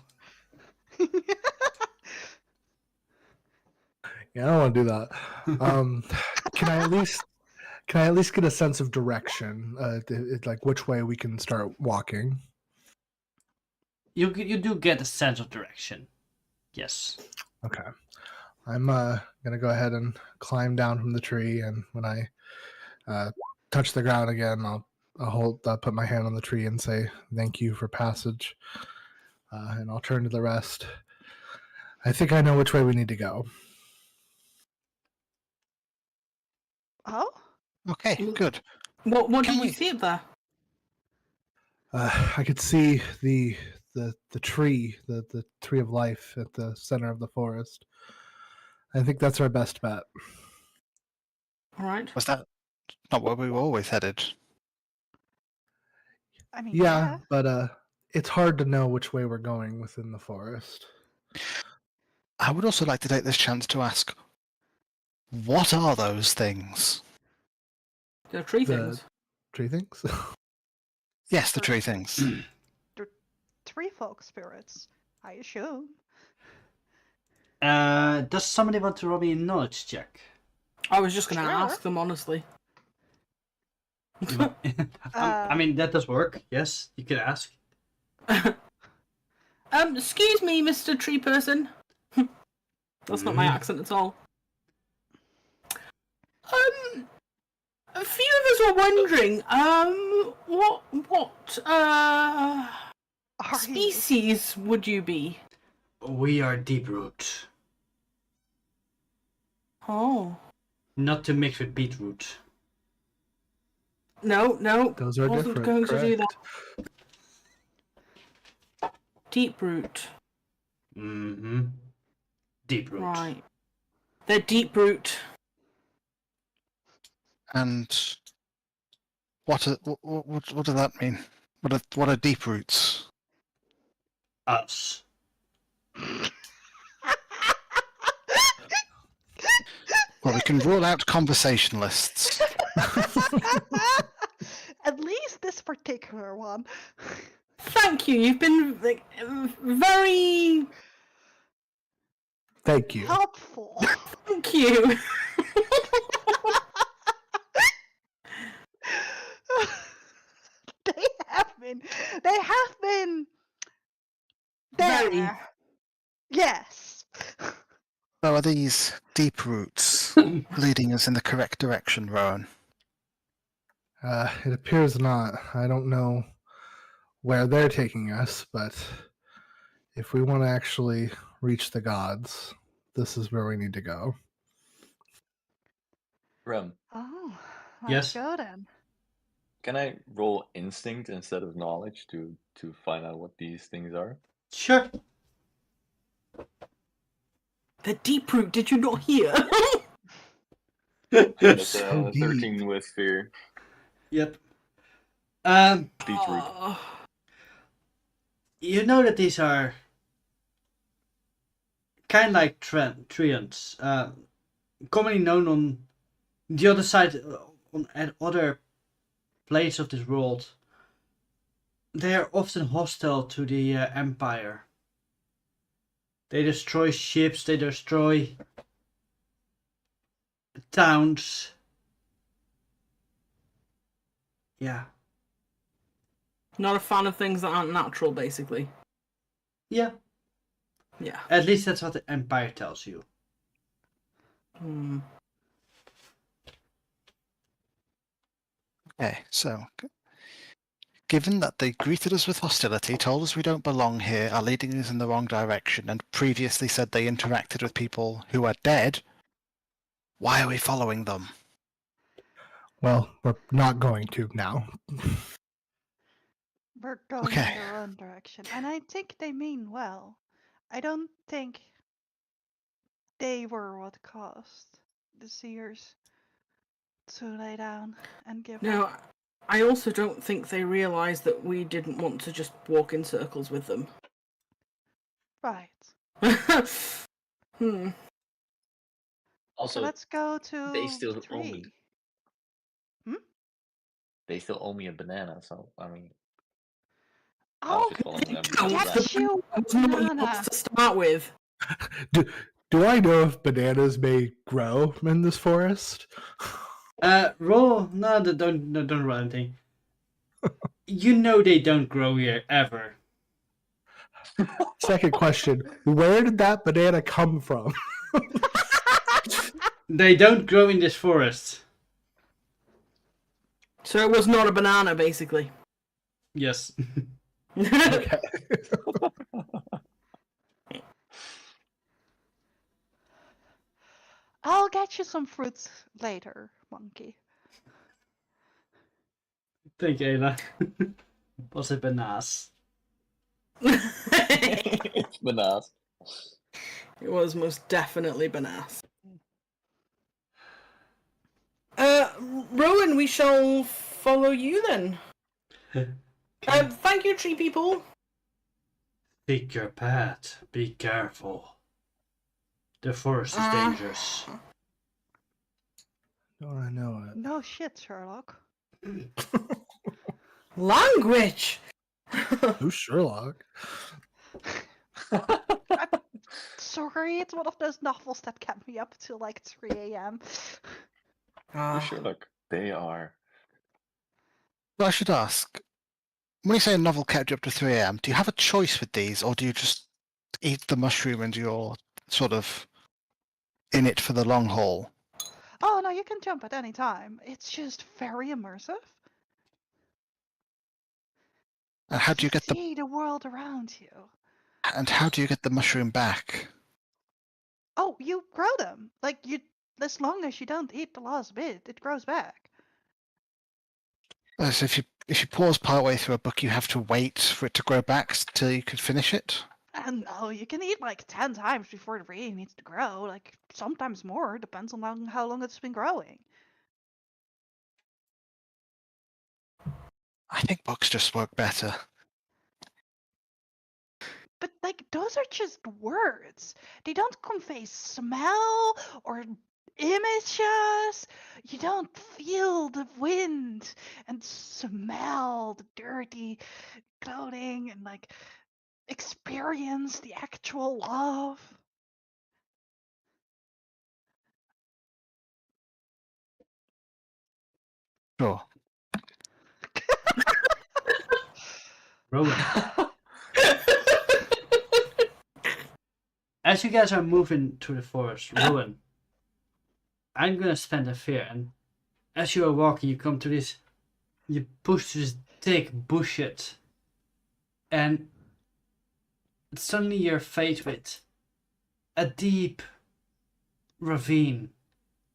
Yeah, I don't want to do that. Can I at least get a sense of direction? Like which way we can start walking. You do get a sense of direction. Yes. Okay. I'm gonna go ahead and climb down from the tree, and when I touch the ground again, I'll put my hand on the tree and say thank you for passage, and I'll turn to the rest. I think I know which way we need to go. Oh? Okay, good. What Can did you we- see up there? I could see the tree, the tree of life at the center of the forest. I think that's our best bet. All right. Was that not where we were always headed? I mean, Yeah, but it's hard to know which way we're going within the forest. I would also like to take this chance to ask, what are those things? There are tree The- things. Tree things? Yes, the tree things. Tree folk spirits, I assume. Does somebody want to roll me a knowledge check? I was just going to Sure. ask them, honestly. I mean, that does work. Yes, you can ask. Excuse me, Mr. Tree Person. That's not my accent at all. A few of us were wondering, what Are you? species would you be? We are deep root. Oh. Not to mix with beetroot. No, Those are wasn't different. going to do correct. that. Deep root. Mm-hmm. Deep root. Right. They're deep root. And what does that mean? What are deep roots? us. Well, we can rule out conversationalists. At least this particular one. Thank you. You've been like, very. Thank you. Helpful. Thank you. They have been. They have been. Very. There. Yes. So are these deep roots leading us in the correct direction, Rowan? It appears not. I don't know where they're taking us, but if we want to actually reach the gods, this is where we need to go. Rem, Oh, Yes. let's go then. can I roll instinct instead of knowledge to find out what these things are? Sure. The deep root. Did you not hear? That's So deep. 13 with fear. Yep. Beetroot. You know that these are kind of like treants, commonly known on the other side, at other places of this world. They are often hostile to the Empire. They destroy ships, they destroy towns. Yeah. Not a fan of things that aren't natural, basically. Yeah. Yeah. At least that's what the Empire tells you. Hmm. Okay, so given that they greeted us with hostility, told us we don't belong here, are leading us in the wrong direction, and previously said they interacted with people who are dead, why are we following them? Well, we're not going to now. We're going Okay. in the wrong direction. And I think they mean well. I don't think they were what caused the seers to lay down and give No, up. I also don't think they realised that we didn't want to just walk in circles with them. Right. Hmm. Also, So let's go to they still owe me. 3. They still owe me a banana, so I mean, I Oh, was just following them because of Get that. get you a That's not what you banana. want to start with. Do I know if bananas may grow in this forest? Roll. No, don't roll anything. You know they don't grow here ever. Second question, where did that banana come from? They don't grow in this forest. So it was not a banana, basically. Yes. Okay. I'll get you some fruits later, monkey. Thank you, Ayla. Was it bananas? It's bananas. It was most definitely bananas. Rowan, we shall follow you then. Thank you, tree people. Pick your path. Be careful. The forest is dangerous. Don't I know it? No shit, Sherlock. Language. Who's Sherlock? Sorry, it's one of those novels that kept me up till like 3 a.m. For sure, look, they are. Well, I should ask, when you say a novel kept you up to 3 a.m., do you have a choice with these, or do you just eat the mushroom and you're sort of in it for the long haul? Oh no, you can jump at any time. It's just very immersive. And how do you get the see the world around you? mushroom back? Oh, you grow them. Like you, as long as you don't eat the last bit, it grows back. So if you pause partway through a book, you have to wait for it to grow back till you can finish it. And no, you can eat like 10 times before it really needs to grow. Like sometimes more, depends on how long it's been growing. I think books just work better. But like those are just words. They don't convey smell or images. You don't feel the wind and smell the dirty clothing and like experience the actual love. Sure. Rowan. As you guys are moving through the forest, Rowan, I'm gonna spend a fear, and as you are walking, you come to this, you push this thick bushes, and suddenly you're faced with a deep ravine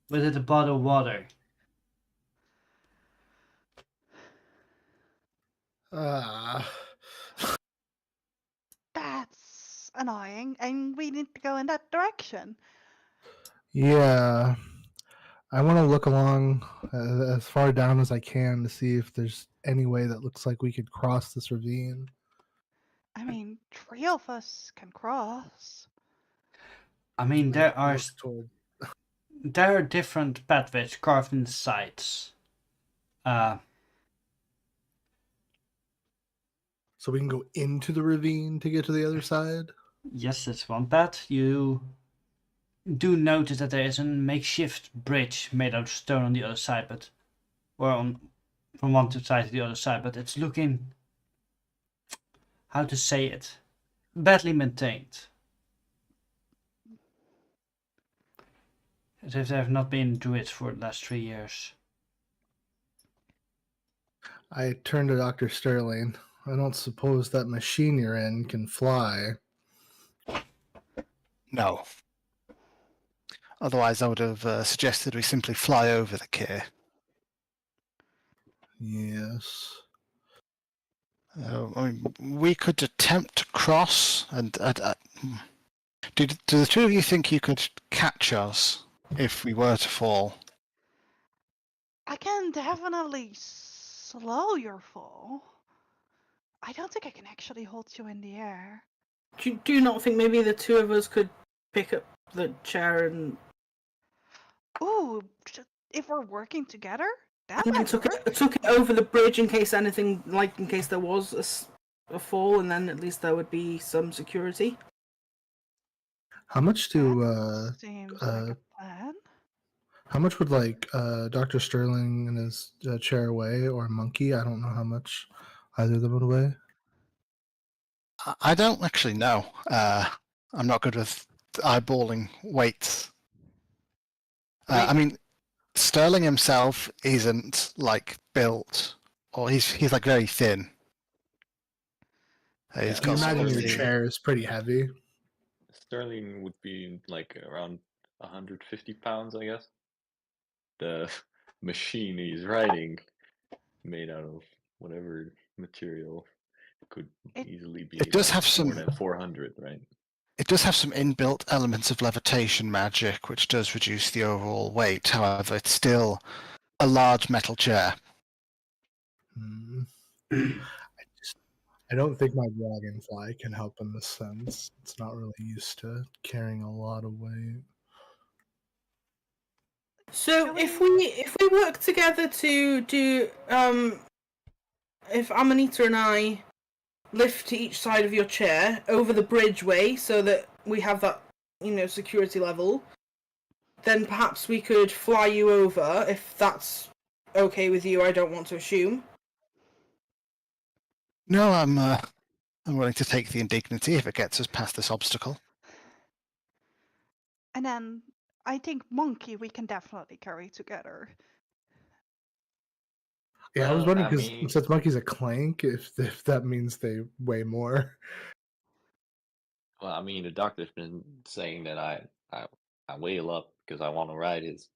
with a bottle of water. That's annoying, and we need to go in that direction. Yeah, I want to look along as far down as I can to see if there's any way that looks like we could cross this ravine. I mean, 3 of us can cross. I mean, I look toward. there are different pathways carved in the sides. So we can go into the ravine to get to the other side? Yes, that's one path. You do notice that there is a makeshift bridge made out of stone on the other side, but from one side to the other side, but it's looking, how to say it, badly maintained. As if there have not been druids for the last 3 years. I turn to Dr. Sterling. I don't suppose that machine you're in can fly. No. Otherwise, I would have suggested we simply fly over the Kir. Yes. I mean, we could attempt to cross, and do the two of you think you could catch us if we were to fall? I can definitely slow your fall. I don't think I can actually hold you in the air. Do you not think maybe the two of us could pick up the chair and Ooh, if we're working together, that then might took work. it over the bridge in case anything, like in case there was a fall, and then at least there would be some security. How much do That seems like a plan. how much would like Dr. Sterling and his chair weigh, or Monkey? I don't know how much either of them would weigh. I don't actually know. I'm not good with eyeballing weights. I mean, Sterling himself isn't like built, or he's like very thin. He's You got sort imagine of your the- chair is pretty heavy. Sterling would be like around 150 pounds, I guess. The machine he's riding, made out of whatever material, could easily be It does like have more some. than 400, right? It does have some inbuilt elements of levitation magic, which does reduce the overall weight. However, it's still a large metal chair. I don't think my dragonfly can help in this sense. It's not really used to carrying a lot of weight. So if we work together to do if Amanita and I lift to each side of your chair over the bridgeway so that we have that, security level, then perhaps we could fly you over if that's okay with you. I don't want to assume. No, I'm willing to take the indignity if it gets us past this obstacle. And then I think Monkey we can definitely carry together. Yeah, I was Well, wondering I because mean- since Monkey's a clank, if that means they weigh more. Well, I mean, the doctor's been saying that I whale up because I want to ride his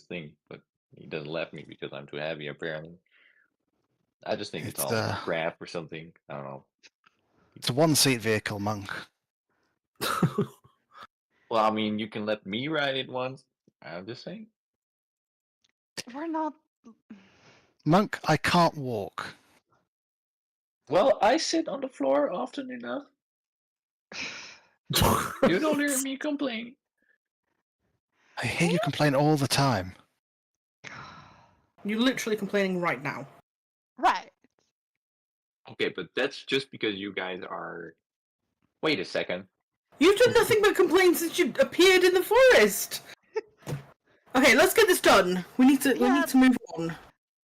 thing, but he doesn't let me because I'm too heavy, apparently. I just think it's It's all crap or something. I don't know. It's a one-seat vehicle, Monk. Well, I mean, you can let me ride it once. I'm just saying. We're not. Monk, I can't walk. Well, I sit on the floor often enough. You don't hear me complain. I hear you complain all the time. You're literally complaining right now. Right. Okay, but that's just because you guys are. Wait a second. You've done nothing but complain since you appeared in the forest. Okay, let's get this done. We need to move on.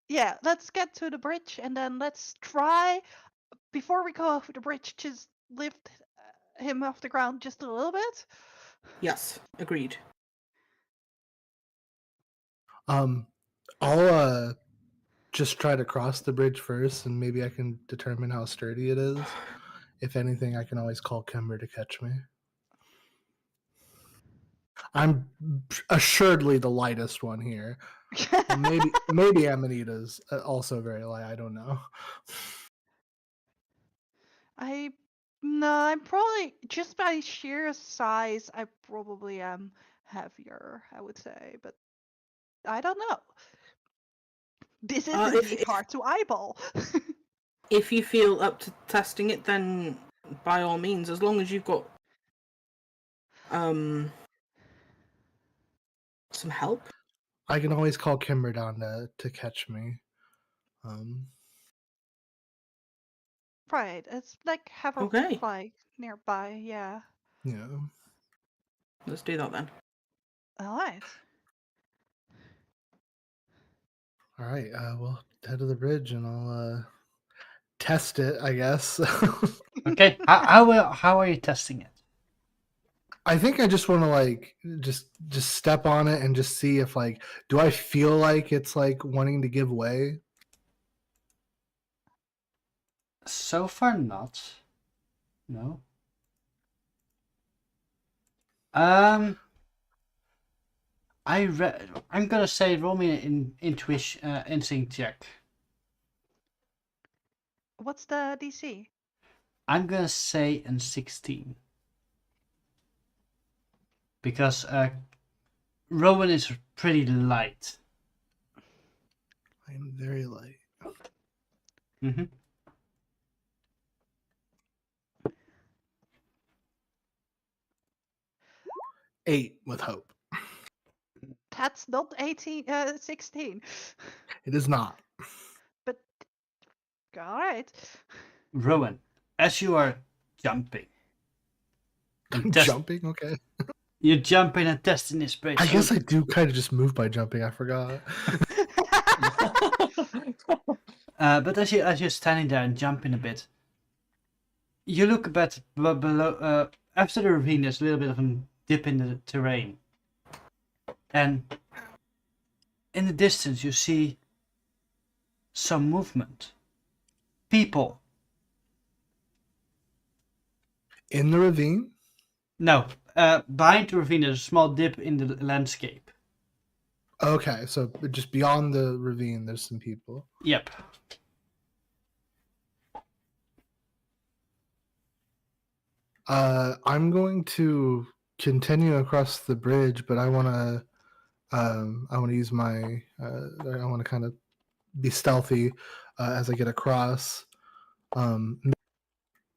Yeah, let's get to the bridge and then let's try, before we go over the bridge, just lift him off the ground just a little bit. Yes, agreed. I'll just try to cross the bridge first, and maybe I can determine how sturdy it is. If anything, I can always call Kimber to catch me. I'm assuredly the lightest one here. Maybe Amanita's also very light. I don't know. I'm probably, just by sheer size, I probably am heavier, I would say, but I don't know. This is indeed hard to eyeball. If you feel up to testing it, then by all means, as long as you've got some help. I can always call Kimber down to catch me. Right, it's like have a Okay. fly nearby, yeah. Yeah. Let's do that then. Alright. All right. We'll head to the bridge, and I'll test it, I guess. Okay. How are you testing it? I think I just want to like just step on it and just see if like, do I feel like it's like wanting to give way? So far, not. No. I'm gonna say roll me an intuition instinct check. What's the DC? I'm gonna say an 16 because Rowan is pretty light. I am very light. Mm-hmm. Eight with hope. That's not 16. It is not. But, alright. Rowan, as you are jumping, and Jumping, okay. you're jumping and testing this bridge. I guess I do kind of just move by jumping. I forgot. But as you're standing there and jumping a bit, you look a bit below. After the ravine, there's a little bit of a dip in the terrain, and in the distance you see some movement. People. In the ravine? No, behind the ravine there's a small dip in the landscape. Okay, so just beyond the ravine, there's some people. Yep. I'm going to continue across the bridge, but I want to use my I want to kind of be stealthy as I get across.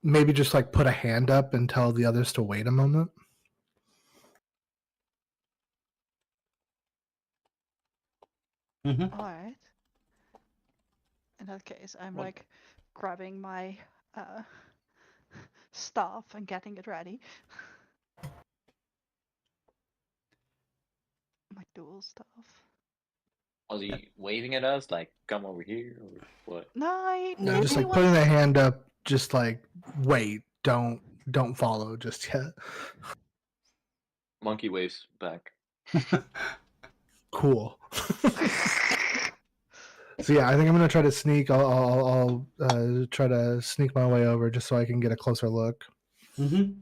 Maybe just like put a hand up and tell the others to wait a moment. Mm-hmm. Alright. In that case, I'm What? like grabbing my staff and getting it ready. My dual staff. Was he waving at us like, come over here, or what? No, No, just like he putting was- a hand up, just like wait, don't follow just yet. Monkey waves back. Cool. So yeah, I think I'm gonna try to sneak. I'll try to sneak my way over just so I can get a closer look. Mm-hmm.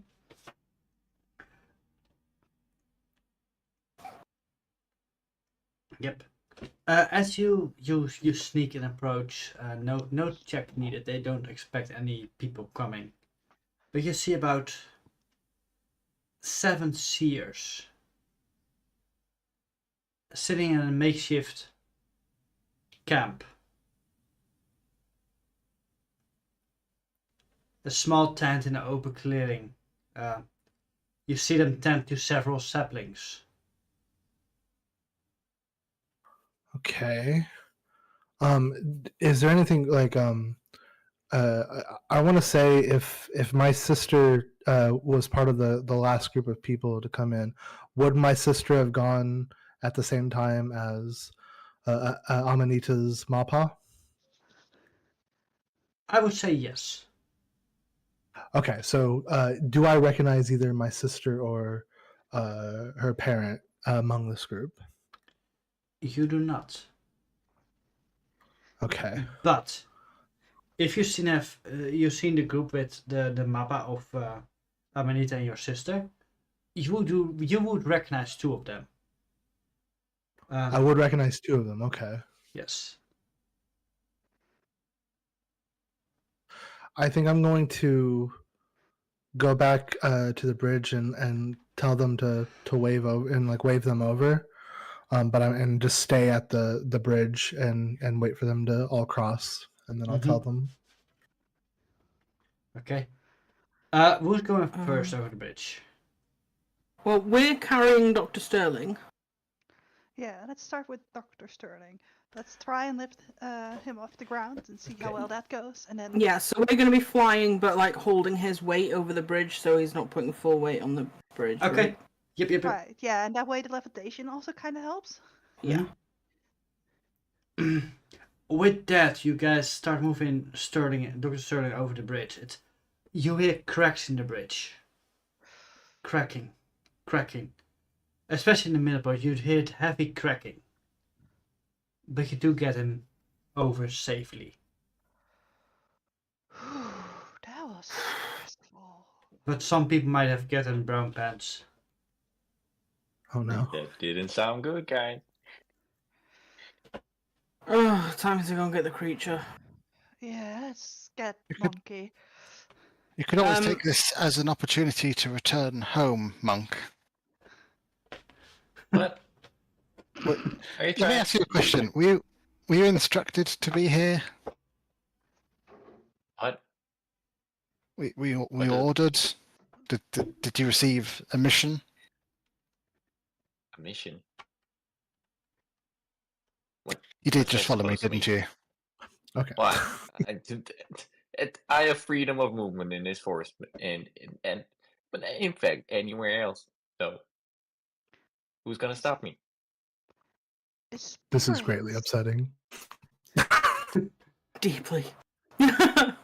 Yep. As you sneak and approach, no check needed. They don't expect any people coming, but you see about 7 seers sitting in a makeshift camp. A small tent in an open clearing You see them tend to several saplings. Okay. Is there anything like I want to say if my sister was part of the last group of people to come in, would my sister have gone at the same time as Amanita's Mapa? I would say yes. Okay, so do I recognize either my sister or her parent among this group? You do not. Okay. But if you've seen the group with the mappa of Amanita and your sister, you would recognize two of them. I would recognize two of them. Okay. Yes. I think I'm going to go back to the bridge and tell them to wave over and like wave them over. But and just stay at the bridge and wait for them to all cross, and then I'll tell them. Okay. Who's going first over the bridge? Well, we're carrying Dr. Sterling. Yeah, let's start with Dr. Sterling. Let's try and lift him off the ground and see how well that goes, and then. Yeah, so we're going to be flying, but like holding his weight over the bridge, so he's not putting full weight on the bridge. Okay. Right? Yep. Right. Yeah, and that way the levitation also kind of helps. Yeah. With that, you guys start moving Dr. Sterling over the bridge. You hear cracks in the bridge. Cracking. Especially in the middle part, you'd hear heavy cracking. But you do get him over safely. That was stressful. But some people might have gotten brown pants. Oh no. That didn't sound good, guys. Oh, time to go and get the creature. Yeah, let's get You could- Monkey. You could always take this as an opportunity to return home, Monk. What? What? Are you Let me trying? ask you a question. Were you instructed to be here? What? Were you What the- ordered? Did you receive a mission? A mission? You did What's just that follow me, supposed to didn't mean? you? Okay. Why? I have freedom of movement in this forest, but in fact anywhere else. So, who's gonna stop me? This is greatly upsetting. Deeply. I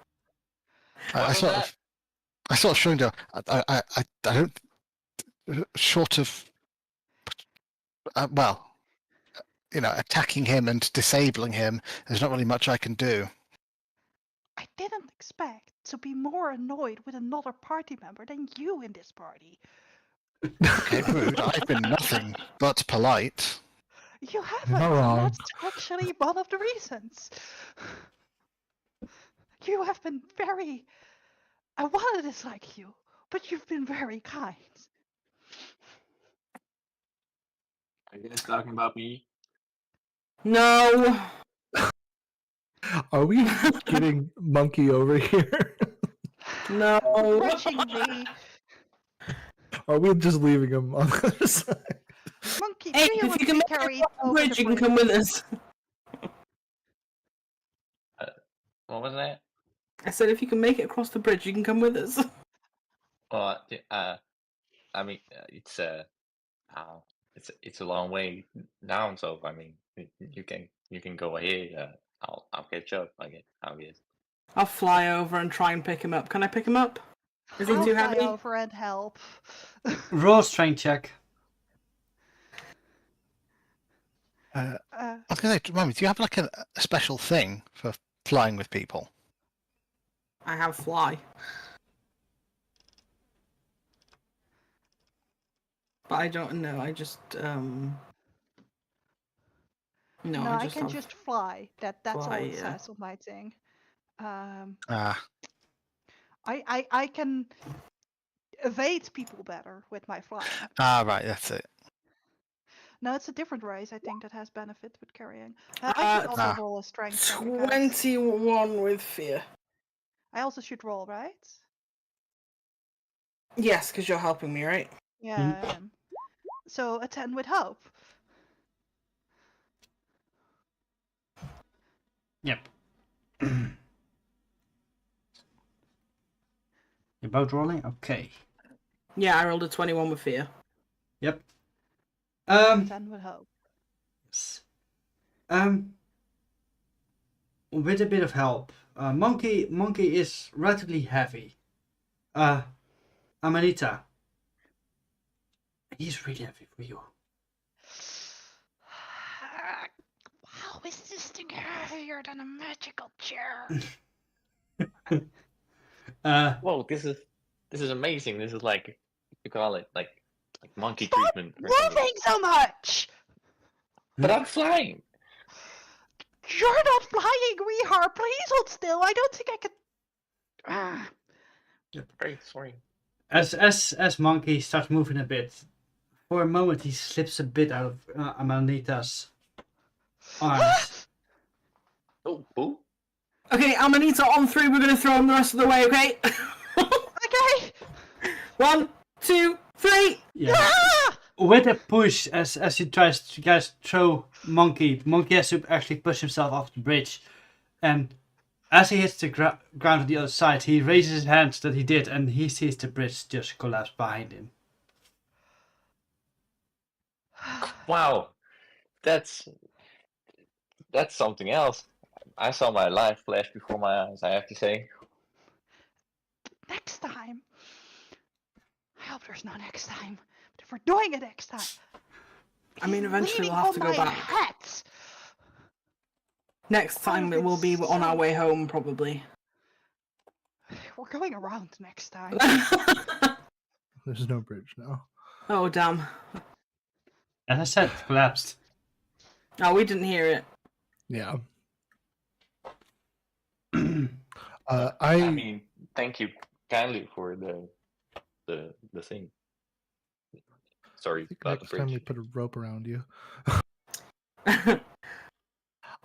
was sort that? of, I sort of showing you. I don't. Short of, well, attacking him and disabling him, there's not really much I can do. I didn't expect to be more annoyed with another party member than you in this party. Okay, rude. I've been nothing but polite. You haven't, not and wrong. that's actually one of the reasons. You have been very. I want to dislike you, but you've been very kind. Are you guys talking about me? No. Are we getting Monkey over here? No. Grudgingly. Are we just leaving him on the other side? Monkey, Hey, do you if want you to can be make it carried across the over bridge, the you can bridge? come with us. What was that? I said if you can make it across the bridge, you can come with us. Well, I mean, it's it's a long way down. So I mean, you can go ahead. I'll catch up. I guess. I'll fly over and try and pick him up. Can I pick him up? Is he I'll too fly heavy? over and help. Roll strength check. I was going to say, remind me, do you have like a special thing for flying with people? I have fly. But I don't know. I just No, I just can have just fly. That's fly, all it yeah. says on my thing. Ah, I can evade people better with my flying. right, that's it. No, it's a different race, I think, that has benefit with carrying. I should also roll a strength check. because 21 with fear. I also should roll, right? Yes, because you're helping me, right? Yeah, I am. So a 10 would help. Yep. You're both rolling? Okay. Yeah, I rolled a 21 with fear. Yep. 10 would help. Yes. With a bit of help. Monkey is relatively heavy. Amanita. He's really heavy for you. How is this thing heavier than a magical chair? Whoa, this is amazing. This is like you call it like monkey Stop treatment or something. moving so much! But I'm flying. You're not flying, Rehar. Please hold still. I don't think I can. Sorry. As Monkey starts moving a bit, for a moment he slips a bit out of Amanita's arms. Oh, boo. Okay, Amanita, on 3, we're going to throw him the rest of the way, okay? Okay. 1, 2, 3! Yeah. Ah! With a push, as he tries to guys throw Monkey has to actually push himself off the bridge, and as he hits the ground on the other side, he raises his hands that he did, and he sees the bridge just collapse behind him. Wow. That's something else. I saw my life flash before my eyes, I have to say. Next time. I hope there's no next time. But if we're doing it next time. I mean, he's eventually leaning we'll have to on go my back. hat. Next time it will be on our way home, probably. We're going around next time. There's no bridge now. Oh, damn. As I said, it collapsed. Oh, we didn't hear it. Yeah. I mean, thank you kindly for the thing. Sorry I think about the next time we bridge. put a rope around you. You're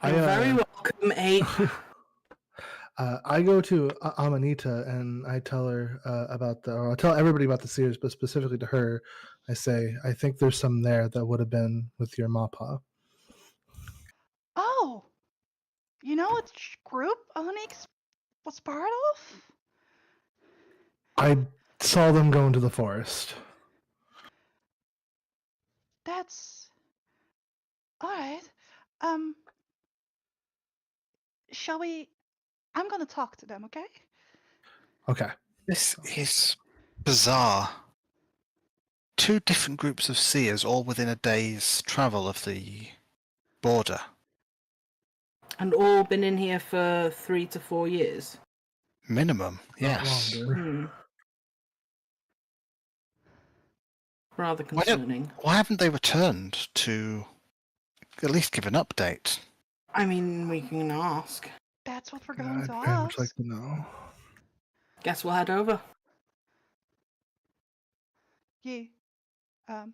very welcome, Ape. I go to Amanita and I tell her or I'll tell everybody about the seers, but specifically to her, I say, I think there's some there that would have been with your Mappa. Oh. You know what group Onyx was part of? I saw them go into the forest. That's alright. Shall we? I'm gonna talk to them, okay? Okay. This is bizarre. 2 different groups of seers, all within a day's travel of the border. And all been in here for 3 to 4 years. Minimum, Not yes. longer. Rather concerning. Why haven't they returned to at least give an update? I mean, we can ask. That's what we're Yeah, going I'd to very much ask. like to know. Guess we'll head over. You,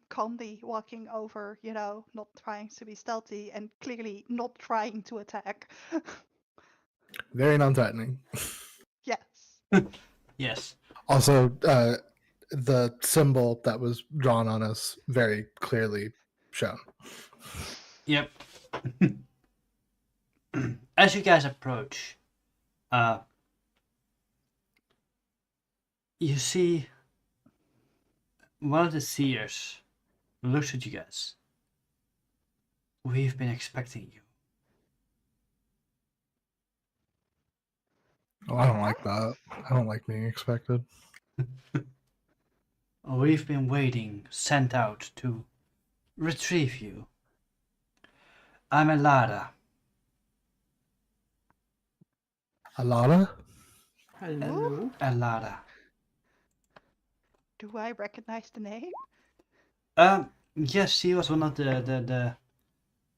calmly walking over, not trying to be stealthy and clearly not trying to attack. Very non-threatening. Yes. Yes. Also, the symbol that was drawn on us very clearly shown. Yep. As you guys approach, you see one of the seers looks at you guys. We've been expecting you. Oh, I don't like that. I don't like being expected. We've been waiting, sent out to retrieve you. I'm Elara. Alana? Hello. Elara. Do I recognize the name? Yes, she was one of the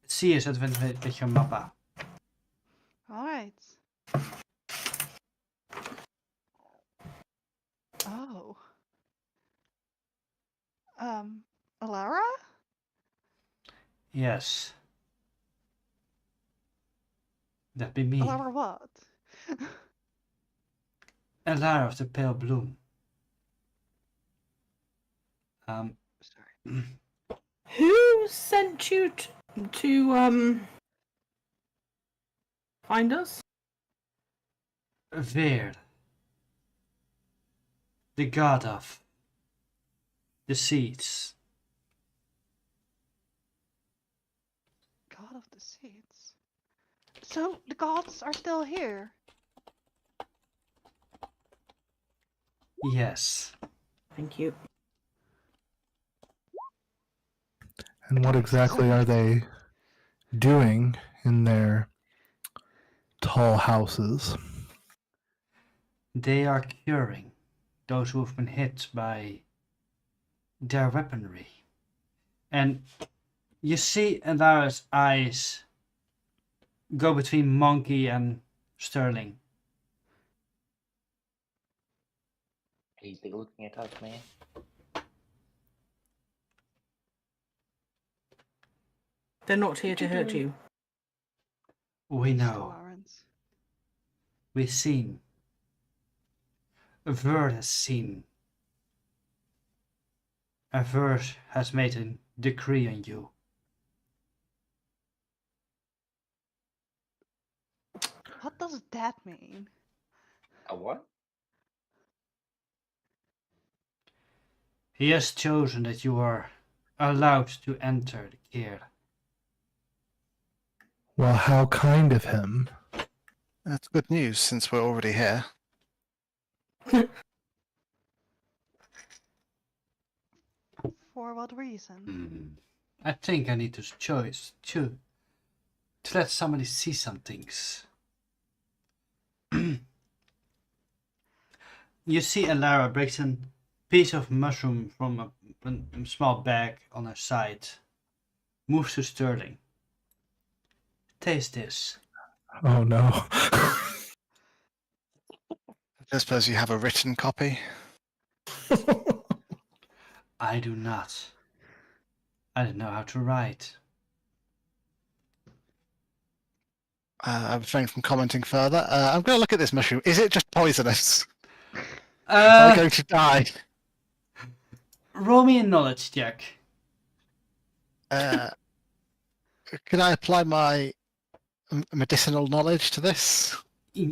seers that went with your mappa. Alright. Oh. Alara? Yes. That be me. Alara what? Elara of the Pale Bloom. Sorry. Who sent you to find us? Veer, the god of the seeds. God of the Seeds. So the gods are still here. Yes. Thank you. And what exactly are they doing in their tall houses? They are curing those who have been hit by their weaponry. And you see Elara's eyes go between Monkey and Sterling. He's looking at us, man. They're not here to hurt you. We They still know. aren't. We've seen. A word has seen. A word has made a decree on you. What does that mean? A what? He has chosen that you are allowed to enter the Kier. Well, how kind of him. That's good news since we're already here. For what reason? I think I need to to let somebody see some things. You see Elara breaks a piece of mushroom from a small bag on her side. Moves to Sterling. Taste this. Oh no. I suppose you have a written copy. I do not. I don't know how to write. I refrain from commenting further. I'm going to look at this mushroom. Is it just poisonous? Am I going to die? Roll me a knowledge check. Can I apply my medicinal knowledge to this?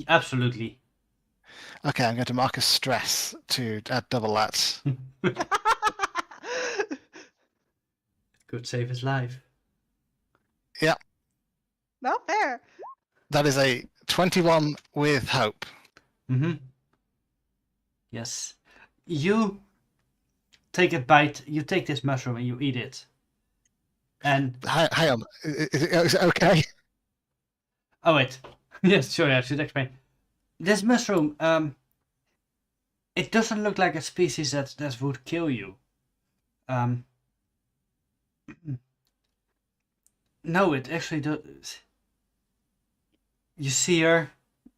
Absolutely. Okay, I'm going to mark as stress to add double that. Could save his life. Not fair. That is a 21 with hope. Yes. You take a bite, you take this mushroom and you eat it. And... Hang on. Is it okay? Oh, wait. Yes, sorry, I should explain. This mushroom, it doesn't look like a species that would kill you. No, it actually does. You see her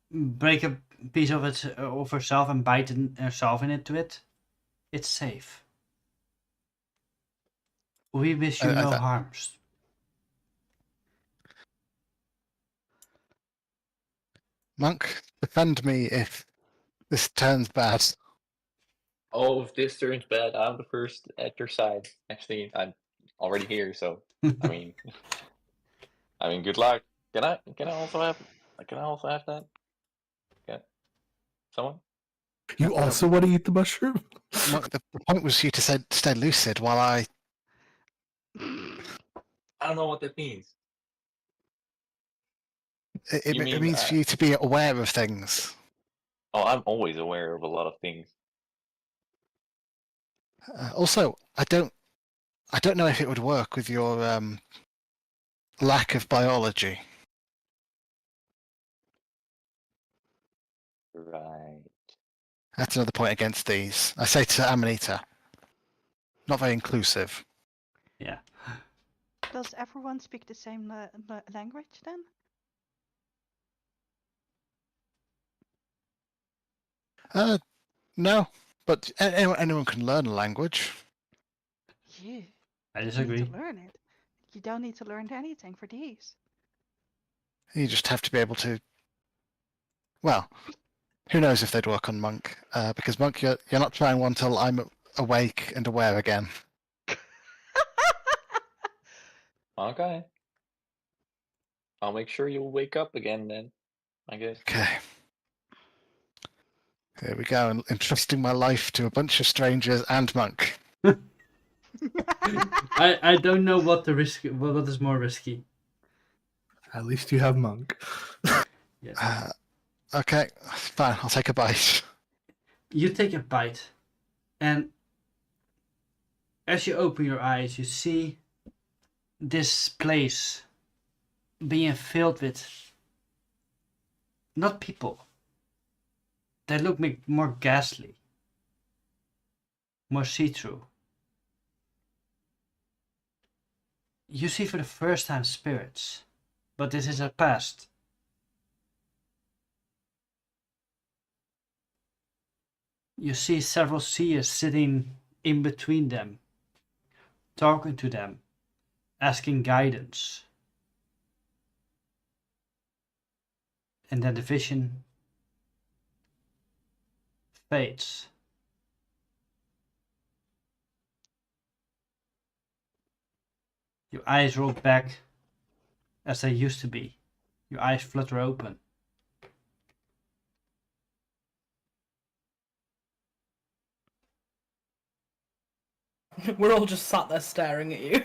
break a piece of it of herself and bite herself into it. It's safe. We wish you no harms. Monk, defend me if this turns bad. Oh, if this turns bad, I'm the first at your side. Actually, I'm already here, so I mean, good luck. Can I also have that? Yeah. Someone? You also want to eat the mushroom? Monk, the point was for you to stay lucid while I... I don't know what that means. It You mean, means for you to be aware of things. Oh, I'm always aware of a lot of things. Also, I don't know if it would work with your lack of biology. Right. That's another point against these. I say to Amanita, not very inclusive. Yeah. Does everyone speak the same language then? No, but anyone can learn a language. You I need disagree. to learn it. You don't need to learn anything for these. You just have to be able to... Well, who knows if they'd work on Monk? Because Monk, you're not trying one till I'm awake and aware again. Okay. I'll make sure you'll wake up again then, I guess. Okay. Here we go, and entrusting my life to a bunch of strangers and Monk. I don't know what the risk. What is more risky? At least you have Monk. Yes. Okay, fine. I'll take a bite. You take a bite, and as you open your eyes, you see this place being filled with not people. They look more ghastly, more see-through. You see for the first time spirits, but this is a past. You see several seers sitting in between them, talking to them, asking guidance. And then the vision fades. Your eyes roll back as they used to be. Your eyes flutter open. We're all just sat there staring at you.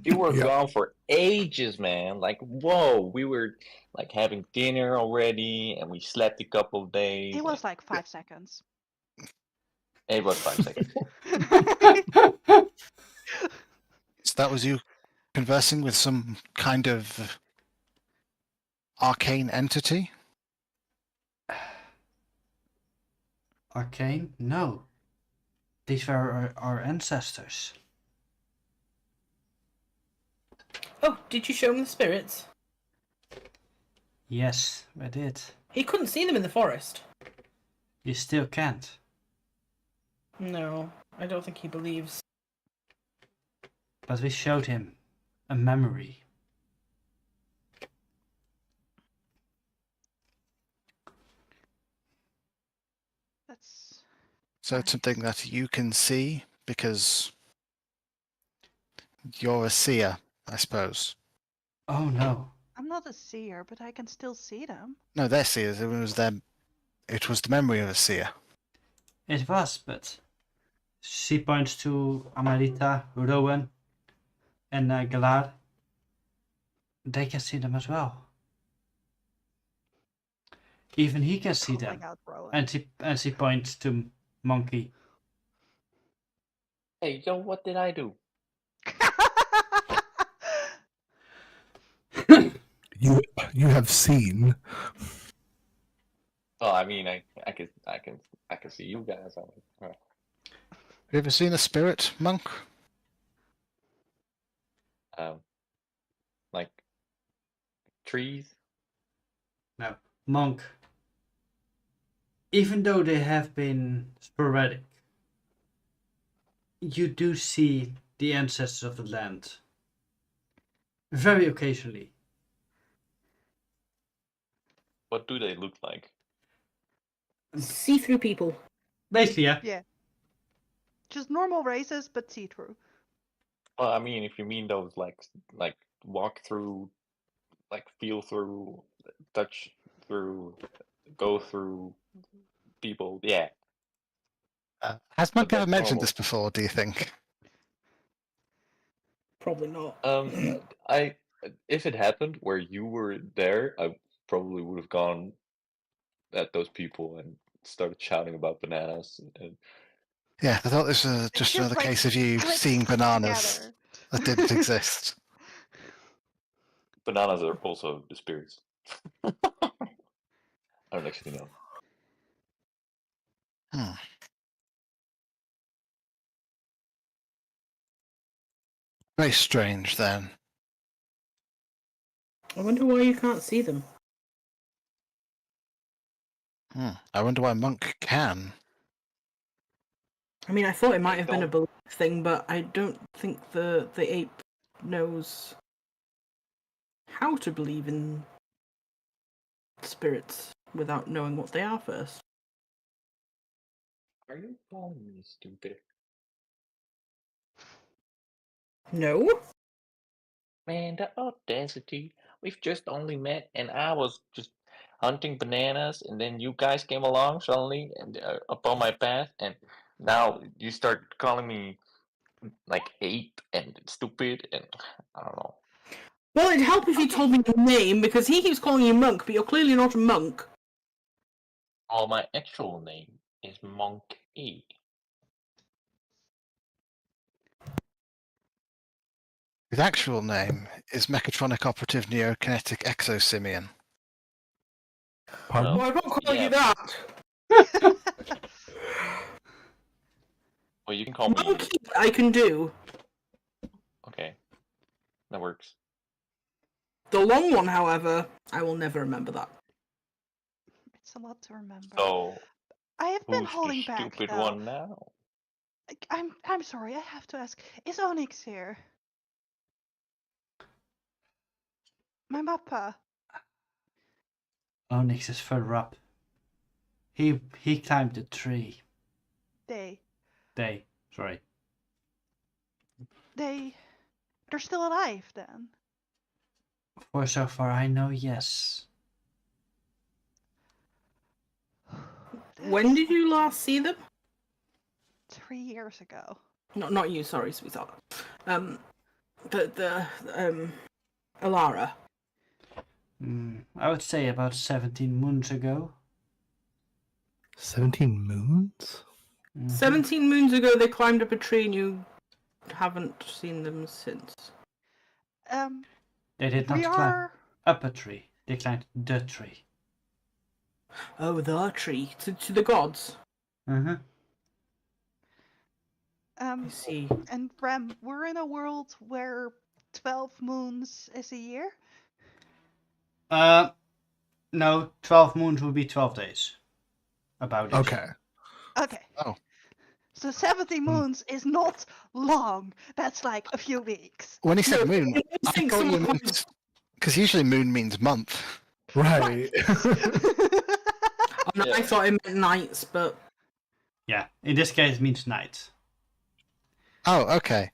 You were Yeah. gone for ages, man. Like, whoa, we were like having dinner already, and we slept a couple of days. It was like 5 seconds. It was 5 seconds. So that was you conversing with some kind of arcane entity? Arcane? No. These were our ancestors. Oh, did you show him the spirits? Yes, I did. He couldn't see them in the forest. You still can't. No, I don't think he believes. But we showed him a memory. That's So it's something that you can see because you're a seer, I suppose. Oh no. I'm not a seer, but I can still see them. No, they're seers. It was them. It was the memory of a seer. It was, but she points to Amarita, Rowan, and Galar. They can see them as well. Even he can see them. Calling out Rowan. And she points to Monkey. Hey, yo, what did I do? You have seen. Oh, I mean, I can see you guys. Have you ever seen a spirit, Monk? Like trees. No, Monk. Even though they have been sporadic, you do see the ancestors of the land. Very occasionally. What do they look like? See-through people. Basically, yeah. Yeah. Just normal races, but see-through. Well, I mean, if you mean those like walk through, like feel through, touch through, go through people, yeah. Has Monk But ever that's mentioned normal. this before, do you think? Probably not. If it happened where you were there, I probably would have gone at those people and started shouting about bananas. And Yeah, I thought this was just another like case of you click seeing bananas together. that didn't exist. bananas are also the spirits. I don't actually know. Hmm. Very strange, then. I wonder why you can't see them. I wonder why Monk can. I mean, I thought it might have been a don't- belief thing, but I don't think the ape knows how to believe in spirits without knowing what they are first. Are you calling me stupid? No? Man, the audacity. We've just only met, and I was just hunting bananas, and then you guys came along suddenly and up on my path, and now you start calling me like ape and stupid, and I don't know. Well, it'd help if you told me your name, because he keeps calling you Monk, but you're clearly not a monk. Well, my actual name is Monk A. His actual name is Mechatronic Operative Neokinetic Exosimian. Pardon? Well, I'm not calling Yeah. you that. Well, you can call me. Monkey, I can do. Okay, that works. The long one, however, I will never remember that. It's a lot to remember. So, I have been who's holding the back, stupid though. one now? I'm sorry, I have to ask. Is Onyx here? My mappa. Onyx is further up. He climbed the tree. They. Sorry. They're still alive then. For so far I know, yes. When did you last see them? 3 years ago. Not you, sorry, sweetheart. The Alara. I would say about 17 moons ago. 17 moons? 17 moons ago, they climbed up a tree, and you haven't seen them since. They did not climb up a tree. They climbed the tree. Oh, the tree to the gods. I see. And Rem, we're in a world where 12 moons is a year? No, 12 moons would be 12 days. About it. Okay. Okay. Oh. So 70 moons is not long. That's like a few weeks. When he said No, moon, I I think thought you someone meant... Because usually moon means month. Right. I thought it meant nights, but Yeah, in this case it means night. Oh, okay.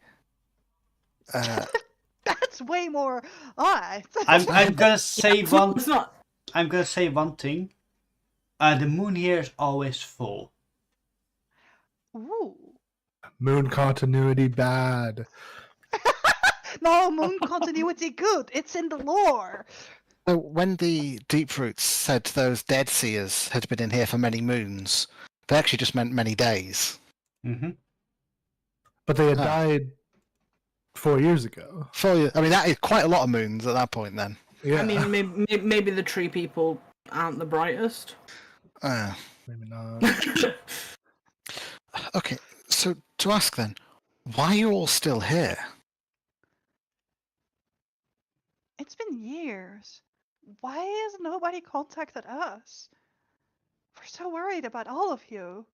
That's way more. Alright. I'm gonna say one. it's not. I'm gonna say one thing. The moon here is always full. Ooh. Moon continuity bad. No, moon continuity good. It's in the lore. So when the Deep Roots said those Dead Seers had been in here for many moons, they actually just meant many days. But they had Huh. died 4 years ago. I mean, that is quite a lot of moons at that point then. Yeah. I mean, maybe the tree people aren't the brightest. Maybe not. Okay, so to ask then, why are you all still here? It's been years. Why has nobody contacted us? We're so worried about all of you.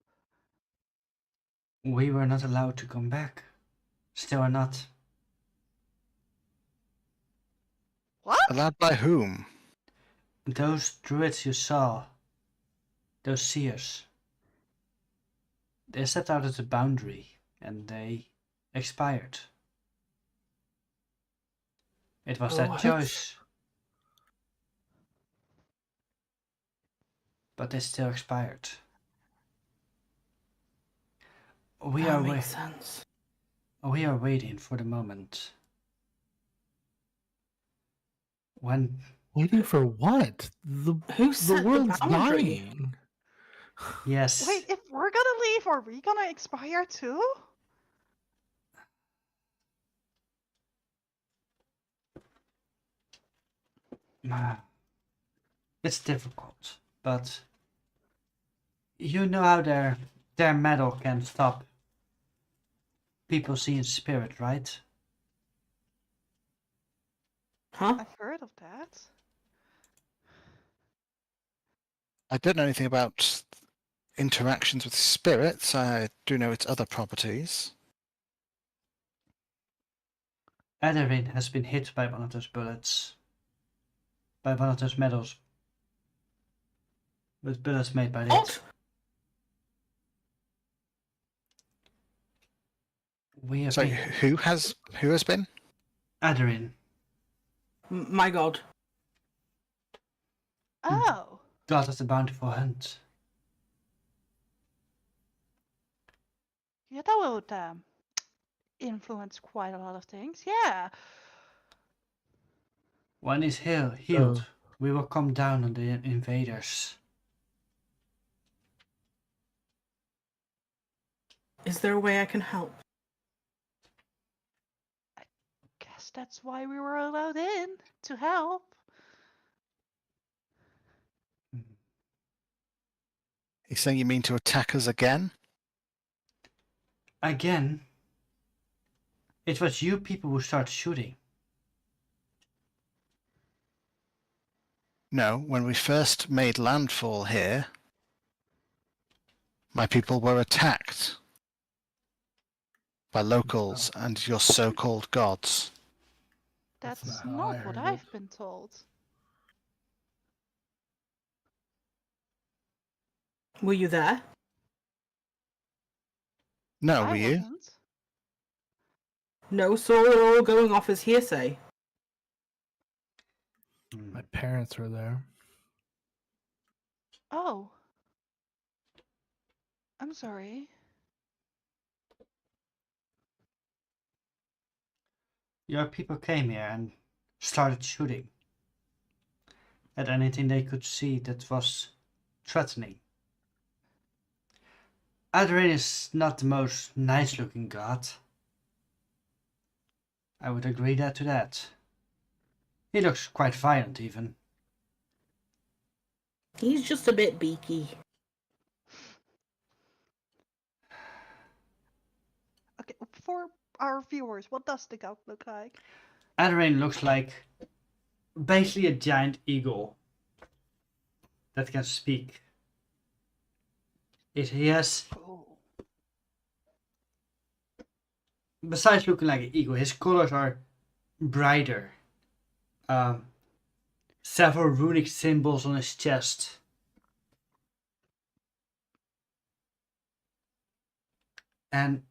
We were not allowed to come back. Still are not. What? Allowed by whom? Those druids you saw, those seers, they stepped out of the boundary and they expired. It was that What? choice. But they still expired. We That are makes sense. we are waiting for the moment when Waiting for what? Who The set the world's boundary? dying. yes. Wait, if we're gonna leave, are we gonna expire too? It's difficult, but you know how their metal can stop people seeing spirit, right? Huh? I've heard of that. I don't know anything about interactions with spirits. I do know its other properties. Adarin has been hit by one of those bullets. By one of those metals. With bullets made by it. What? We have So been... who has been? Adarin. My god. Oh, God has a bountiful hand. yeah, that would influence quite a lot of things. Yeah. When he's healed, So, we will come down on the invaders. Is there a way I can help? Guess that's why we were allowed in, to help. You saying you mean to attack us again? Again, it was you people who started shooting. No, when we first made landfall here, my people were attacked by locals and your so-called gods. That's That's not how I not what heard it. I've been told. Were you there? No, I were you? wasn't. No, so we're all going off as hearsay. My parents were there. Oh. I'm sorry. Your people came here and started shooting at anything they could see that was threatening. Adrian is not the most nice looking god. I would agree to that. He looks quite violent even. He's just a bit beaky. Okay, for our viewers, what does the goat look like? Adrian looks like basically a giant eagle that can speak. He has, Oh. besides looking like an eagle, his colors are brighter. Several runic symbols on his chest. And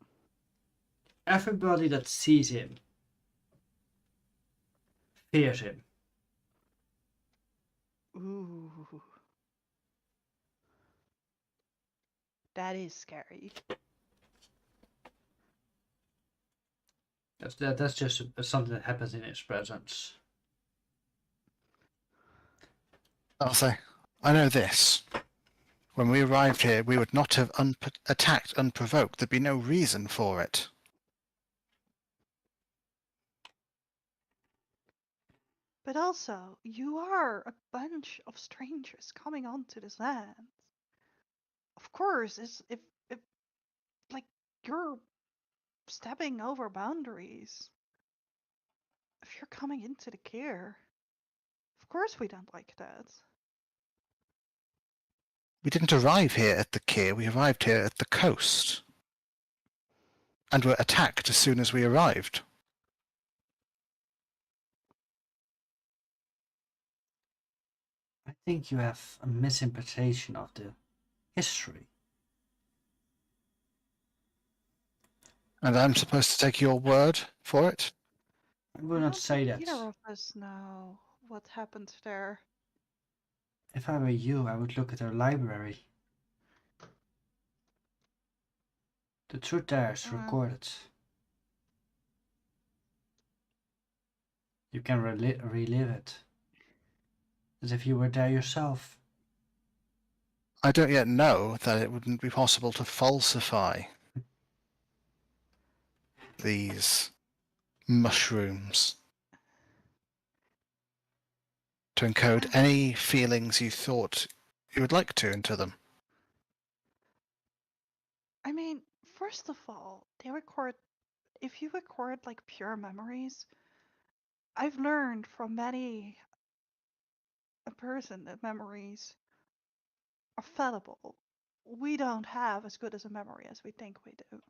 everybody that sees him fears him. Ooh. That is scary. That's just something that happens in his presence. I'll say, I know this. When we arrived here, we would not have attacked unprovoked. There'd be no reason for it. But also, you are a bunch of strangers coming onto this land. Of course, if like you're stepping over boundaries. If you're coming into the care, of course we don't like that. We didn't arrive here at the Kier, we arrived here at the coast. And were attacked as soon as we arrived. I think you have a misinterpretation of the history. And I'm supposed to take your word for it? I will I not don't say think that. either of us know what happened there. If I were you, I would look at our library. The truth there is recorded. You can relive it. As if you were there yourself. I don't yet know that it wouldn't be possible to falsify these mushrooms. To encode any feelings you thought you would like to into them. I mean, first of all, if you record like pure memories, I've learned from many a person that memories are fallible. We don't have as good as a memory as we think we do.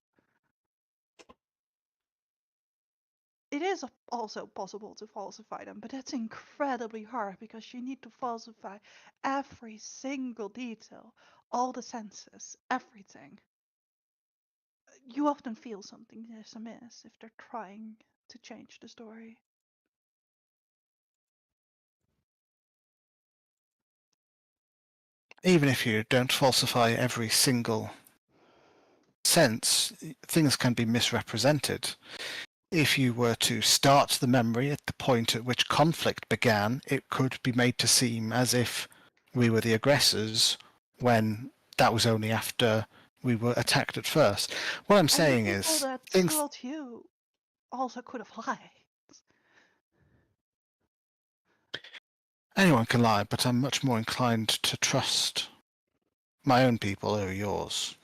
It is also possible to falsify them, but that's incredibly hard because you need to falsify every single detail, all the senses, everything. You often feel something is amiss if they're trying to change the story. even if you don't falsify every single sense, things can be misrepresented. If you were to start the memory at the point at which conflict began, it could be made to seem as if we were the aggressors when that was only after we were attacked at first. What I'm And saying the people is, that things told you also could have lied. anyone can lie, but I'm much more inclined to trust my own people over yours.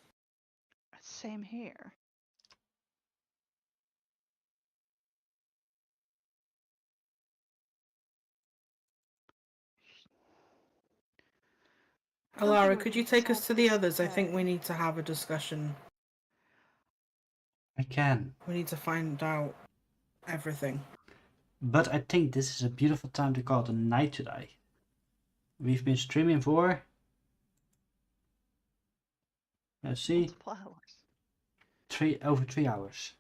Same here. I don't think Alara, we could can you take us solve to the this others? I think today. we need to have a discussion. I can. We need to find out everything. But I think this is a beautiful time to call it a night today. We've been streaming for, let's see, Multiple hours. over 3 hours.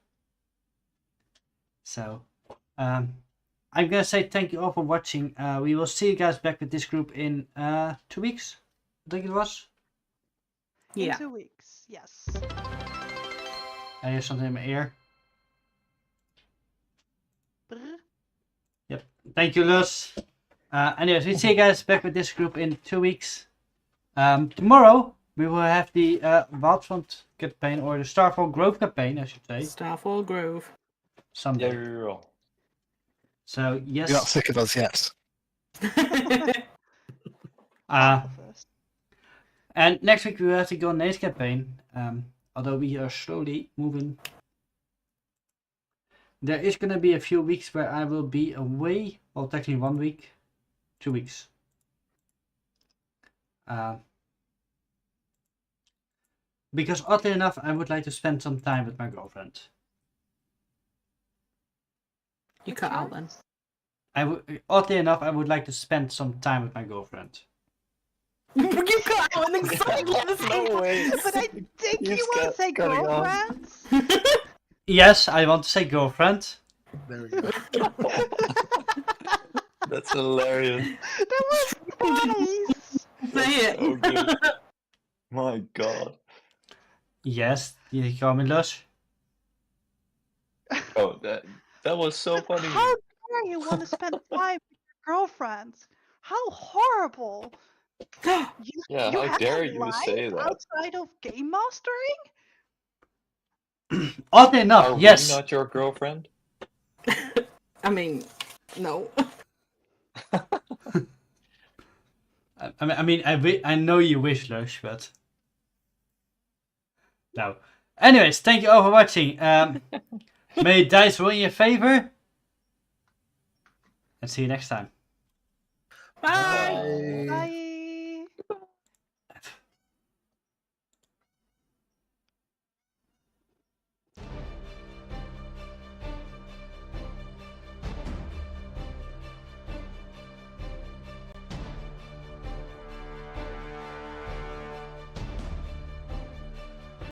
So, I'm gonna say thank you all for watching. We will see you guys back with this group in 2 weeks. I think it was. Yeah. In 2 weeks, yes. I have something in my ear. Brr. Yep. Thank you, Luz. Anyways, we see you guys back with this group in 2 weeks. Tomorrow we will have the Wildfront campaign, or the Starfall Grove campaign, I should say. Starfall Grove. Someday. Yeah. So You're not yes. sick of us yet. Half of us. And next week we will have the Golden Age campaign. Although we are slowly moving. There is gonna be a few weeks where I will be away. Well, technically 1 week, 2 weeks. Because oddly enough, I would like to spend some time with my girlfriend. You cut out then. Oddly enough, I would like to spend some time with my girlfriend. You cut out in exactly the same No way. But I think You you want to say cutting off. girlfriends? Yes, I want to say girlfriend. There we go. That's hilarious. That was nice. Say it. So good. My God. Yes, you call me Luz. Oh, that was so funny. How dare you want to spend time with your girlfriends? How horrible! You, Yeah, you how have dare a you life say that? outside of game mastering? Oddly enough, Are yes. we not your girlfriend? I mean, no. I know you wish, Luz, but no. Anyways, thank you all for watching. May dice roll in your favor. And see you next time. Bye. Bye.